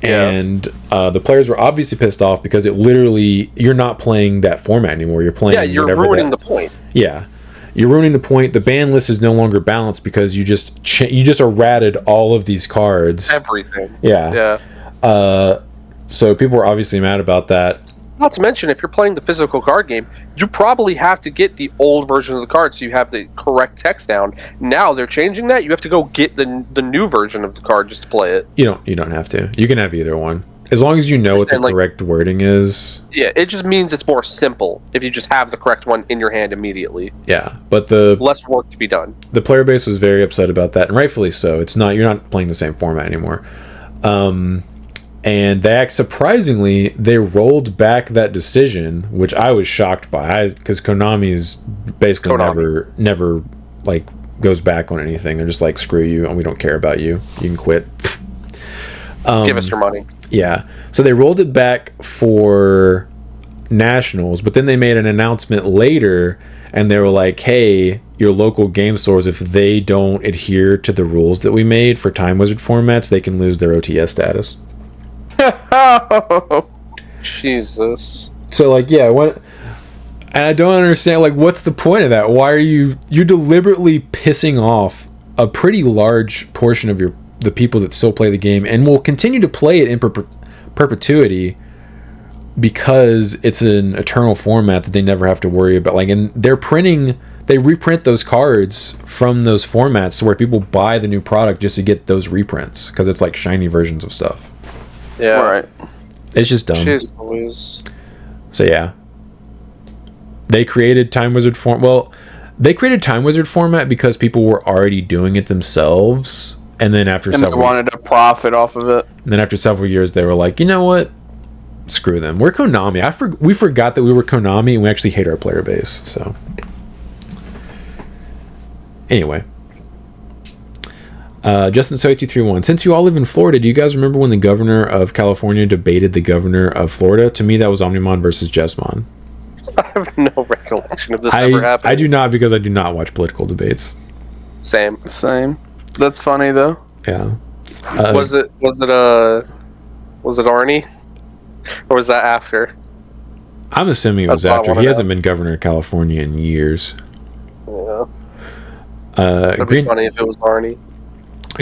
A: Yeah. And the players were obviously pissed off because it literally, you're not playing that format anymore. You're playing.
B: Yeah, you're ruining the point.
A: Yeah, you're ruining the point. The ban list is no longer balanced because you just errated all of these cards.
B: Everything.
A: Yeah. Yeah. So people were obviously mad about that.
B: Not to mention, if you're playing the physical card game, you probably have to get the old version of the card so you have the correct text down. Now they're changing that. You have to go get the new version of the card just to play it.
A: You don't have to. You can have either one. As long as you know what the correct wording is.
B: Yeah, it just means it's more simple if you just have the correct one in your hand immediately.
A: Yeah, but the
B: less work to be done.
A: The player base was very upset about that, and rightfully so. You're not playing the same format anymore. And surprisingly, they rolled back that decision, which I was shocked by, because Konami's basically never like goes back on anything. They're just like, screw you, and we don't care about you. You can quit.
B: Give us your money.
A: Yeah. So they rolled it back for Nationals, but then they made an announcement later, and they were like, hey, your local game stores, if they don't adhere to the rules that we made for Time Wizard formats, they can lose their OTS status.
B: Jesus.
A: So like, yeah, and I don't understand, like, what's the point of that? Why are you're deliberately pissing off a pretty large portion of the people that still play the game and will continue to play it in perpetuity because it's an eternal format that they never have to worry about. Like, and they reprint those cards from those formats where people buy the new product just to get those reprints because it's like shiny versions of stuff.
B: Yeah.
C: Right.
A: It's just dumb.
B: Jeez Louise.
A: So yeah. They created Time Wizard they created Time Wizard format because people were already doing it themselves, and then they
C: wanted to profit off of it.
A: And then after several years, they were like, you know what? Screw them. We're Konami. We forgot that we were Konami, and we actually hate our player base. So anyway. Justin Soy 231. Since you all live in Florida, do you guys remember when the governor of California debated the governor of Florida? To me, that was Omnimon versus Jesmon.
B: I have no recollection of this ever happening.
A: I do not, because I do not watch political debates.
B: Same.
C: That's funny though.
A: Yeah.
B: Was it Arnie? Or was that after?
A: I'm assuming it was
B: That's what I
A: after.
B: wanna
A: He hasn't
B: know.
A: been governor of California in years.
B: Yeah. That'd be funny if it was Arnie.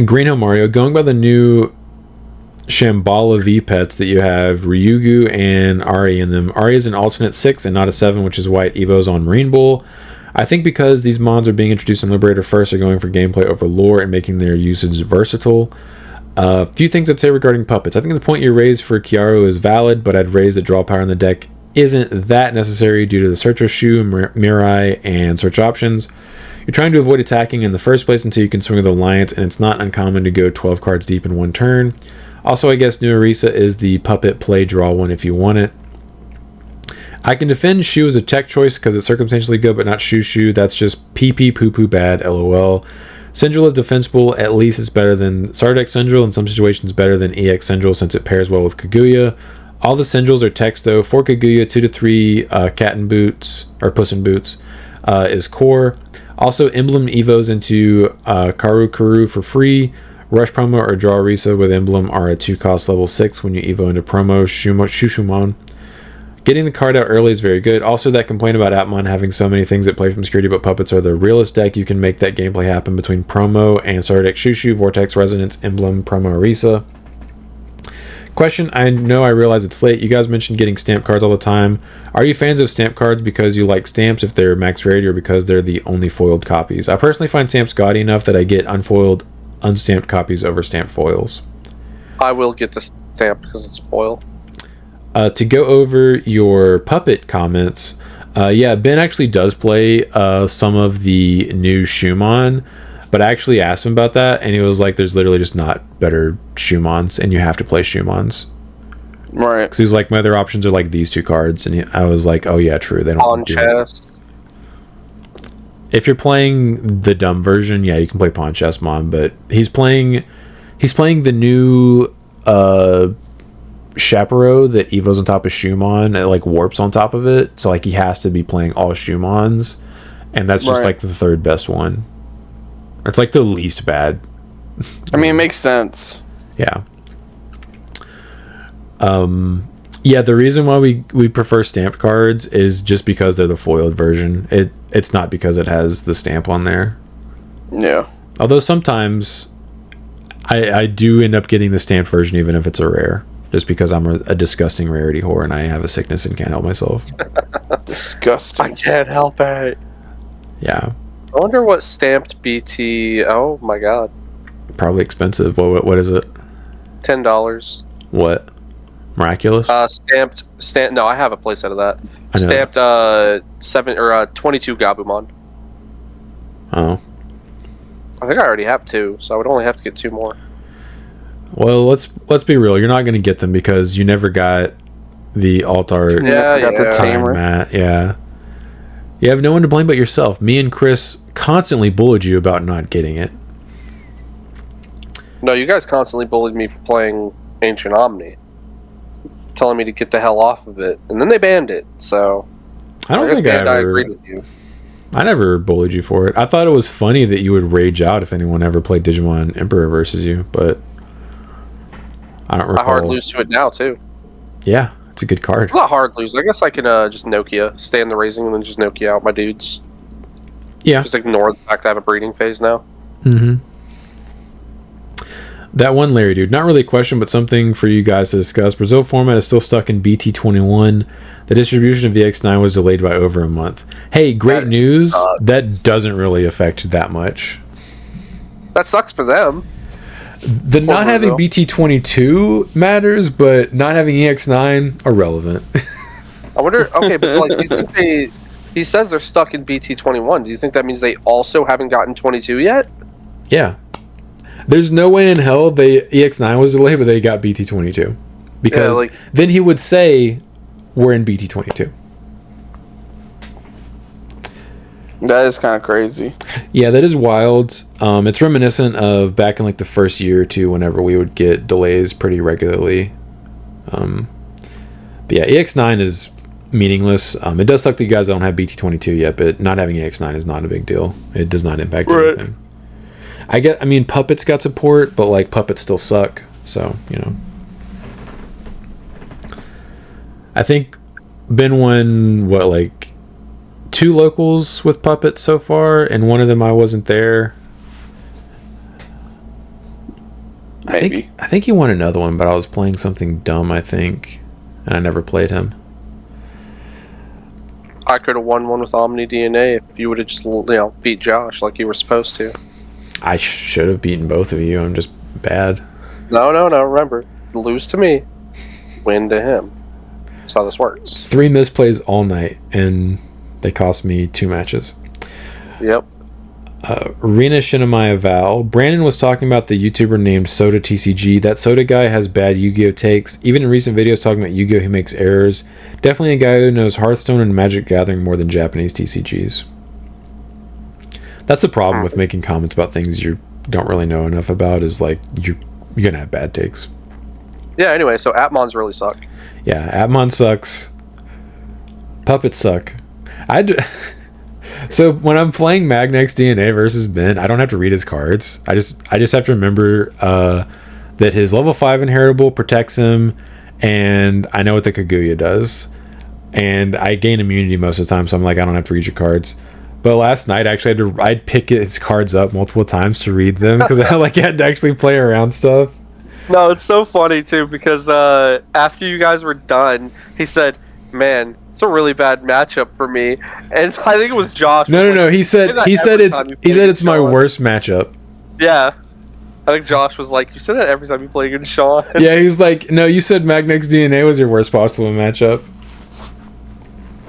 A: Green Hill Mario, going by the new Shambhala V pets that you have, Ryugu and Ari in them. Ari is an alternate 6 and not a 7, which is why it evos on Marine Bull. I think because these mods are being introduced in Liberator first, are going for gameplay over lore and making their usage versatile. A few things I'd say regarding puppets. I think the point you raised for Kiaru is valid, but I'd raise that draw power in the deck isn't that necessary due to the Searcher Shoe, Mirai, and search options. You're trying to avoid attacking in the first place until you can swing with the Alliance, and it's not uncommon to go 12 cards deep in one turn. Also, I guess New Arisa is the puppet play draw one if you want it. I can defend Shu as a tech choice because it's circumstantially good, but not Shu. That's just pee poo poo bad, lol. Syndril is defensible, at least it's better than Sardek Syndril, in some situations better than EX Syndril since it pairs well with Kaguya. All the Syndrils are techs though. For Kaguya, 2 to 3 Cat in Boots, or Puss in Boots, is core. Also, Emblem Evos into Karu for free. Rush Promo or Draw Risa with Emblem are a 2-cost level 6 when you Evo into Promo Shushumon. Getting the card out early is very good. Also, that complaint about Atmon having so many things that play from security but puppets are the realest deck. You can make that gameplay happen between Promo and Sardek Shushu, Vortex Resonance, Emblem, Promo Risa. Question, I realize it's late. You guys mentioned getting stamp cards all the time. Are you fans of stamp cards because you like stamps if they're max rarity or because they're the only foiled copies? I personally find stamps gaudy enough that I get unfoiled, unstamped copies over stamped foils.
B: I will get the stamp because it's a foil.
A: To go over your puppet comments, yeah, Ben actually does play some of the new Shumon, but I actually asked him about that, and he was like, there's literally just not better Shumons, and you have to play Shumons.
C: Right.
A: Because he was like, my other options are like these 2 cards, and I was like, oh yeah, true. They don't
B: On chest.
A: If you're playing the dumb version, yeah, you can play Pawn Chess Mon, but he's playing the new Chaparral that evos on top of Shumon, it like warps on top of it, so like he has to be playing all Shumons, and that's just like the 3rd best one. It's like the least bad.
C: I mean, it makes sense.
A: Yeah. Yeah, the reason why we prefer stamped cards is just because they're the foiled version. It's not because it has the stamp on there.
C: Yeah.
A: Although sometimes I do end up getting the stamped version even if it's a rare. Just because I'm a disgusting rarity whore and I have a sickness and can't help myself.
C: Disgusting.
B: I can't help it.
A: Yeah.
B: I wonder what stamped BT. Oh my god.
A: Probably expensive. What is it?
B: $10.
A: What? Miraculous?
B: Stamped. No, I have a playset of that.
A: I know.
B: Stamped 22 Gabumon.
A: Oh.
B: I think I already have 2, so I would only have to get 2 more.
A: Well, let's be real. You're not going to get them because you never got the altar.
B: Yeah,
C: got the tamer.
A: Matt. Yeah. You have no one to blame but yourself. Me and Chris constantly bullied you about not getting it.
B: No, you guys constantly bullied me for playing Ancient Omni, telling me to get the hell off of it, and then they banned it. So
A: I don't think
B: I agreed with you.
A: I never bullied you for it. I thought it was funny that you would rage out if anyone ever played Digimon Emperor versus you, but I don't recall.
B: I hard lose to it now too.
A: Yeah, it's a good card.
B: It's not hard lose. I guess I can just Nokia, stay in the raising, and then just Nokia out my dudes.
A: Yeah.
B: Just ignore the fact I have a breeding phase now.
A: Mm-hmm. That one Larry dude, not really a question, but something for you guys to discuss. Brazil format is still stuck in BT21. The distribution of VX9 was delayed by over a month. Hey, great news. That doesn't really affect that much.
B: That sucks for them.
A: The not having BT22 matters, but not having EX9 irrelevant.
B: I wonder. Okay, but like, do you think he says they're stuck in BT21. Do you think that means they also haven't gotten 22 yet?
A: Yeah. There's no way in hell EX9 was delayed, but they got BT22. Because then he would say, we're in BT22.
C: That is kind of crazy.
A: Yeah, that is wild. It's reminiscent of back in like the first year or two, whenever we would get delays pretty regularly. But yeah, EX9 is meaningless. It does suck that you guys don't have BT22 yet, but not having EX9 is not a big deal. It does not impact anything. I mean, Puppets got support, but like Puppets still suck. So, you know. I think been like 2 locals with Puppets so far, and one of them I wasn't there.
C: Maybe.
A: I think he won another one, but I was playing something dumb, I think, and I never played him.
B: I could have won one with Omni DNA if you would have just beat Josh like you were supposed to.
A: I should have beaten both of you. I'm just bad.
B: No. Remember, lose to me, win to him. That's how this works.
A: 3 misplays all night, and they cost me 2 matches.
B: Yep.
A: Rena Shinamaya Val. Brandon was talking about the YouTuber named Soda TCG. That Soda guy has bad Yu-Gi-Oh takes. Even in recent videos talking about Yu-Gi-Oh, he makes errors. Definitely a guy who knows Hearthstone and Magic Gathering more than Japanese TCGs. That's the problem with making comments about things you don't really know enough about, is like you're gonna have bad takes.
B: Yeah, anyway, so Atmons really suck.
A: Yeah, Atmon sucks. Puppets suck. So when I'm playing Magnex DNA versus Ben, I don't have to read his cards. I just have to remember that his level 5 inheritable protects him, and I know what the Kaguya does. And I gain immunity most of the time, so I'm like, I don't have to read your cards. But last night, I actually I'd pick his cards up multiple times to read them, because I had to actually play around stuff.
B: No, it's so funny too, because after you guys were done, he said, "Man, it's a really bad matchup for me," and I think it was Josh.
A: No. He said it's my worst matchup.
B: Yeah, I think Josh was like, "You said that every time you play against Sean."
A: Yeah, he's like, "No, you said Magnex DNA was your worst possible matchup."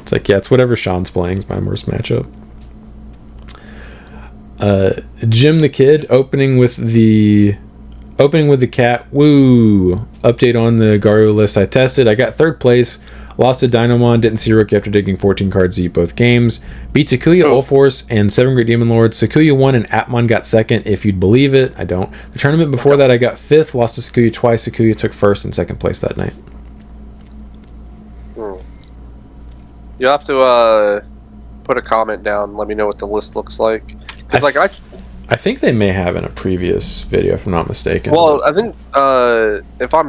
A: It's like, yeah, it's whatever Sean's playing is my worst matchup. Jim the Kid opening with the cat. Woo! Update on the Garu list I tested. I got 3rd place. Lost to Dynamon. Didn't see Rookie after digging 14 cards deep both games. Beat Sakuya, Ulforce, and 7 Great Demon Lords. Sakuya won and Atmon got 2nd, if you'd believe it. I don't. The tournament before that, I got 5th. Lost to Sakuya twice. Sakuya took 1st and 2nd place that night.
B: You'll have to put a comment down. Let me know what the list looks like. Because
A: I think they may have in a previous video, if I'm not mistaken.
B: Well, I think if I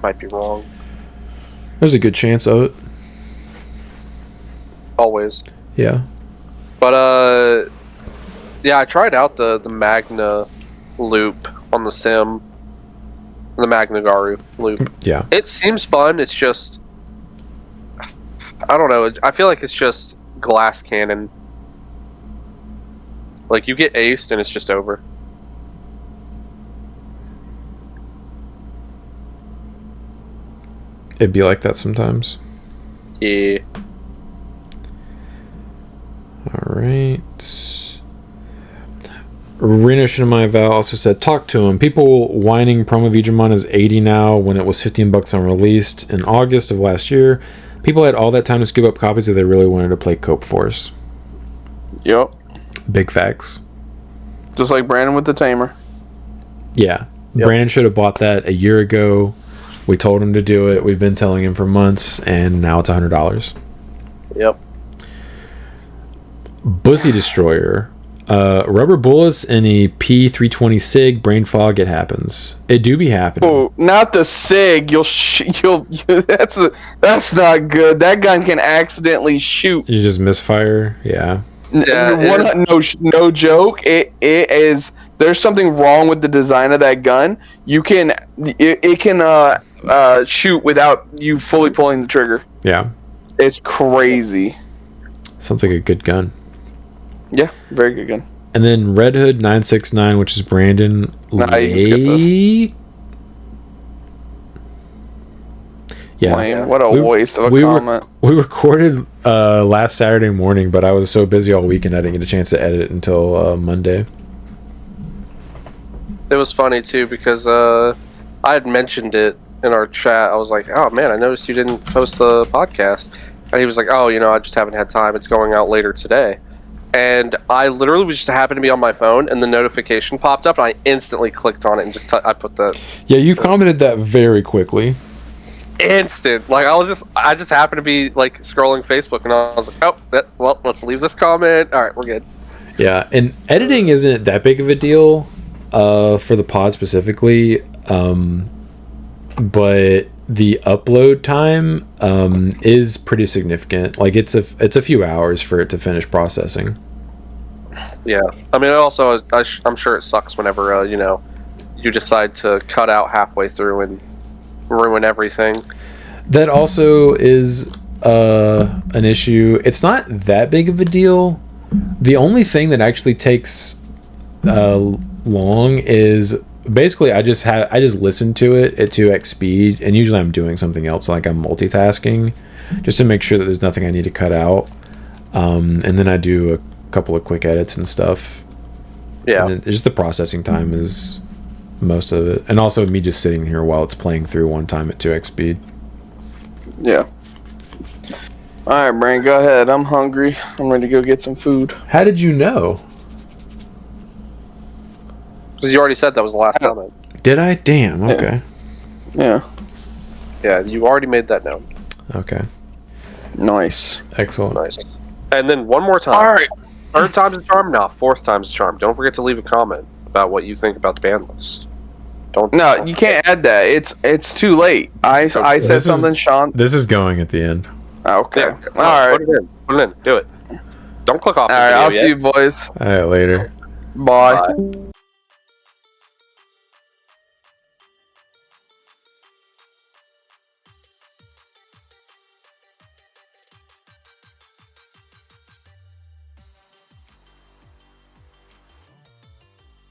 B: might be wrong.
A: There's a good chance of it.
B: Always.
A: Yeah.
B: But yeah, I tried out the Magna loop on the sim. The Magna Garu loop.
A: Yeah.
B: It seems fun. It's just, I don't know. I feel like it's just glass cannon. Like, you get aced and it's just over.
A: It'd be like that sometimes.
B: Yeah.
A: Alright. Reno Shinamai Val also said, talk to him. People whining promo Digimon is 80 now when it was 15 bucks on released in August of last year. People had all that time to scoop up copies if they really wanted to play Cope Force.
C: Yep.
A: Big facts.
C: Just like Brandon with the Tamer.
A: Yeah.
B: Yep.
A: Brandon should have bought that a year ago. We told him to do it. We've been telling him for months, and now it's $100.
B: Yep.
A: Bussy Destroyer. Rubber bullets and a P320 SIG. Brain fog. It happens. It do be happening.
C: Oh, not the SIG. That's not good. That gun can accidentally shoot.
A: You just misfire. Yeah.
C: No joke. It is. There's something wrong with the design of that gun. It can shoot without you fully pulling the trigger.
A: Yeah.
C: It's crazy.
A: Sounds like a good gun.
C: Yeah, very good gun.
A: And then Red Hood 969, which is Brandon.
C: Nah, you can skip this.
A: Yeah.
C: Man, what a waste of a comment.
A: We recorded last Saturday morning, but I was so busy all weekend I didn't get a chance to edit it until Monday.
B: It was funny too because I had mentioned it in our chat. I was like, "Oh man, I noticed you didn't post the podcast," and he was like, "Oh, I just haven't had time. It's going out later today." and I literally was just happened to be on my phone, and the notification popped up, and I instantly clicked on it and just I put the
A: Yeah, you commented that very quickly.
B: instant. Like I just happened to be like scrolling Facebook, and I was like, well, let's leave this comment. All right, we're good.
A: Yeah, and editing isn't that big of a deal for the pod specifically, but the upload time is pretty significant. Like it's a few hours for it to finish processing.
B: Yeah, I mean, it also I'm sure it sucks whenever you decide to cut out halfway through and ruin everything.
A: That also is an issue. It's not that big of a deal. The only thing that actually takes long is basically I just listen to it at 2x speed, and usually I'm doing something else, like I'm multitasking, just to make sure that there's nothing I need to cut out. And then I do a couple of quick edits and stuff.
B: Yeah,
A: and just the processing time is most of it, and also me just sitting here while it's playing through one time at 2x speed.
C: Yeah. All right, Brand, go ahead. I'm hungry. I'm ready to go get some food.
A: How did you know?
B: because you already said that was the last comment.
A: Did I? Damn. Okay.
C: Yeah.
B: Yeah, you already made that known.
A: Okay.
C: Nice.
A: Excellent.
B: Nice. And then one more time.
C: All right.
B: Third time's a charm. No, fourth time's a charm. Don't forget to leave a comment about what you think about the ban list.
C: No, you can't add that. It's too late. I said something, Sean.
A: This is going at the end.
C: Okay.
B: Yeah,
C: All right.
B: Put it in. Put it in. Do it. Don't click off.
C: All right. I'll see you boys.
A: All right. Later.
C: Bye.
B: Bye.